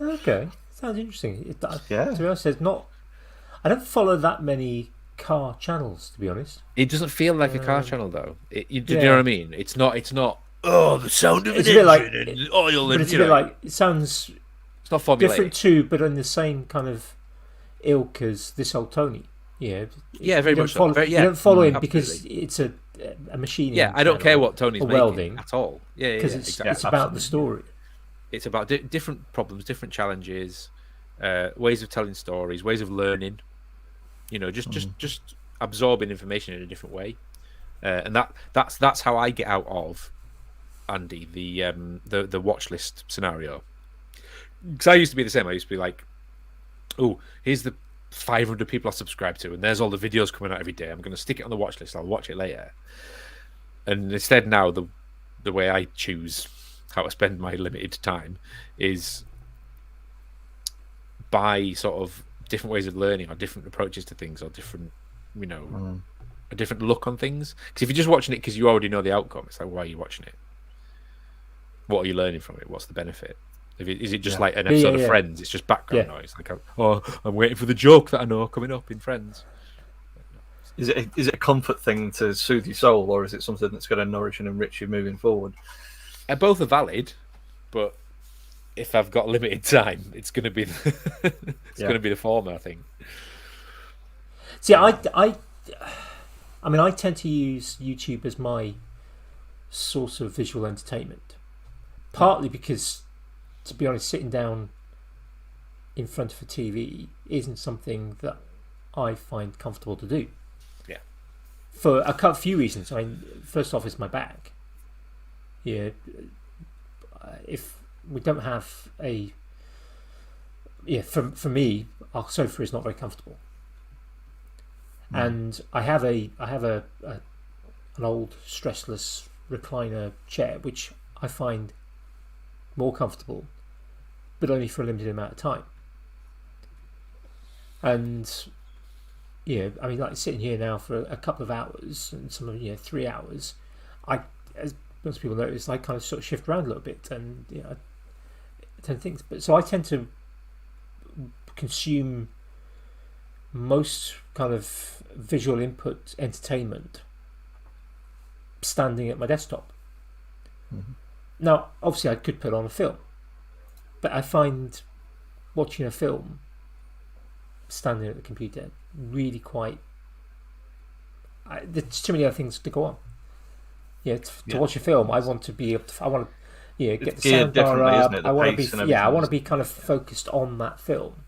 Okay, sounds interesting.
Yeah.
To be honest, there's not. I don't follow that many car channels, to be honest.
It doesn't feel like a car channel though. Do you know
yeah.
what I mean? It's not. Oh, the sound of an
It's a bit like,
engine and oil,
but
and
it's a bit like it sounds
it's not formulaic.
different too, but in the same kind of ilk as This Old Tony. Yeah,
Yeah, very much so.
follow,
Very- yeah,
you don't follow him
absolutely.
because it's a machine.
Yeah, I don't care what Tony's making
welding
at all. Yeah,
because
exactly.
it's about the story.
It's about different problems, different challenges, ways of telling stories, ways of learning. You know, just absorbing information in a different way, and that's how I get out of Andy the watch list scenario. Because I used to be the same. I used to be like, oh, here's the 500 people I subscribe to, and there's all the videos coming out every day. I'm going to stick it on the watch list. I'll watch it later. And instead, now the way I choose how to spend my limited time is by sort of different ways of learning, or different approaches to things, or different, a different look on things. Because if you're just watching it because you already know the outcome, it's like, why are you watching it? What are you learning from it? What's the benefit? Is it just like an episode of Friends? It's just background noise. Like, I'm waiting for the joke that I know coming up in Friends.
Is it a comfort thing to soothe your soul, or is it something that's going to nourish and enrich you moving forward?
Both are valid, but if I've got limited time, it's going to be going to be the former, I think.
See, I mean, I tend to use YouTube as my source of visual entertainment, partly because, to be honest, sitting down in front of a TV isn't something that I find comfortable to do.
Yeah.
For a few reasons. I mean, first off, it's my back. Yeah. If we don't have for me, our sofa is not very comfortable, and I have an old stressless recliner chair which I find more comfortable, but only for a limited amount of time. And I mean, like sitting here now for a couple of hours, and some of 3 hours, as most people notice, I kind of sort of shift around a little bit, and I tend to think. But so I tend to consume most kind of visual input entertainment standing at my desktop.
Mm-hmm.
Now, obviously, I could put on a film, but I find watching a film standing at the computer really quite. There's too many other things to go on. To watch a film, I want to be able to. I want to, get the sound bar up. I want to be. I want to be kind of focused on that film.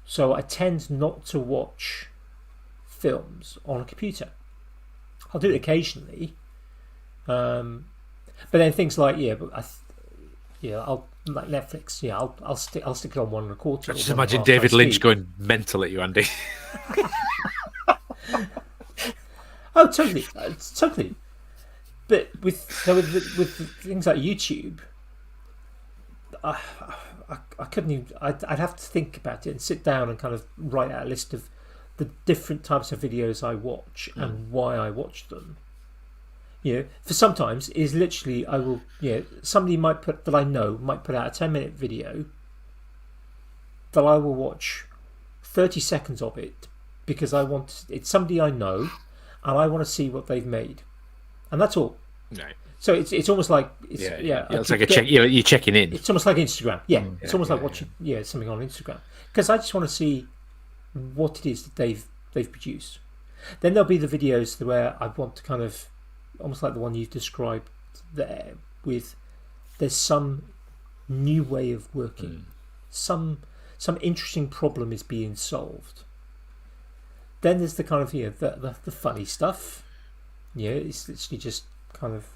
So I tend not to watch films on a computer. I'll do it occasionally, but then things like I'll like Netflix. I'll stick it on 1.25.
I just imagine David Lynch going mental at you, Andy.
Oh, totally. But with things like YouTube, I couldn't even. I'd have to think about it and sit down and kind of write out a list of the different types of videos I watch and why I watch them. For sometimes is literally I will. Somebody might put out a 10-minute video that I will watch 30 seconds of it because it's somebody I know and I want to see what they've made. And that's all.
No.
So it's almost like
it's like you're checking in.
It's almost like Instagram. It's almost like watching something on Instagram because I just want to see what it is that they've produced. Then there'll be the videos where I want to kind of almost like the one you've described there, with there's some new way of working, some interesting problem is being solved. Then there's the kind of the funny stuff. It's literally just kind of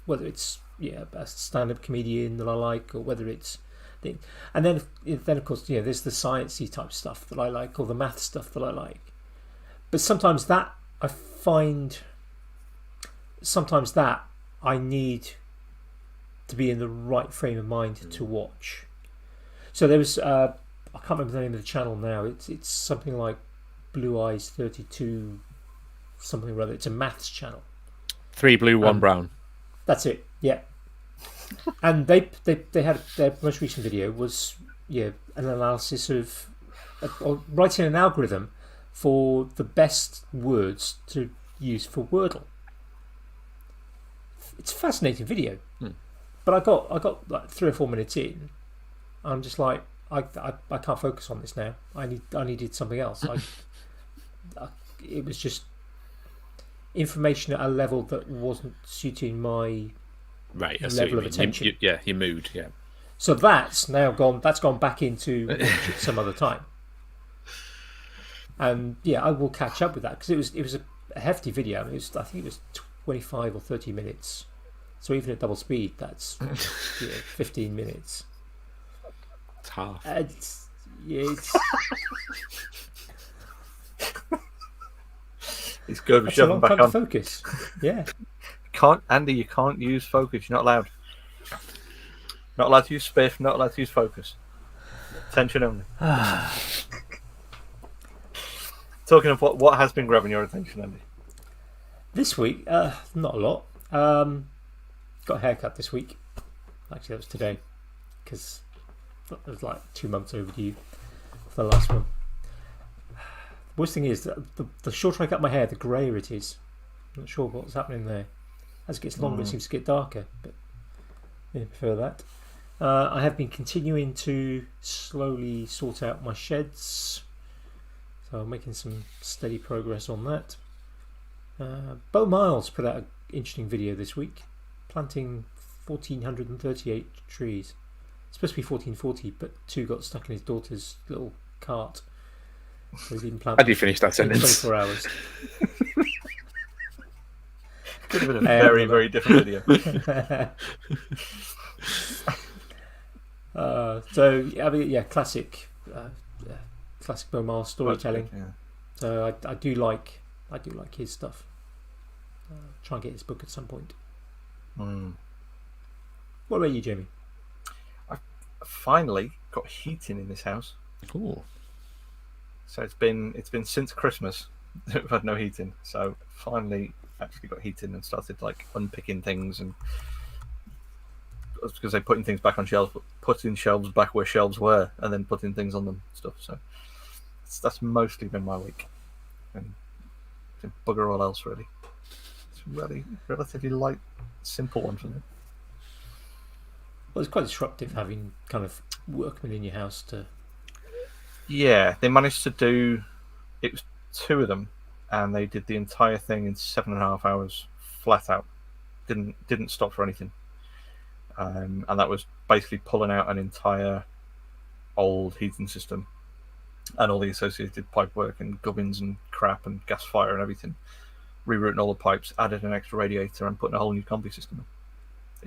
whether it's a stand-up comedian that I like, or whether it's thing. And then of course there's the sciencey type stuff that I like, or the math stuff that I like. But sometimes that I need to be in the right frame of mind to watch. So there was I can't remember the name of the channel now. It's something like Blue Eyes 32 something or other. It's a maths channel.
3 blue, 1 brown.
That's it. Yeah. And they had their most recent video was an analysis of writing an algorithm for the best words to use for Wordle. It's a fascinating video, but I got like 3 or 4 minutes in. I'm just like I can't focus on this now. I needed something else. It was just information at a level that wasn't suiting my level of attention.
Your mood. Yeah.
So that's now gone. That's gone back into some other time. And I will catch up with that because it was a hefty video. I think it was 25 or 30 minutes. So even at double speed, that's 15 minutes.
It's half.
It's
It's good.
That's a long time to focus. Yeah.
Andy, you can't use focus. You're not allowed. Not allowed to use spiff. Not allowed to use focus. Attention only. Talking of what has been grabbing your attention, Andy?
This week, not a lot. Got a haircut this week. Actually, that was today because it was like 2 months overdue for the last one. The worst thing is that the shorter I cut my hair, the greyer it is. I'm not sure what's happening there. As it gets longer, it seems to get darker. But I prefer that. I have been continuing to slowly sort out my sheds. So I'm making some steady progress on that. Bo Miles put out an interesting video this week, planting 1,438 trees. It's supposed to be 1,440, but 2 got stuck in his daughter's little cart. So he didn't plant.
How do you finish that sentence?
24 hours.
Could have been a very, very different video. Classic Bo Miles storytelling. Yeah. So I do like his stuff. Try and get his book at some point. What about you, Jamie? I finally got heating in this house.
Cool.
So it's been since Christmas that we've had no heating. So finally actually got heating and started like unpicking things, and because they're putting things back on shelves, but putting shelves back where shelves were, and then putting things on them and stuff. So that's mostly been my week, and bugger all else really. It's really relatively light, simple one for me.
Well, it's quite disruptive having kind of workmen in your house to.
Yeah, they managed to do. It was 2 of them, and they did the entire thing in 7.5 hours, flat out. Didn't stop for anything. And that was basically pulling out an entire old heating system and all the associated pipework and gubbins and crap and gas fire and everything. Rerouting all the pipes, added an extra radiator, and putting a whole new combi system in.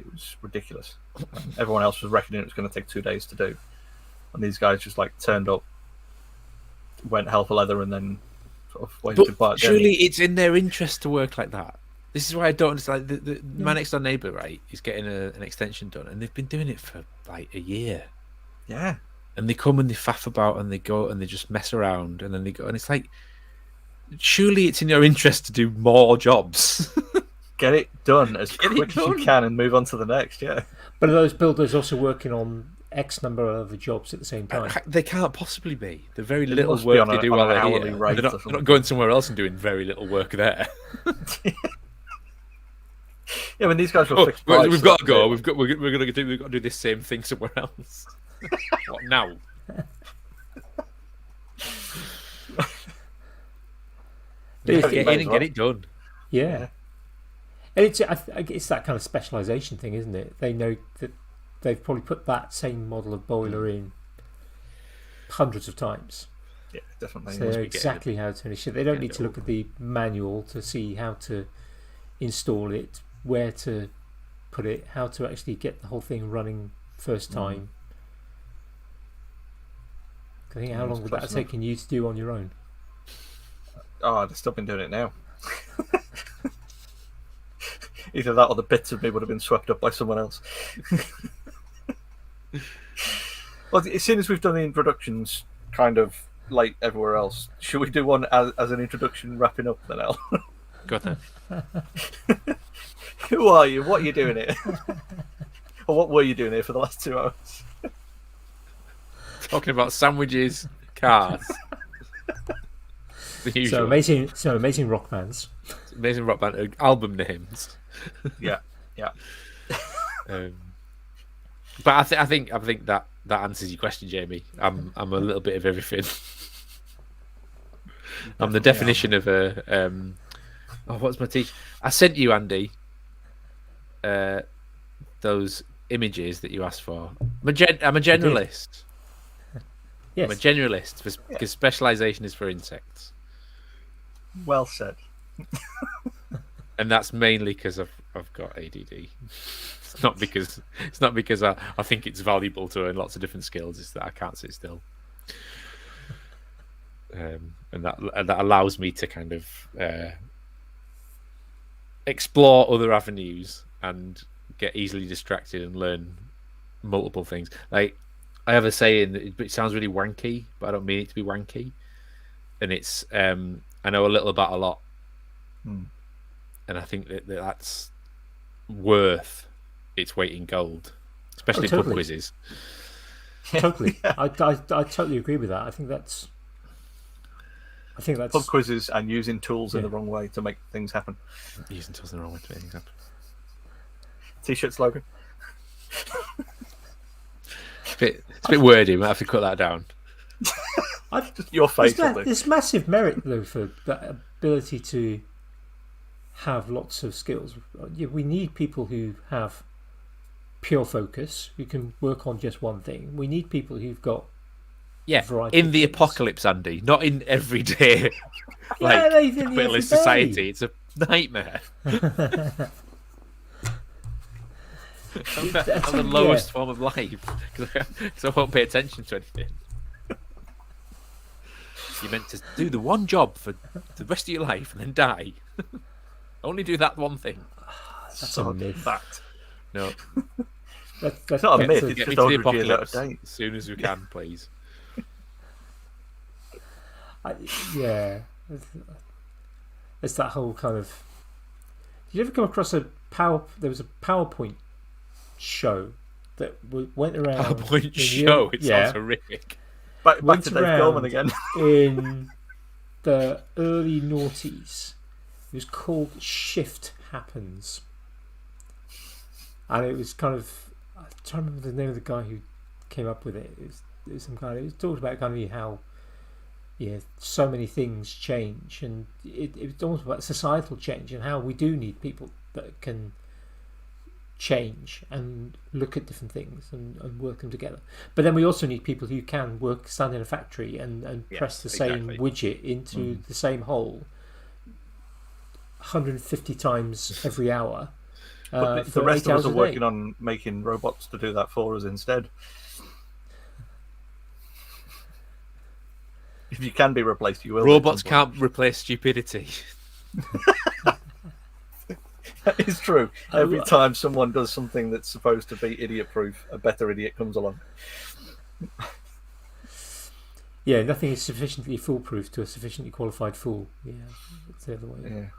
It was ridiculous. Everyone else was reckoning it was going to take 2 days to do, and these guys just like turned up, went hell for leather, and then sort of waited to buy it.
Surely it's in their interest to work like that. This is why I don't understand. My next door neighbour, right, is getting an extension done, and they've been doing it for like a year.
Yeah.
And they come and they faff about, and they go and they just mess around, and then they go, and it's like, surely it's in your interest to do more jobs.
Get it done as quick as you can and move on to the next, yeah.
But are those builders also working on X number of other jobs at the same time?
They can't possibly be. The very little work they do while they're here. They're not going somewhere else and doing very little work there.
Yeah, when these guys were fixed price,
we've got to go. We've got to do this same thing somewhere else. What now? Get in and get it done.
Yeah. And it's that kind of specialisation thing, isn't it? They know that they've probably put that same model of boiler in hundreds of times.
Yeah, definitely.
So they know exactly how to finish it. They don't need to look at the manual to see how to install it, where to put it, how to actually get the whole thing running first time. I think how long would that have taken you to do on your own?
Oh, I'd have still been doing it now. Either that or the bits of me would have been swept up by someone else. Well, as soon as we've done the introductions kind of late everywhere else. Should we do one as an introduction, wrapping up then, Al?
Go then.
Who are you? What are you doing here? Or what were you doing here for the last 2 hours?
Talking about sandwiches, cars. The usual.
So amazing rock bands.
Amazing rock band album names.
Yeah.
But I think that answers your question, Jamie. I'm a little bit of everything. I'm the definition of a. What's my teacher? I sent you, Andy, those images that you asked for. I'm a generalist.
Yes.
I'm a generalist because specialisation is for insects.
Well said.
And that's mainly because I've got ADD. It's not because I think it's valuable to learn lots of different skills. It's that I can't sit still, and that allows me to kind of explore other avenues and get easily distracted and learn multiple things. Like I have a saying, it sounds really wanky, but I don't mean it to be wanky. And it's I know a little about a lot. And I think that's worth its weight in gold, especially pub quizzes.
Totally. I totally agree with that. I think that's
pub quizzes and using tools in the wrong way to make things happen.
Using tools in the wrong way to make things happen.
T-shirt slogan.
It's a bit wordy. I might have to cut that down.
Your face.
There's massive merit though for that ability to have lots of skills. We need people who have pure focus, who can work on just one thing. We need people who've got
in the apocalypse, Andy, not in everyday capitalist society. It's a nightmare. I'm the lowest form of life because I won't pay attention to anything. You're meant to do the one job for the rest of your life and then die. Only do that one thing.
That's a myth.
Fact.
No.
That's not a myth. It's
Get me
just
to the
100 years out of
apocalypse
date.
as soon as we can, please.
It's that whole kind of. Did you ever come across there was a PowerPoint show that went around.
PowerPoint show? It sounds horrific.
Back to Dave Goldman again.
In the early noughties. It was called Shift Happens. And it was kind of. I'm trying to remember the name of the guy who came up with it. It was some guy. It was talked about kind of how. So many things change, and it was almost about societal change and how we do need people that can change and look at different things and work them together. But then we also need people who can stand in a factory and press the same widget into the same hole 150 times every hour.
But the rest of us are working on making robots to do that for us instead. If you can be replaced, you will.
Robots can't replace stupidity.
That is true. Every time someone does something that's supposed to be idiot-proof, a better idiot comes along.
Yeah, nothing is sufficiently foolproof to a sufficiently qualified fool. Yeah, it's the other way.
Yeah,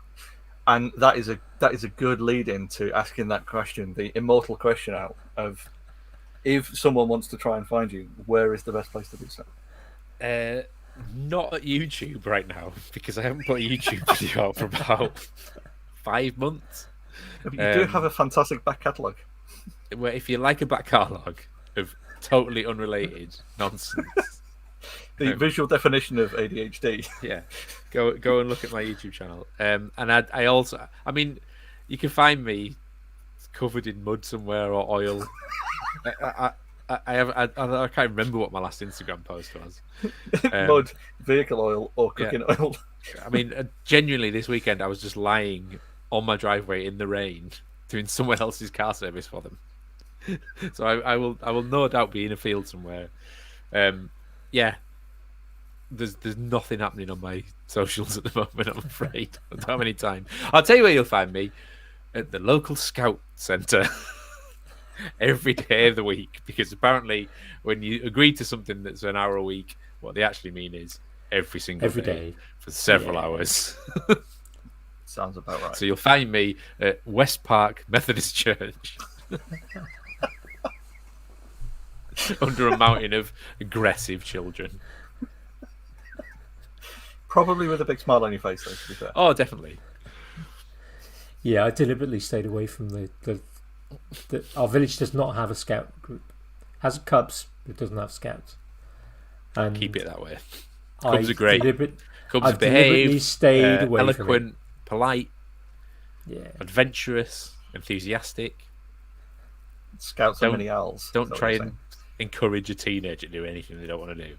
and that is a good lead-in to asking that question, the immortal question out of, if someone wants to try and find you, where is the best place to do so?
Not at YouTube right now, because I haven't put a YouTube video out for about 5 months.
But you do have a fantastic back catalogue.
Where if you like a back catalogue of totally unrelated nonsense,
the visual definition of ADHD.
Yeah, go and look at my YouTube channel. And I also, I mean, you can find me covered in mud somewhere or oil. I can't remember what my last Instagram post was.
Mud, vehicle oil, or cooking oil.
I mean, genuinely, this weekend I was just lying on my driveway in the rain, doing someone else's car service for them. So I will no doubt be in a field somewhere. There's nothing happening on my socials at the moment, I'm afraid. I don't have any time. I'll tell you where you'll find me, at the local scout centre. Every day of the week, because apparently when you agree to something that's an hour a week, What they actually mean is every single
day
for several
Yeah.
hours.
Sounds about right.
So you'll find me at West Park Methodist Church under a mountain of aggressive children.
Probably with a big smile on your face, though, to be fair.
Oh, definitely.
Yeah, I deliberately stayed away from the our village does not have a scout group. It has cubs, but it doesn't have scouts. And
Keep it that way.
I
Cubs are great. Cubs
I've
are
deliberately
behaved,
stayed away from it.
eloquent, polite,
Yeah.
adventurous, enthusiastic.
Scouts are mini owls.
Don't
is that
try
what you're
and encourage a teenager to do anything they don't want to do.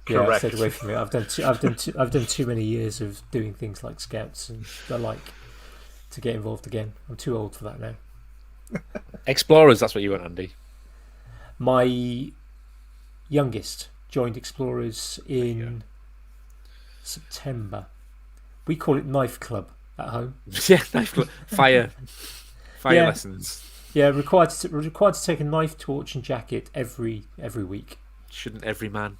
Yeah, I've
Correct.
stayed away from it. I've done too many years of doing things like scouts, and I like to get involved again. I'm too old for that now.
Explorers, that's what you want, Andy.
My youngest joined Explorers in September. We call it Knife Club at home.
Yeah, fire
Yeah.
lessons.
Yeah, required to take a knife, torch, and jacket every week.
Shouldn't every man?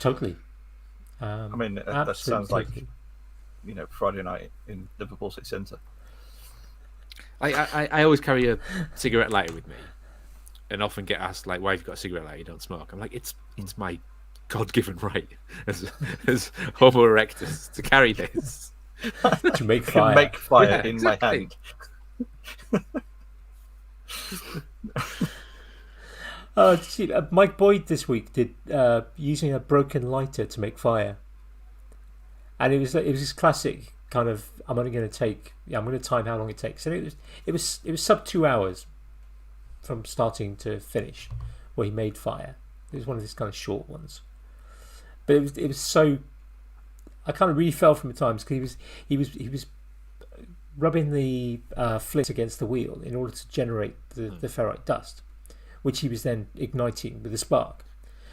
Totally.
I mean, that sounds like Friday night in Liverpool City Centre.
I always carry a cigarette lighter with me, and often get asked like, "Why have you got a cigarette lighter? You don't smoke." I'm like, "It's my God-given right as Homo erectus to carry this
to make
I
fire.
can make fire
Yeah,
in
exactly.
my hand.
Mike Boyd this week did using a broken lighter to make fire, and it was this classic kind of I'm going to time how long it takes, and it was sub 2 hours from starting to finish where he made fire. It was one of these kind of short ones, but it was so I kind of really fell from at times because he was rubbing the flint against the wheel in order to generate the ferrite dust, which he was then igniting with a spark.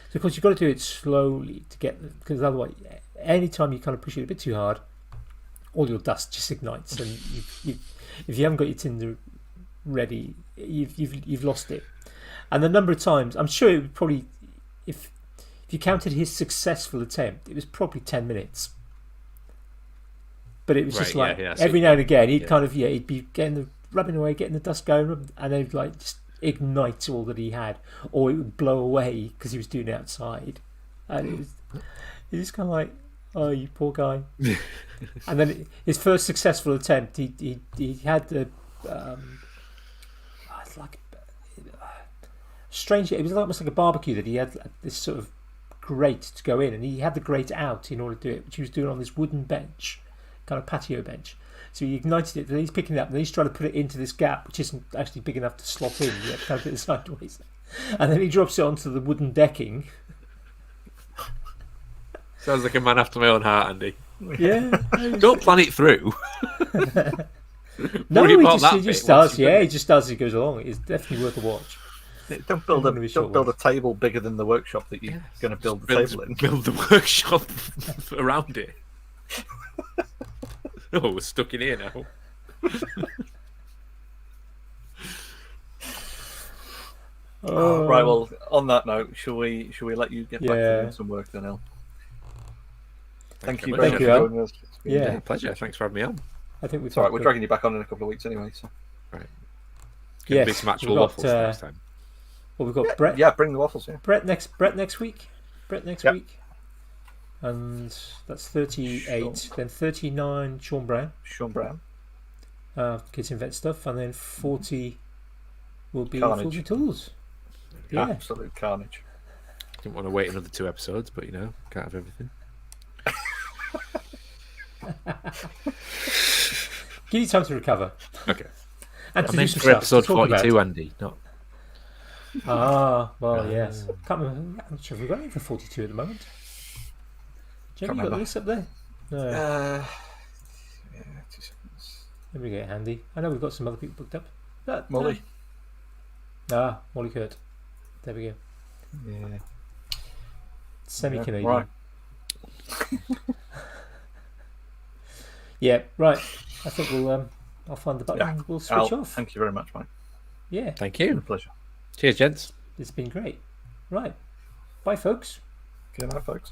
So of course you've got to do it slowly to get because otherwise, any time you kind of push it a bit too hard, all your dust just ignites, and if you haven't got your tinder ready, you've lost it. And the number of times, I'm sure it would probably, if you counted his successful attempt, it was probably 10 minutes. But it was just like every now and again he'd he'd be rubbing away, getting the dust going, and then like just ignite all that he had, or it would blow away because he was doing it outside, and it was kind of like, oh, you poor guy. And then his first successful attempt, he had the it's like strange. It was almost like a barbecue that he had this sort of grate to go in, and he had the grate out in order to do it, which he was doing on this wooden bench, kind of patio bench. So he ignited it, then he's picking it up, and then he's trying to put it into this gap, which isn't actually big enough to slot in. You have to kind of put it sideways, and then he drops it onto the wooden decking.
Sounds like a man after my own heart, Andy.
Yeah.
Don't plan it through.
No,
Worry
he
about that
just
bit
does.
once you've
Yeah,
done
he
it.
just does. He goes along. It's definitely worth a watch.
Don't build
Gonna be short
a table bigger than the workshop that you're going to build the table in.
Build the workshop around it. Oh, we're stuck in here now.
Right. Well, on that note, shall we let you get back to doing some work then, El? Thank you very much for joining us. It's been
Yeah.
Pleasure. Thanks for having me on.
I think we've.
It's all right. We're dragging you back on in a couple of weeks anyway. So.
Right. Gonna be
Yes,
some actual
we've got,
waffles next time.
Well, we've got Brett.
Yeah, bring the waffles. Yeah.
Brett next week. Week. And that's 38.
Sure.
Then 39. Shawn Brown.
Shawn Brown.
Kids Invent Stuff, and then 40 will be
Carnage.
Fuji Tools. Yeah.
Absolute carnage.
Didn't want to wait another 2 episodes, but can't have everything.
Give you time to recover.
Okay.
And
I
to do
meant
some
for
stuff
episode
to talk
42,
about.
Andy. Not.
Yes. Can't remember. I'm not sure if we've got any for 42 at the moment. Jen, you got the list up there? No.
Yeah, 2 seconds.
Let me get it handy. I know we've got some other people booked up.
Molly.
Molly Kurt. There we go.
Yeah.
Semi-Canadian.
Right.
Yeah, right. I think we'll. I'll find the button.
Yeah.
And we'll switch off.
Thank you very much, mate.
Yeah.
Thank
It's been
you.
a pleasure.
Cheers, gents.
It's been great. Right. Bye, folks.
Good night, folks.